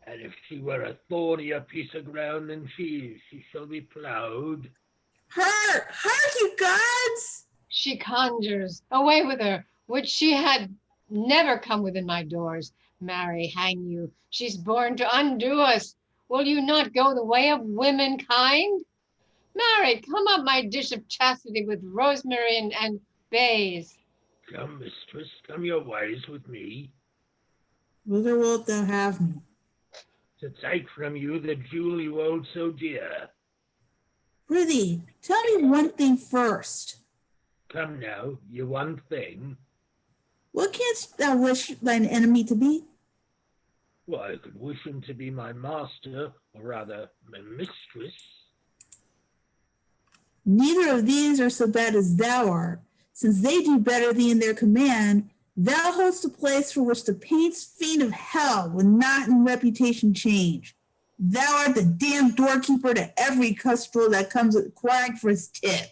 And if she were a thornier piece of ground than she shall be ploughed. Her, you gods! She conjures. Away with her. Would she had never come within my doors. Marry, hang you. She's born to undo us. Will you not go the way of womankind? Marry, come up my dish of chastity with rosemary and bays. Come, mistress, come your ways with me. Whither wilt thou have me? To take from you the jewel you hold so dear. Prithee, tell me one thing first. Come now, you one thing. What canst thou wish thine enemy to be? Well, I could wish him to be my master, or rather, my mistress. Neither of these are so bad as thou art, since they do better thee in their command. Thou holdst a place for which the paints fiend of hell would not in reputation change. Thou art the damned doorkeeper to every custrel that comes inquiring for his tip,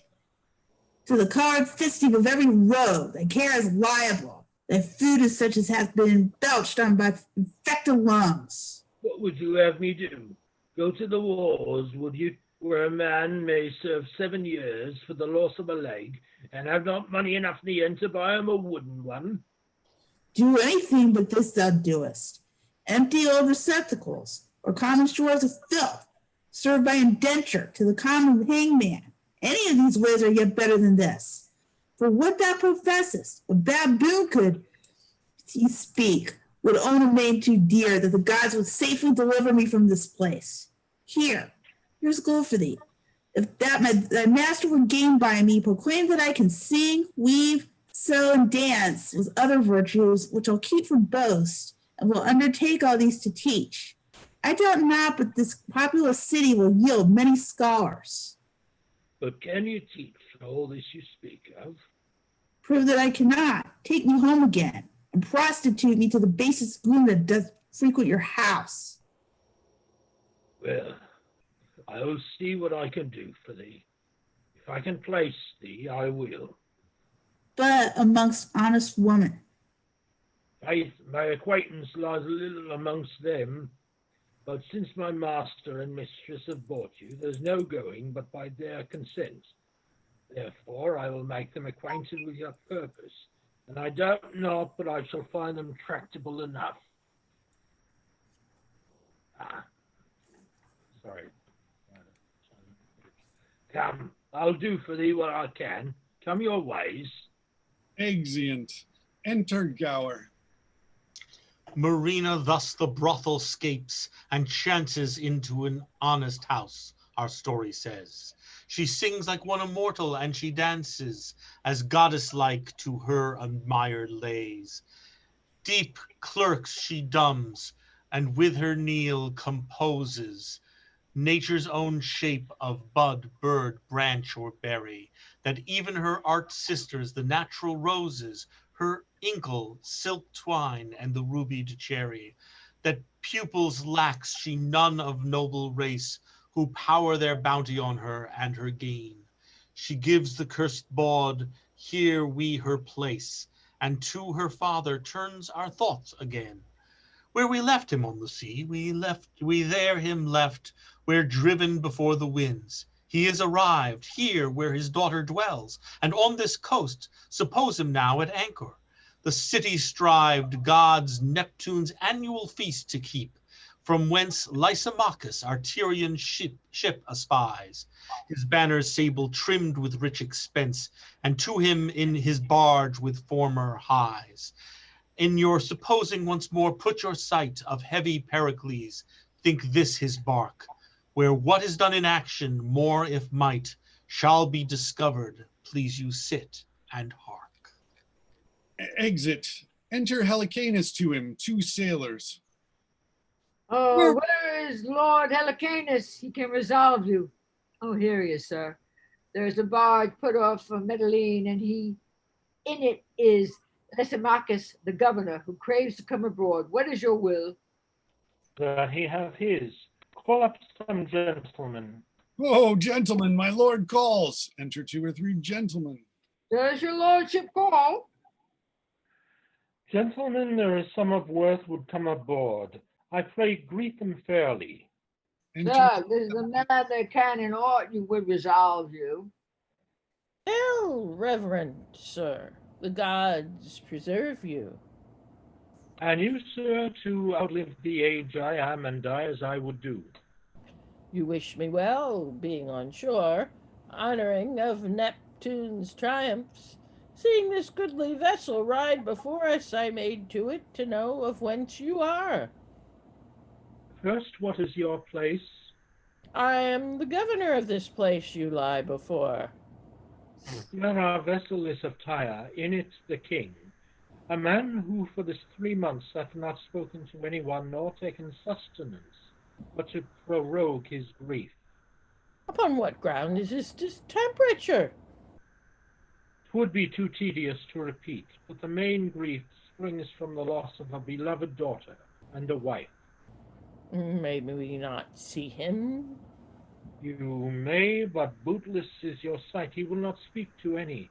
to the coward fisting of every rogue that care is liable. Thy food is such as hath been belched on by infected lungs. What would you have me do? Go to the wars, would you, where a man may serve 7 years for the loss of a leg, and have not money enough in the end to buy him a wooden one? Do anything but this thou doest. Empty old receptacles, or common stores of filth, served by indenture to the common hangman. Any of these ways are yet better than this. For what thou professest, a baboon could, he speak, would own a maid too dear that the gods would safely deliver me from this place. Here's gold for thee. If that thy master would gain by me, proclaim that I can sing, weave, sew, and dance with other virtues, which I'll keep for boast, and will undertake all these to teach. I doubt not but this populous city will yield many scholars. But can you teach all this you speak of? Prove that I cannot. Take me home again, and prostitute me to the basest groom that doth frequent your house. Well, I'll see what I can do for thee. If I can place thee, I will. But amongst honest women. Faith, my acquaintance lies a little amongst them, but since my master and mistress have bought you, there's no going but by their consent. Therefore, I will make them acquainted with your purpose, and I doubt not but I shall find them tractable enough. Sorry. Come, I'll do for thee what I can. Come your ways. Exeunt. Enter Gower. Marina thus the brothel scapes and chances into an honest house, our story says. She sings like one immortal, and she dances as goddess-like to her admired lays. Deep clerks she dumbs, and with her kneel composes nature's own shape of bud, bird, branch, or berry, that even her art sisters, the natural roses, her inkle, silk twine, and the rubied cherry, that pupils lacks she none of noble race, who power their bounty on her and her gain. She gives the cursed bawd, here we her place, and to her father turns our thoughts again. Where we left him on the sea, we there him left, where driven before the winds. He is arrived here where his daughter dwells, and on this coast suppose him now at anchor. The city strived God's Neptune's annual feast to keep, from whence Lysimachus our Tyrian ship espies, his banners sable trimmed with rich expense, and to him in his barge with former highs. In your supposing once more put your sight of heavy Pericles, think this his bark, where what is done in action, more if might, shall be discovered, please you sit and hark. Exit. Enter Helicanus to him, 2 sailors. Oh, where is Lord Helicanus? He can resolve you. Oh, here he is, sir. There's a barge put off from Medellin, and in it is Lysimachus, the governor, who craves to come abroad. What is your will? That he have his. Call up some gentlemen. Oh, gentlemen, my lord calls. Enter 2 or 3 gentlemen. Does your lordship call? Gentlemen, there is some of worth would come aboard. I pray greet them fairly. Sir, this is the man that can and ought you would resolve you. Well, reverend sir, the gods preserve you. And you, sir, to outlive the age I am and die as I would do. You wish me well, being on shore, honoring of Neptune's triumphs. Seeing this goodly vessel ride before us, I made to it to know of whence you are. First, what is your place? I am the governor of this place you lie before. Here our vessel is of Tyre, in it the king, a man who for this 3 months hath not spoken to any one nor taken sustenance, but to prorogue his grief. Upon what ground is this distemperature? 'Twould be too tedious to repeat, but the main grief springs from the loss of a beloved daughter and a wife. May we not see him? You may, but bootless is your sight. He will not speak to any.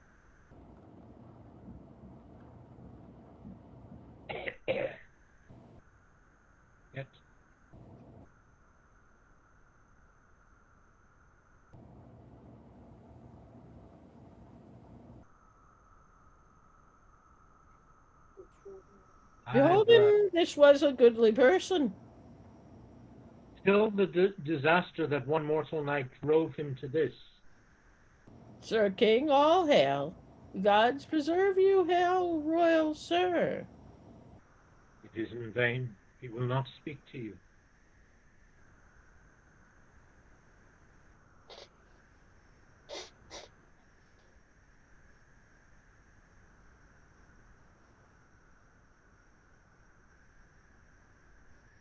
Yet. Behold him, this was a goodly person. Still the disaster that one mortal night drove him to this. Sir King, all hail. The gods preserve you, hail, royal sir. It is in vain. He will not speak to you.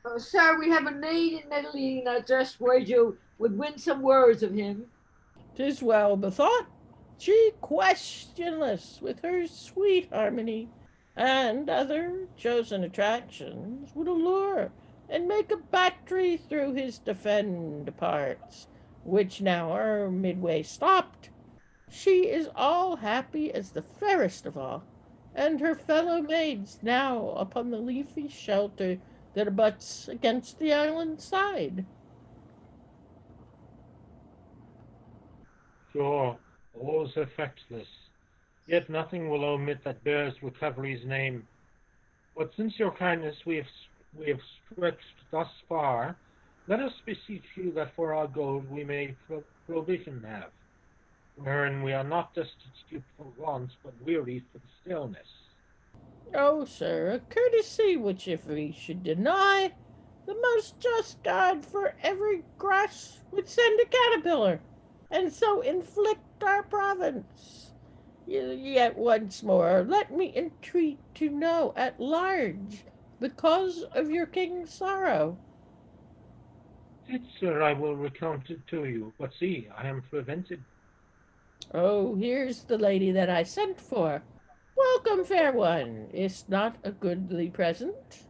Oh, sir, we have a maid in Medellin. I just worried you would win some words of him. 'Tis well bethought. She questionless with her sweet harmony and other chosen attractions would allure and make a battery through his defend parts, which now are midway stopped. She is all happy as the fairest of all, and her fellow maids now upon the leafy shelter that abuts against the island side. Sure, all's effectless. Yet nothing will omit that bears recovery's name. But since your kindness we have stretched thus far, let us beseech you that for our gold we may provision have, wherein we are not destitute for wants, but weary for stillness. Oh, sir, a courtesy which if we should deny, the most just God for every grass would send a caterpillar, and so inflict our province. Yet once more, let me entreat to know at large the cause of your king's sorrow. Yes, sir, I will recount it to you, but see, I am prevented. Oh, here's the lady that I sent for. Welcome, fair one. Is not a goodly present?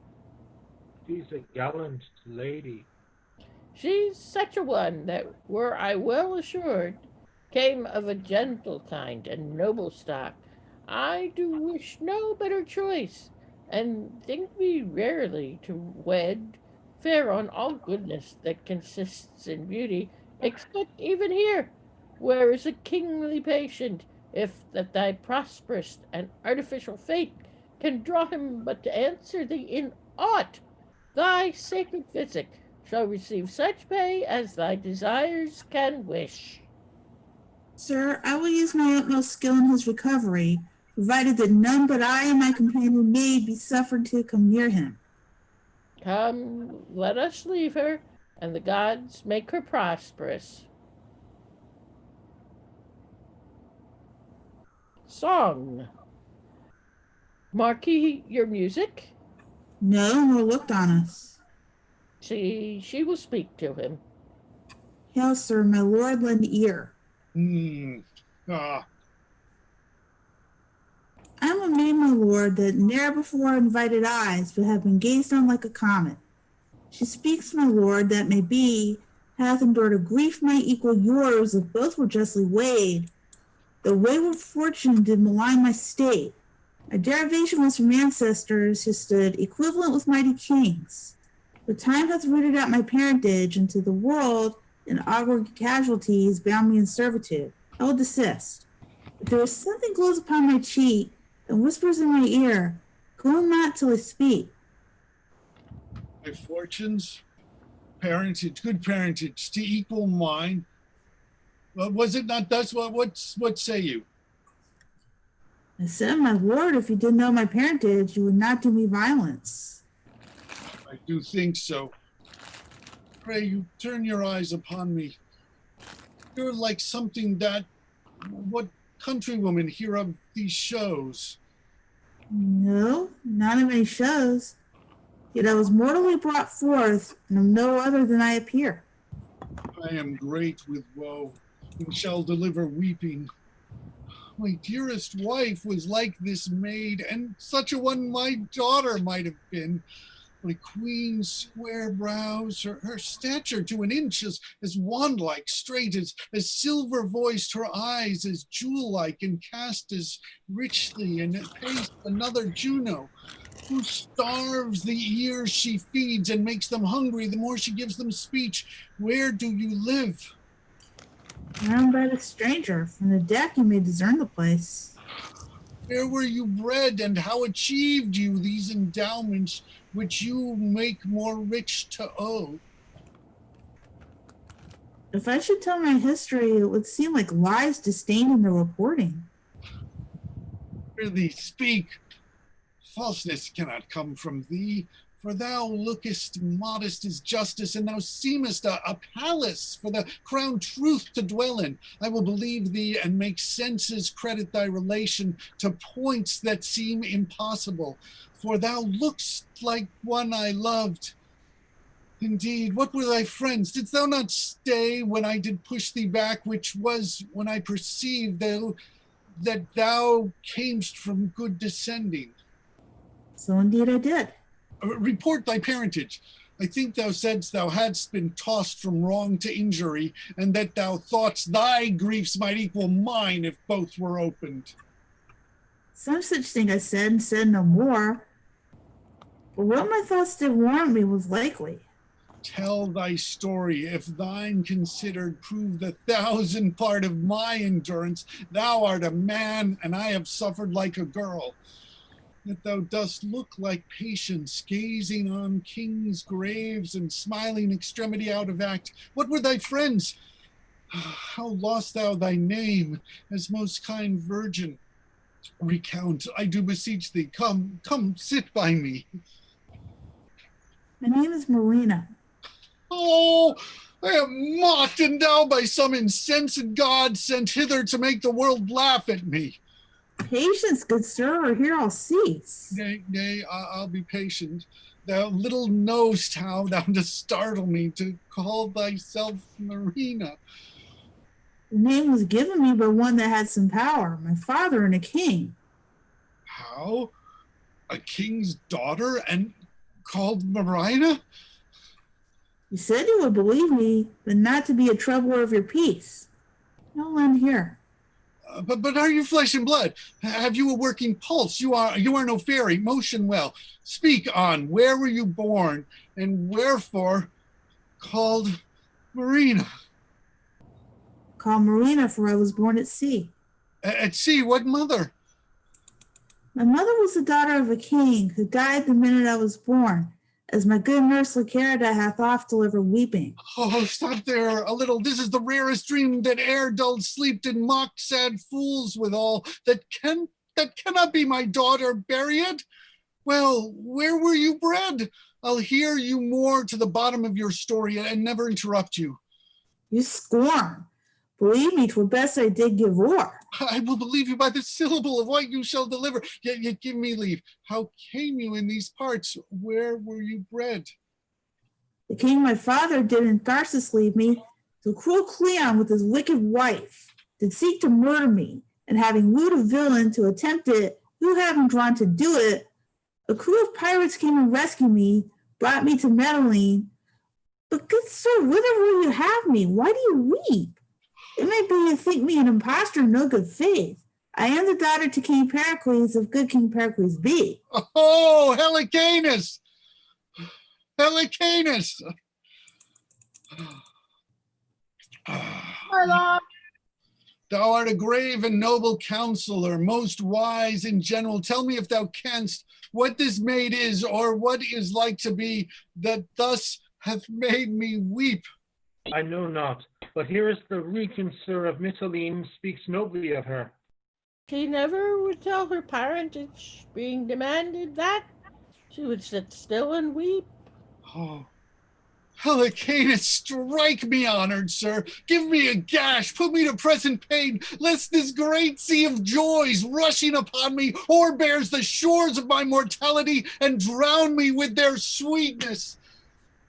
She's a gallant lady. She's such a one that, were I well assured, came of a gentle kind and noble stock. I do wish no better choice, and think me rarely to wed, fair on all goodness that consists in beauty, except even here, where is a kingly patient, if that thy prosperous and artificial fate can draw him but to answer thee in aught. Thy sacred physic shall receive such pay as thy desires can wish. Sir, I will use my utmost skill in his recovery, provided that none but I and my companion may be suffered to come near him. Come, let us leave her, and the gods make her prosperous. Song. Marquis, your music? No, nor looked on us. She will speak to him. Hail, sir, my lord, lend ear. Ah, I am a maid, my lord, that ne'er before invited eyes, but have been gazed on like a comet. She speaks, my lord, that may be, hath endured a grief might equal yours if both were justly weighed. The wayward fortune did malign my state. My derivation was from ancestors who stood equivalent with mighty kings. But time hath rooted out my parentage into the world, and awkward casualties bound me in servitude. I will desist. But there is something glows upon my cheek, and whispers in my ear, go not till I speak. my fortunes, parentage, good parentage to equal mine. Well, was it not thus? What say you? I said, my lord, if you did know my parentage, you would not do me violence. I do think so. Pray you turn your eyes upon me. You're like something that, what countrywomen hear of these shows. No, not of any shows. Yet I was mortally brought forth, and am no other than I appear. I am great with woe, and shall deliver weeping. My dearest wife was like this maid, and such a one my daughter might have been. My queen's square brows, her stature to an inch as wand-like, straight as silver-voiced, her eyes as jewel-like, and cast as richly, and at pace another Juno, who starves the ears she feeds and makes them hungry the more she gives them speech. Where do you live? I am but a stranger. From the deck you may discern the place. Where were you bred, and how achieved you these endowments which you make more rich to owe? If I should tell my history, it would seem like lies disdained in the reporting. Really speak. Falseness cannot come from thee, for thou lookest modest as justice, and thou seemest a palace for the crown truth to dwell in. I will believe thee and make senses credit thy relation to points that seem impossible, for thou lookst like one I loved. Indeed, what were thy friends? Didst thou not stay when I did push thee back, which was when I perceived that thou camest from good descending? So indeed I did. Report thy parentage. I think thou saidst thou hadst been tossed from wrong to injury, and that thou thoughtst thy griefs might equal mine if both were opened. Some such thing I said, and said no more. But what my thoughts did warrant me was likely. Tell thy story. If thine considered prove the 1,000th part of my endurance, thou art a man, and I have suffered like a girl. That thou dost look like patience, gazing on kings' graves and smiling extremity out of act. What were thy friends? How lost thou thy name as most kind virgin? Recount, I do beseech thee. Come, sit by me. My name is Marina. Oh, I am mocked and endowed by some insensate god sent hither to make the world laugh at me. Patience, good sir, or here I'll cease. Nay, I'll be patient. Thou little knowst how thou dost startle me to call thyself Marina. The name was given me by one that had some power, my father and a king. How? A king's daughter and called Marina? You said you would believe me, but not to be a troubler of your peace. No land here. But are you flesh and blood? Have you a working pulse? You are no fairy. Motion well. Speak on. Where were you born, and wherefore called Marina? Called Marina, for I was born at sea. At sea? What mother? My mother was the daughter of a king who died the minute I was born, as my good nurse Lacerda hath oft delivered weeping. Oh, stop there a little. This is the rarest dream that e'er dulled sleep did mock sad fools withal. That cannot be my daughter buried. Well, where were you bred? I'll hear you more to the bottom of your story and never interrupt you. You scorn. Believe me, 'twere best I did give o'er. I will believe you by the syllable of what you shall deliver. Yet give me leave. How came you in these parts? Where were you bred? The king my father did in Tharsis leave me, till cruel Cleon with his wicked wife did seek to murder me, and having wooed a villain to attempt it, who having drawn to do it, a crew of pirates came and rescued me, brought me to Medellin. But good sir, whither will you have me? Why do you weep? It may be you think me an impostor in no good faith. I am the daughter to King Pericles, if good King Pericles be. Oh, Helicanus! Helicanus! My lord. Thou art a grave and noble counselor, most wise in general. Tell me if thou canst what this maid is, or what is like to be, that thus hath made me weep. I know not, but here is the Reconcer of Mitylene speaks nobly of her. She never would tell her parentage, being demanded that. She would sit still and weep. Oh, Helicanus, strike me, honored sir. Give me a gash, put me to present pain, lest this great sea of joys rushing upon me o'erbears the shores of my mortality and drown me with their sweetness.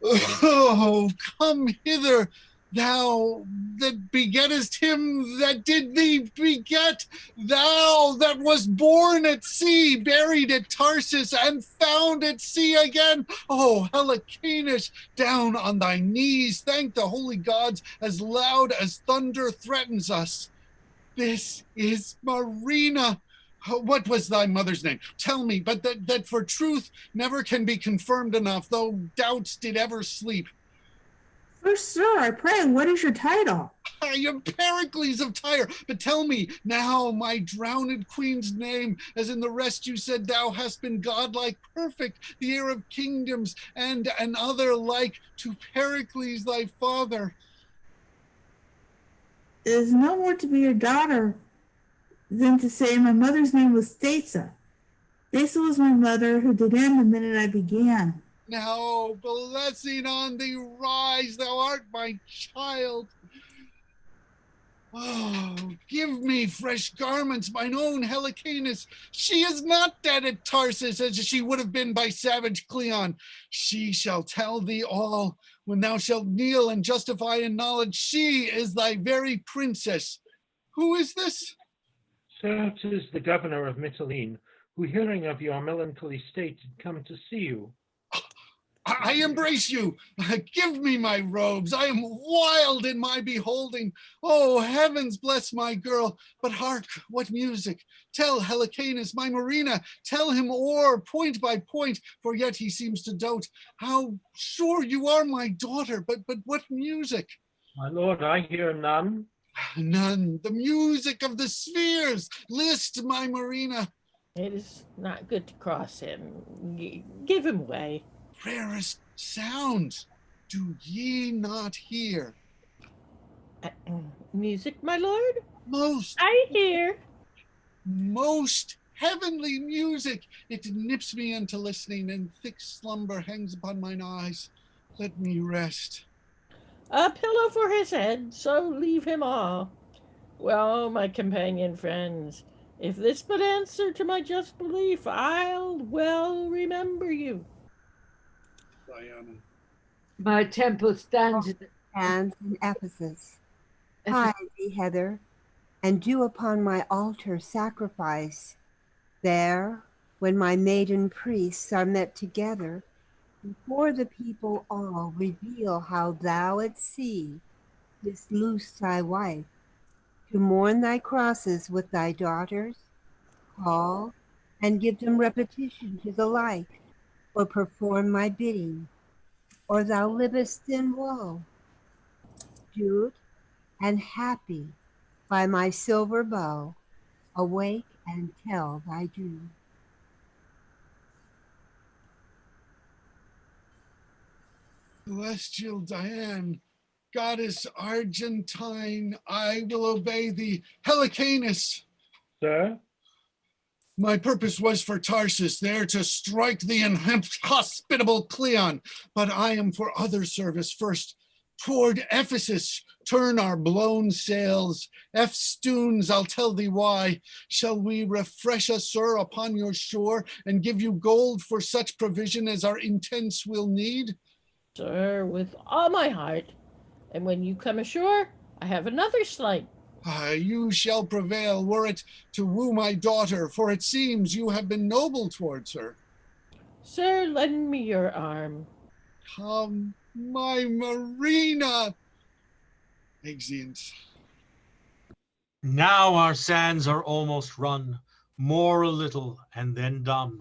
Oh, come hither, thou that begettest him that did thee beget, thou that was born at sea, buried at Tarsus, and found at sea again. Oh, Helicanus, down on thy knees, thank the holy gods as loud as thunder threatens us. This is Marina. What was thy mother's name? Tell me, but that for truth never can be confirmed enough, though doubts did ever sleep. First, sir, I pray, what is your title? I am Pericles of Tyre, but tell me now my drowned queen's name, as in the rest you said thou hast been godlike, perfect, the heir of kingdoms, and another like to Pericles thy father. It is no more to be your daughter than to say my mother's name was Thaisa. Thaisa was my mother, who did end the minute I began. Now, blessing on thee rise, thou art my child. Oh, give me fresh garments, mine own Helicanus. She is not dead at Tarsus, as she would have been by savage Cleon. She shall tell thee all, when thou shalt kneel and justify in knowledge. She is thy very princess. Who is this? Sir, 'tis the governor of Mitylene, who hearing of your melancholy state did come to see you. I embrace you. Give me my robes. I am wild in my beholding. Oh, heavens bless my girl. But hark, what music. Tell Helicanus, my Marina, tell him o'er, point by point, for yet he seems to dote, how sure you are my daughter. But what music? My lord, I hear none. None. The music of the spheres. List, my Marina. It is not good to cross him. Give him way. Rarest sounds, do ye not hear? Music, my lord? Most. I hear. most heavenly music. It nips me into listening, and thick slumber hangs upon mine eyes. Let me rest. A pillow for his head, so leave him all. Well, my companion friends, if this but answer to my just belief, I'll well remember you. Diana. My temple stands Hands in Ephesus. Hide thee, Heather, and do upon my altar sacrifice. There, when my maiden priests are met together, before the people all reveal how thou at sea didst loose thy wife, to mourn thy crosses with thy daughters, call and give them repetition to the like, or perform my bidding, or thou livest in woe. Do it, and happy by my silver bow, awake and tell thy doom. Celestial Diane, goddess Argentine, I will obey thee. Helicanus. Sir? My purpose was for Tarsus, there to strike the inhospitable Cleon, but I am for other service. First, toward Ephesus, turn our blown sails. Eftsoons, I'll tell thee why. Shall we refresh us, sir, upon your shore, and give you gold for such provision as our intents will need? Sir, with all my heart. And when you come ashore, I have another slight. You shall prevail, were it to woo my daughter, for it seems you have been noble towards her. Sir, lend me your arm. Come, my Marina. Exeunt. Now our sands are almost run, more a little, and then done.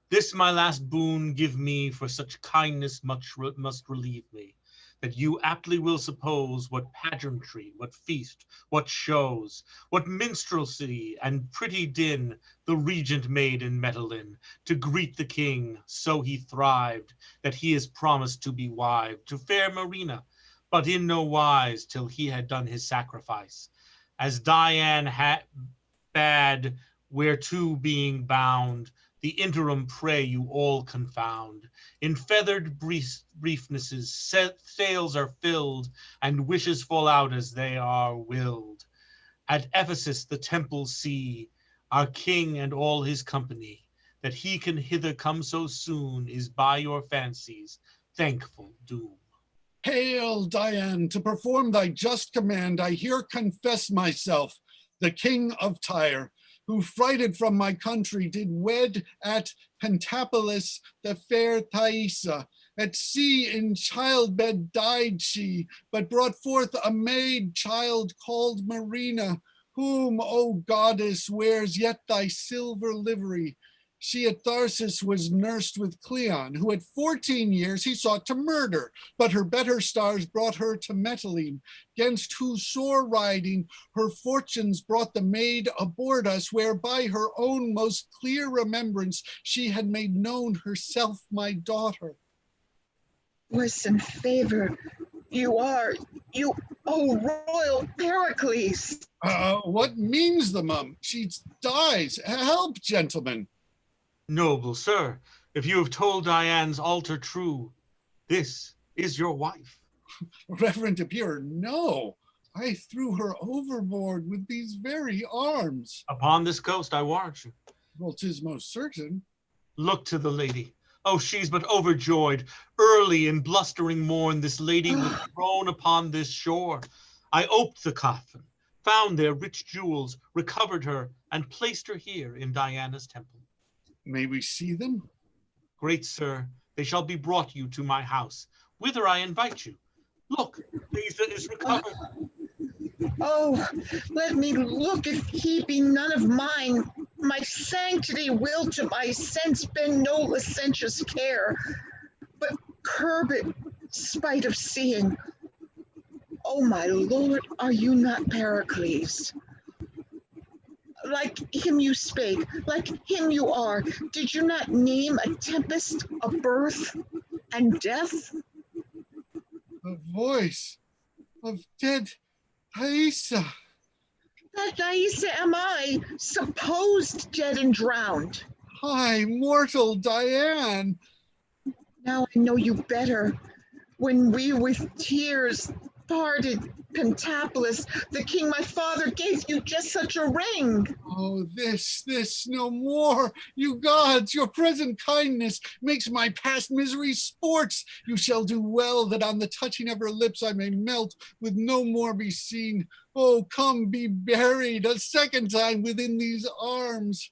This my last boon give me, for such kindness much must relieve me, that you aptly will suppose what pageantry, what feast, what shows, what minstrelsy and pretty din the regent made in Metellin, to greet the king, so he thrived, that he is promised to be wife to fair Marina, but in no wise till he had done his sacrifice. As Diane had bade, whereto being bound, the interim pray you all confound. In feathered briefnesses, sails are filled, and wishes fall out as they are willed. At Ephesus the temple see, our king and all his company. That he can hither come so soon is by your fancies thankful doom. Hail, Diane, to perform thy just command, I here confess myself, the king of Tyre, who frighted from my country did wed at Pentapolis the fair Thaisa. At sea in childbed died she, but brought forth a maid child called Marina, whom, O goddess, wears yet thy silver livery. She at Tharsis was nursed with Cleon, who at 14 years he sought to murder, but her better stars brought her to Metellin, gainst whose sore riding her fortunes brought the maid aboard us, where by her own most clear remembrance she had made known herself my daughter. Voice and favor, you, oh, royal Pericles. What means the mum? She dies. Help, gentlemen. Noble sir, if you have told Diane's altar true, this is your wife. Reverend Appearer, no. I threw her overboard with these very arms. Upon this coast, I warrant you. Well, 'tis most certain. Look to the lady. Oh, she's but overjoyed. Early in blustering morn, this lady was thrown upon this shore. I oped the coffin, found there rich jewels, recovered her, and placed her here in Diana's temple. May we see them? Great sir, they shall be brought you to my house, whither I invite you. Look, Lisa is recovered. Oh, let me look if he be none of mine. My sanctity will to my sense bend no licentious care, but curb it, spite of seeing. Oh, my lord, are you not Pericles? Like him you spake, like him you are. Did you not name a tempest, a birth, and death? A voice of dead Thaisa. That Thaisa am I, supposed dead and drowned. Hi, mortal Diane. Now I know you better. When we with tears parted Pentapolis, the king my father gave you just such a ring. Oh, this, no more. You gods, your present kindness makes my past misery sports. You shall do well that on the touching of her lips I may melt with no more be seen. Oh, come be buried a second time within these arms.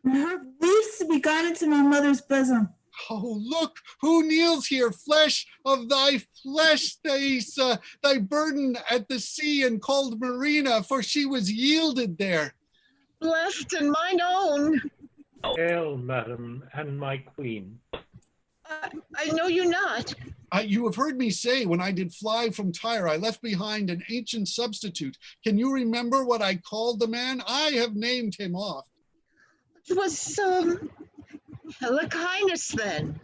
My heart weeps to be gone into my mother's bosom. Oh, look, who kneels here, flesh of thy flesh, Thaisa, thy burden at the sea and called Marina, for she was yielded there. Blessed and mine own. Hail, madam, and my queen. I know you not. You have heard me say when I did fly from Tyre, I left behind an ancient substitute. Can you remember what I called the man? I have named him off. It was, Helicinus then.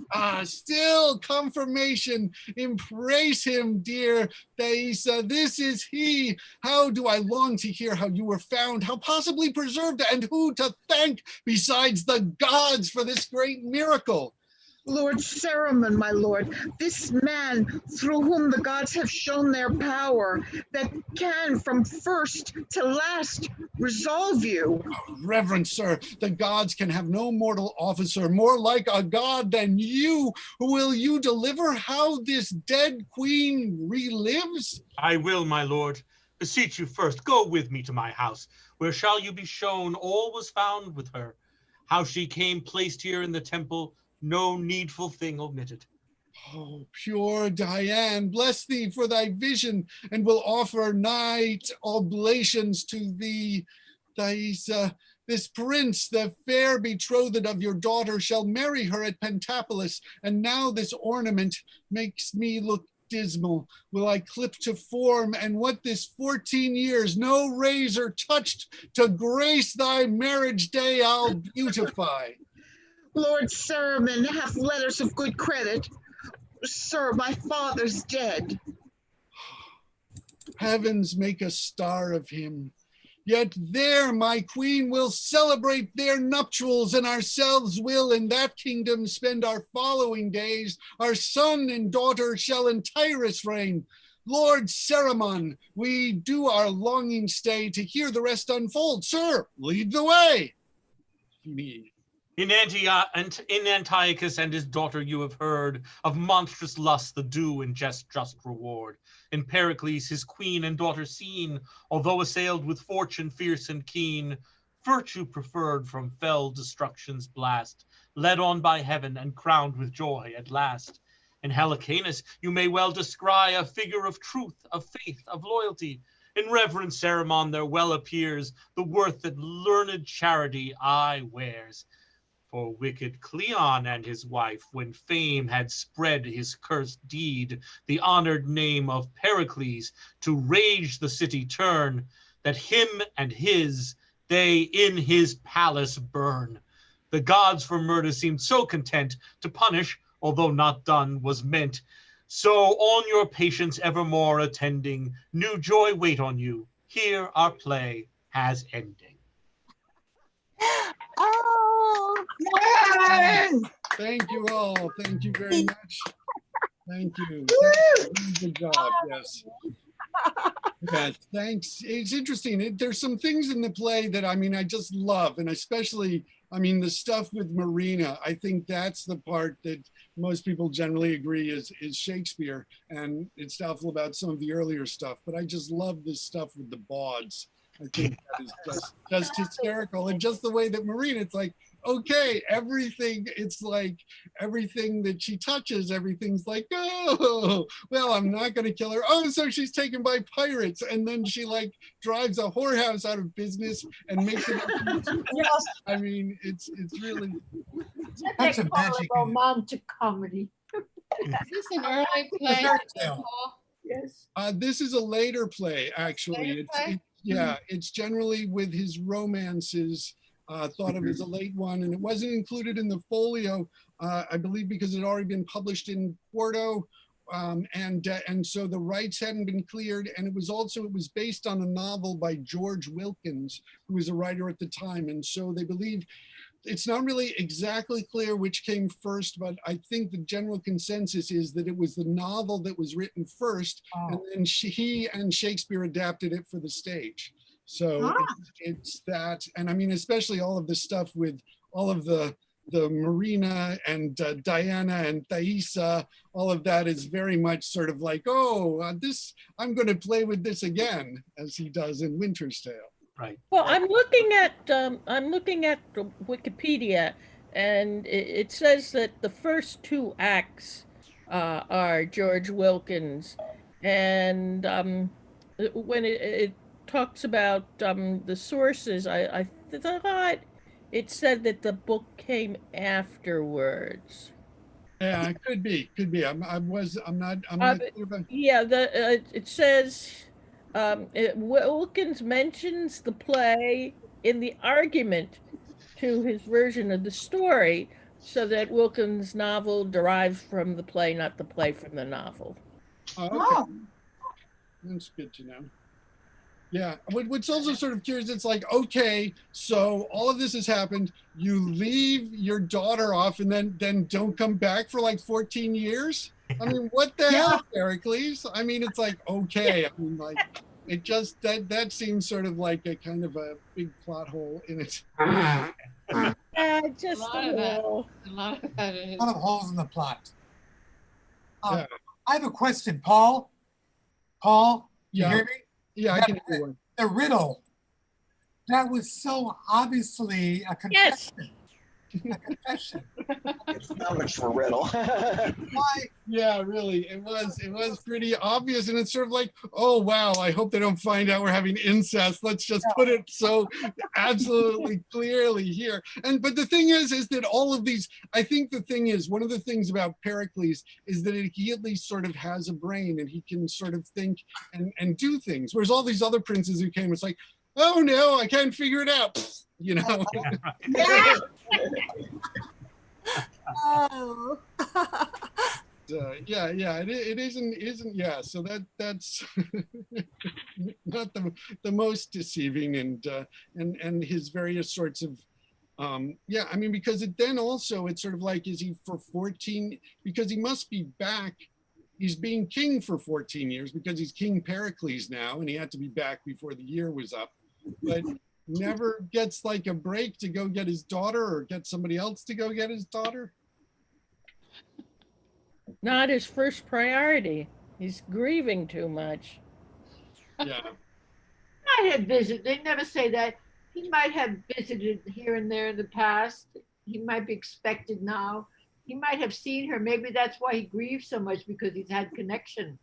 Still confirmation. Embrace him, dear Thaisa. This is he. How do I long to hear how you were found, how possibly preserved, and who to thank besides the gods for this great miracle. Lord Cerimon, my lord, this man through whom the gods have shown their power, that can from first to last resolve you. Reverend sir, the gods can have no mortal officer more like a god than you. Will you deliver how this dead queen relives? I will, my lord. Beseech you first, go with me to my house, where shall you be shown all was found with her, how she came placed here in the temple, no needful thing omitted. Oh, pure Diane, bless thee for thy vision, and will offer night oblations to thee. Thaisa, this prince, the fair betrothed of your daughter, shall marry her at Pentapolis, and now this ornament makes me look dismal. Will I clip to form, and what this 14 years no razor touched to grace thy marriage day I'll beautify. Lord Cerimon hath letters of good credit. Sir, my father's dead. Heavens make a star of him. Yet there my queen will celebrate their nuptials, and ourselves will in that kingdom spend our following days. Our son and daughter shall in Tyrus reign. Lord Cerimon, we do our longing stay to hear the rest unfold. Sir, lead the way. Me. In Antiochus and his daughter you have heard of monstrous lust, the due and just reward. In Pericles his queen and daughter seen, although assailed with fortune fierce and keen, virtue preferred from fell destruction's blast, led on by heaven and crowned with joy at last. In Helicanus you may well descry a figure of truth, of faith, of loyalty. In reverend Cerimon there well appears the worth that learned charity aye wears. For wicked Cleon and his wife, when fame had spread his cursed deed, the honored name of Pericles, to rage the city turn, that him and his they in his palace burn. The gods for murder seemed so content to punish, although not done was meant. So on your patience evermore attending, new joy wait on you. Here our play has ending. Oh, Thank you all. Thank you very much. Thank you. Good job. Yes. Yeah, thanks. It's interesting. There's some things in the play that I just love, and especially, the stuff with Marina. I think that's the part that most people generally agree is Shakespeare, and it's doubtful about some of the earlier stuff. But I just love this stuff with the bawds. I think that is just hysterical, and just the way that Marina, it's like, okay, it's like everything that she touches, everything's like, oh, well, I'm not going to kill her. Oh, so she's taken by pirates. And then she like drives a whorehouse out of business and makes it. It's really. That's a romantic comedy. Is this an early play? Yes. This is a later play, actually. It's generally with his romances. Thought of as a late one, and it wasn't included in the folio, I believe, because it had already been published in quarto, and so the rights hadn't been cleared, and it was based on a novel by George Wilkins, who was a writer at the time, and so they believe it's not really exactly clear which came first, but I think the general consensus is that it was the novel that was written first, and then he and Shakespeare adapted it for the stage. So it's that, and I mean, especially all of the stuff with all of the Marina and Diana and Thaisa, all of that is very much sort of like, I'm going to play with this again, as he does in Winter's Tale. Right. Well, I'm looking at the Wikipedia, and it says that the first two acts are George Wilkins, and when it talks about the sources, I thought it said that the book came afterwards. Yeah, it could be. I'm not clear about. Yeah, it says Wilkins mentions the play in the argument to his version of the story, so that Wilkins' novel derives from the play, not the play from the novel. Oh, okay. That's good to know. Yeah, what's also sort of curious, it's like, okay, so all of this has happened. You leave your daughter off and then don't come back for like 14 years? I mean, what the hell, Pericles? I mean, it's like, okay. I mean, like, it just, that seems sort of like a kind of a big plot hole in it. Just a little. A lot of that is. A lot of holes in the plot. Yeah. I have a question, Paul. Paul, you Yeah. hear me? Yeah, I can hear one. The riddle. That was so obviously a confession. Yes. A confession. It's not much of a riddle. Why? Yeah, really, it was pretty obvious, and it's sort of like, oh wow, I hope they don't find out we're having incest. Let's just put it so absolutely clearly here. But the thing is that all of these, I think the thing is, one of the things about Pericles is that he at least sort of has a brain, and he can sort of think and do things. Whereas all these other princes who came, it's like, oh no, I can't figure it out. You know. Yeah. Oh. Yeah, it isn't yeah. So that's not the most deceiving, and his various sorts of yeah. I mean, because it then also it's sort of like, is he for 14? Because he must be back. He's being king for 14 years because he's King Pericles now, and he had to be back before the year was up. But never gets like a break to go get his daughter or get somebody else to go get his daughter. Not his first priority. He's grieving too much. Yeah. Might have visited. They never say that. He might have visited here and there in the past. He might be expected now. He might have seen her. Maybe that's why he grieves so much, because he's had connection.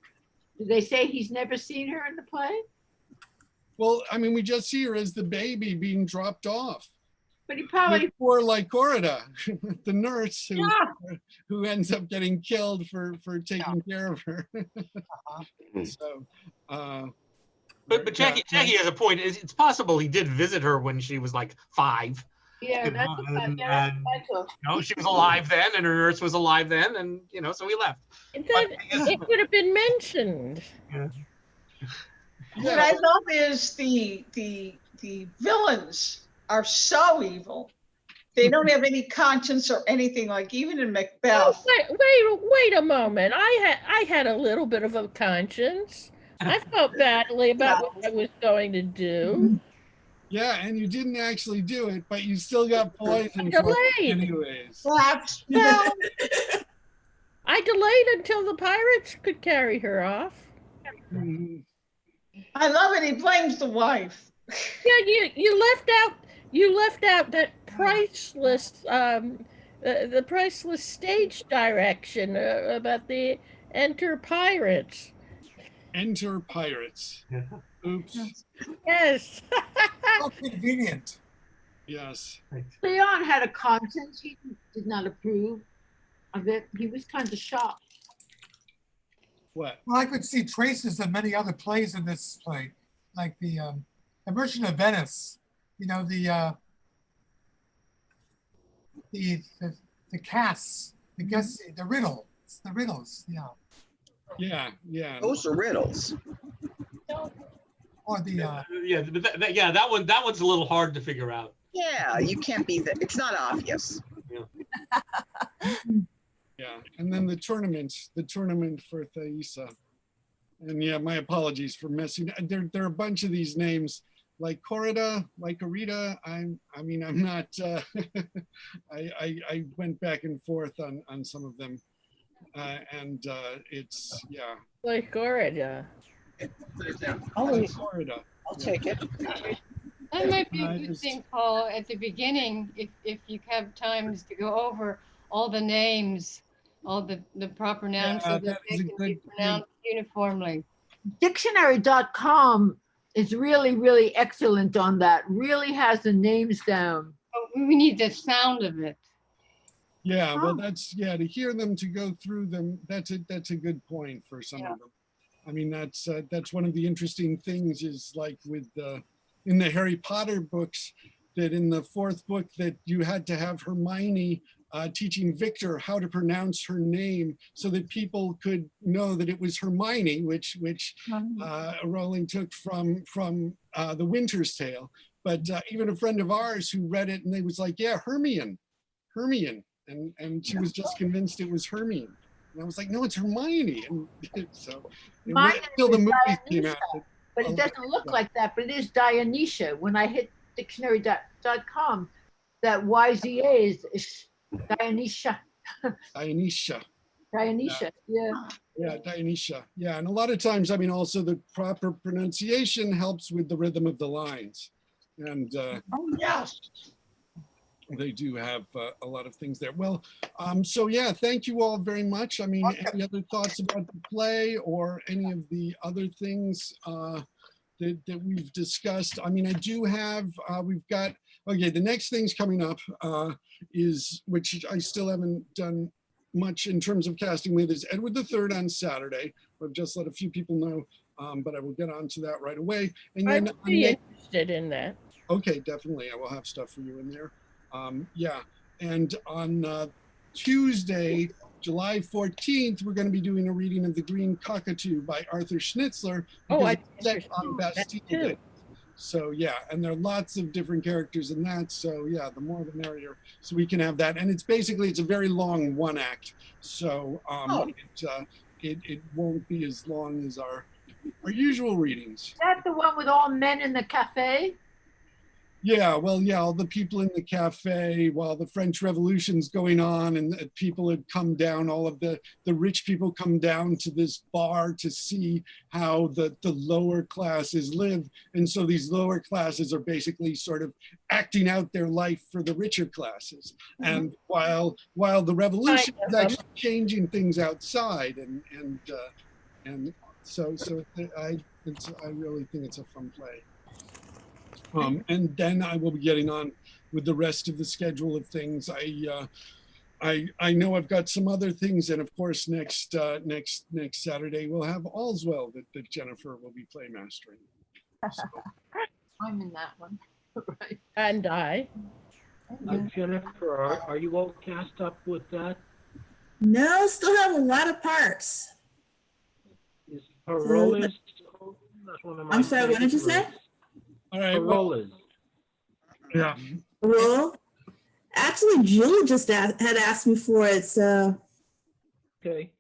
Do they say he's never seen her in the play? Well, I mean, we just see her as the baby being dropped off. But he probably Poor Lycorida, the nurse who ends up getting killed for taking care of her. So, but Jackie has a point. It's possible he did visit her when she was like 5. Yeah, that's she was alive then, and her nurse was alive then, and so he left. It could have been mentioned. Yeah. What I love is the villains are so evil. They don't have any conscience or anything, like even in Macbeth. Wait a moment. I had a little bit of a conscience. I felt badly about what I was going to do. Yeah, and you didn't actually do it, but you still got poisoned for it anyways. Well, I delayed until the pirates could carry her off. I love it. He blames the wife. Yeah, you left out that priceless the priceless stage direction about the enter pirates. Enter pirates. Oops. Yes. How convenient. Yes. Leon had a conscience. He did not approve of it. He was kind of shocked. What? Well, I could see traces of many other plays in this play, like the Merchant of Venice. The casts, the riddles. Yeah. Yeah, yeah. Those are riddles. Or the Yeah, but that one's a little hard to figure out. Yeah, you can't be that. It's not obvious. Yeah, and then the tournament for Thaisa. And yeah, my apologies for messing. There are a bunch of these names like Corrida, like Arita. I'm not. I went back and forth on some of them, and it's yeah. Like Corrida. Corrida. I'll take it. That might be a good thing, Paul, at the beginning, if you have times to go over all the names, all the proper nouns, so that they can be pronounced uniformly. Dictionary.com is really, really excellent on that. Really has the names down. Oh, we need the sound of it. Yeah, well, that's to hear them, to go through them. That's a good point for some of them. I mean, that's one of the interesting things is like with in the Harry Potter books, that in the fourth book that you had to have Hermione teaching Victor how to pronounce her name so that people could know that it was Hermione, which Rowling took from The Winter's Tale. But even a friend of ours who read it and they was like, yeah, Hermione. And she was just convinced it was Hermione. And I was like, no, it's Hermione. And so until the movies came out. But it doesn't look like that, but it is Dionysia. When I hit dictionary.com, that YZA is Dionysia. Dionysia. Dionysia, yeah. Yeah, Dionysia. Yeah, and a lot of times, I mean, also the proper pronunciation helps with the rhythm of the lines. And Yes. they do have a lot of things there. Well, so yeah, thank you all very much. I mean, any other thoughts about the play or any of the other things that we've discussed? I mean, I do have, we've got, okay, the next thing's coming up is, which I still haven't done much in terms of casting with, is Edward III on Saturday. I've just let a few people know, but I will get on to that right away. And then I'd be interested in that. Okay, definitely. I will have stuff for you in there. Yeah, and on Tuesday, July 14th, we're going to be doing a reading of The Green Cockatoo by Arthur Schnitzler. Oh, it's set on Bastille Day. So yeah, and there are lots of different characters in that. So yeah, the more the merrier. So we can have that, and it's a very long one act. So it won't be as long as our usual readings. Is that the one with all men in the cafe? Yeah, well, yeah, all the people in the cafe while the French Revolution's going on, and people had come down, all of the rich people come down to this bar to see how the lower classes live. And so these lower classes are basically sort of acting out their life for the richer classes. Mm-hmm. And while the revolution is actually changing things outside, and so I really think it's a fun play. And then I will be getting on with the rest of the schedule of things. I know I've got some other things, and of course next Saturday we'll have All's Well that Jennifer will be playmastering. So. I'm in that one, right? And I. Jennifer, are you all cast up with that? No, still have a lot of parts. Is Pericles? That's one of my I'm sorry, what did you say? All right. Pericles. Yeah. Well, actually, Julie just had asked me for it, so. Okay.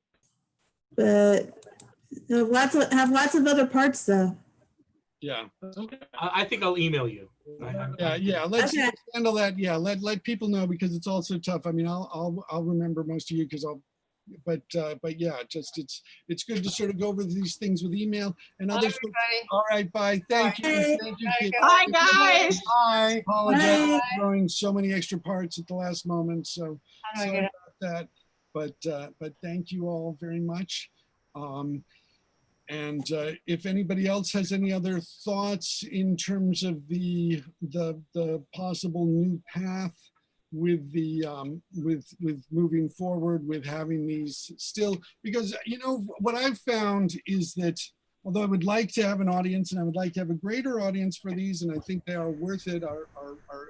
But have lots of other parts though. Yeah. Okay. I think I'll email you. Yeah. Let's handle that. Yeah. Let people know, because it's also tough. I mean, I'll remember most of you because but yeah, just it's good to sort of go over these things with email and other stuff. All right, bye. Thank you. Thank you. Bye, guys. Bye. Apologize for throwing so many extra parts at the last moment. So sorry about that. But thank you all very much. And if anybody else has any other thoughts in terms of the possible new path with the with moving forward, with having these still, because what I've found is that although I would like to have an audience, and I would like to have a greater audience for these, and I think they are worth it, our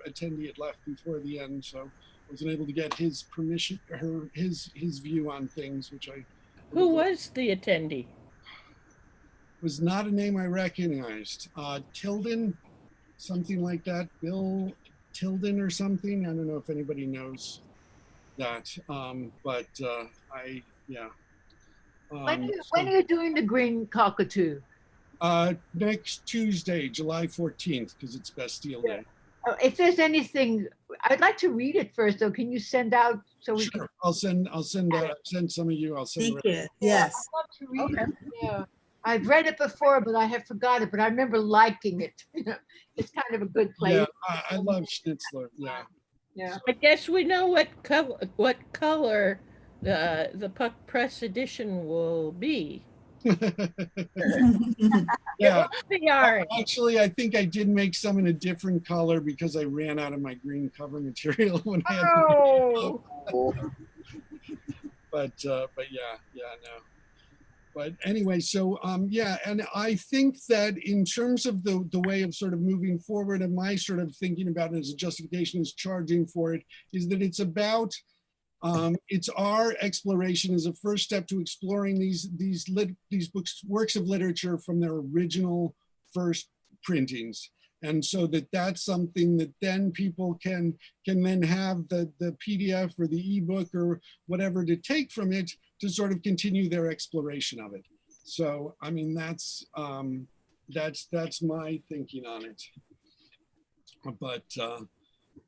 attendee had left before the end, so I wasn't able to get his permission, his view on things, which Who was the attendee? Was not a name I recognized. Tilden, something like that. Bill Tilden or something. I don't know if anybody knows that. Yeah. When are you doing the green cockatoo? Next Tuesday, July 14th, because it's Bastille Day. If there's anything, I'd like to read it first, though. Can you send out so we can? Sure, I'll send some of you. I'll send. Thank you. Yes. I'd love to read it. Yeah. I've read it before, but I have forgot it. But I remember liking it. It's kind of a good place. Yeah, I love Schnitzler. Yeah. Yeah. I guess we know what color the Puck Press edition will be. Yeah. The orange. Actually, I think I did make some in a different color because I ran out of my green cover material when I had but yeah, no. But anyway, so yeah, and I think that in terms of the way of sort of moving forward and my sort of thinking about it as a justification is charging for it, is that it's about it's our exploration as a first step to exploring these works of literature from their original first printings. And so that's something that then people can then have the PDF or the ebook or whatever to take from it to sort of continue their exploration of it. So, I mean, that's my thinking on it. But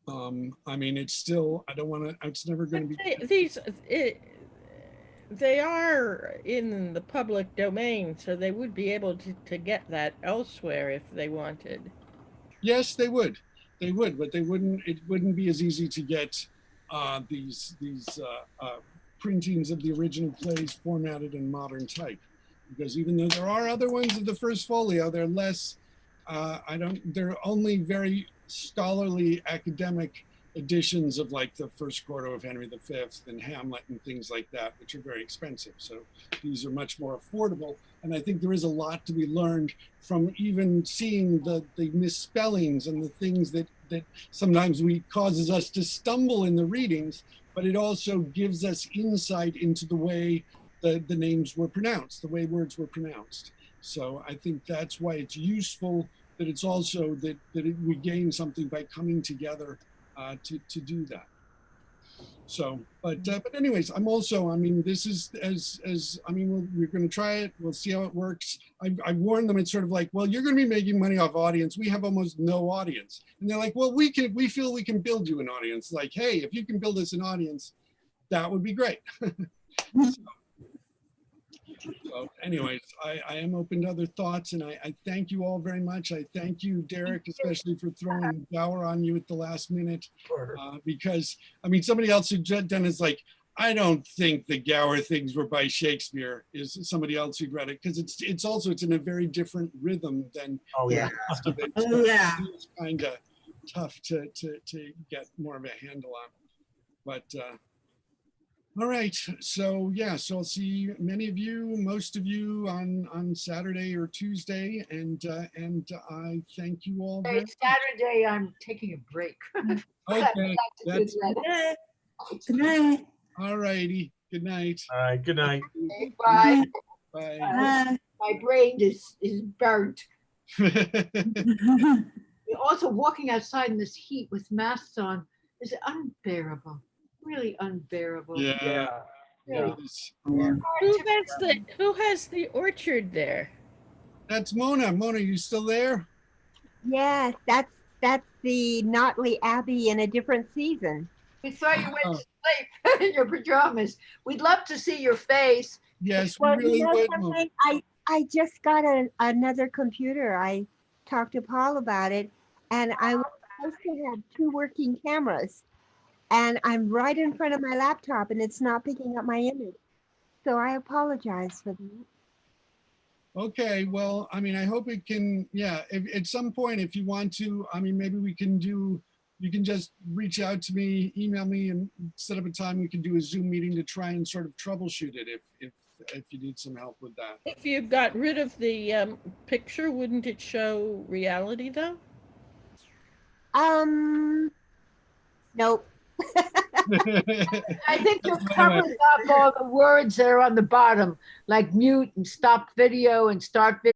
I mean, it's still, I don't want to, it's never going to be. They are in the public domain, so they would be able to get that elsewhere if they wanted. Yes, they would, but they wouldn't. It wouldn't be as easy to get these printings of the original plays formatted in modern type, because even though there are other ones of the first folio, they're less. They're only very scholarly academic editions of like the first quarto of Henry V and Hamlet and things like that, which are very expensive. So these are much more affordable. And I think there is a lot to be learned from even seeing the misspellings and the things that sometimes causes us to stumble in the readings, but it also gives us insight into the way the names were pronounced, the way words were pronounced. So I think that's why it's useful, that it's also that we gain something by coming together to do that. So, but anyways, I'm also, I mean, this is I mean, we're going to try it. We'll see how it works. I warned them. It's sort of like, well, you're going to be making money off audience. We have almost no audience. And they're like, well, we feel we can build you an audience. Like, hey, if you can build us an audience, that would be great. So anyways, I am open to other thoughts, and I thank you all very much. I thank you, Derek, especially for throwing Gower on you at the last minute, because, I mean, somebody else who'd done is like, I don't think the Gower things were by Shakespeare, is somebody else who'd read it, because it's in a very different rhythm than yeah. Oh, yeah. It's kind of tough to get more of a handle on. But all right, so yeah, so I'll see many of you, most of you on Saturday or Tuesday, and I thank you all. Hey, Saturday, I'm taking a break. Okay, that's Good night. all righty. Good night. All right, good night. Okay, bye. Bye. Bye. My brain is burnt. Also, walking outside in this heat with masks on is unbearable. Really unbearable. Yeah. Really. Who has the orchard there? That's Mona. Mona, you still there? Yes, that's the Notley Abbey in a different season. We thought you went to sleep in your pajamas. We'd love to see your face. Yes, we Well, really you know would. something? I just got another computer. I talked to Paul about it, and I was supposed to have 2 working cameras. And I'm right in front of my laptop and it's not picking up my image. So I apologize for that. Okay, well, I mean, I hope it can, yeah, if, at some point, if you want to, I mean, maybe we can do, you can just reach out to me, email me and set up a time. We can do a Zoom meeting to try and sort of troubleshoot it if you need some help with that. If you got rid of the picture, wouldn't it show reality though? Nope. I think you've Anyway. covered up all the words that are on the bottom, like mute and stop video and start video.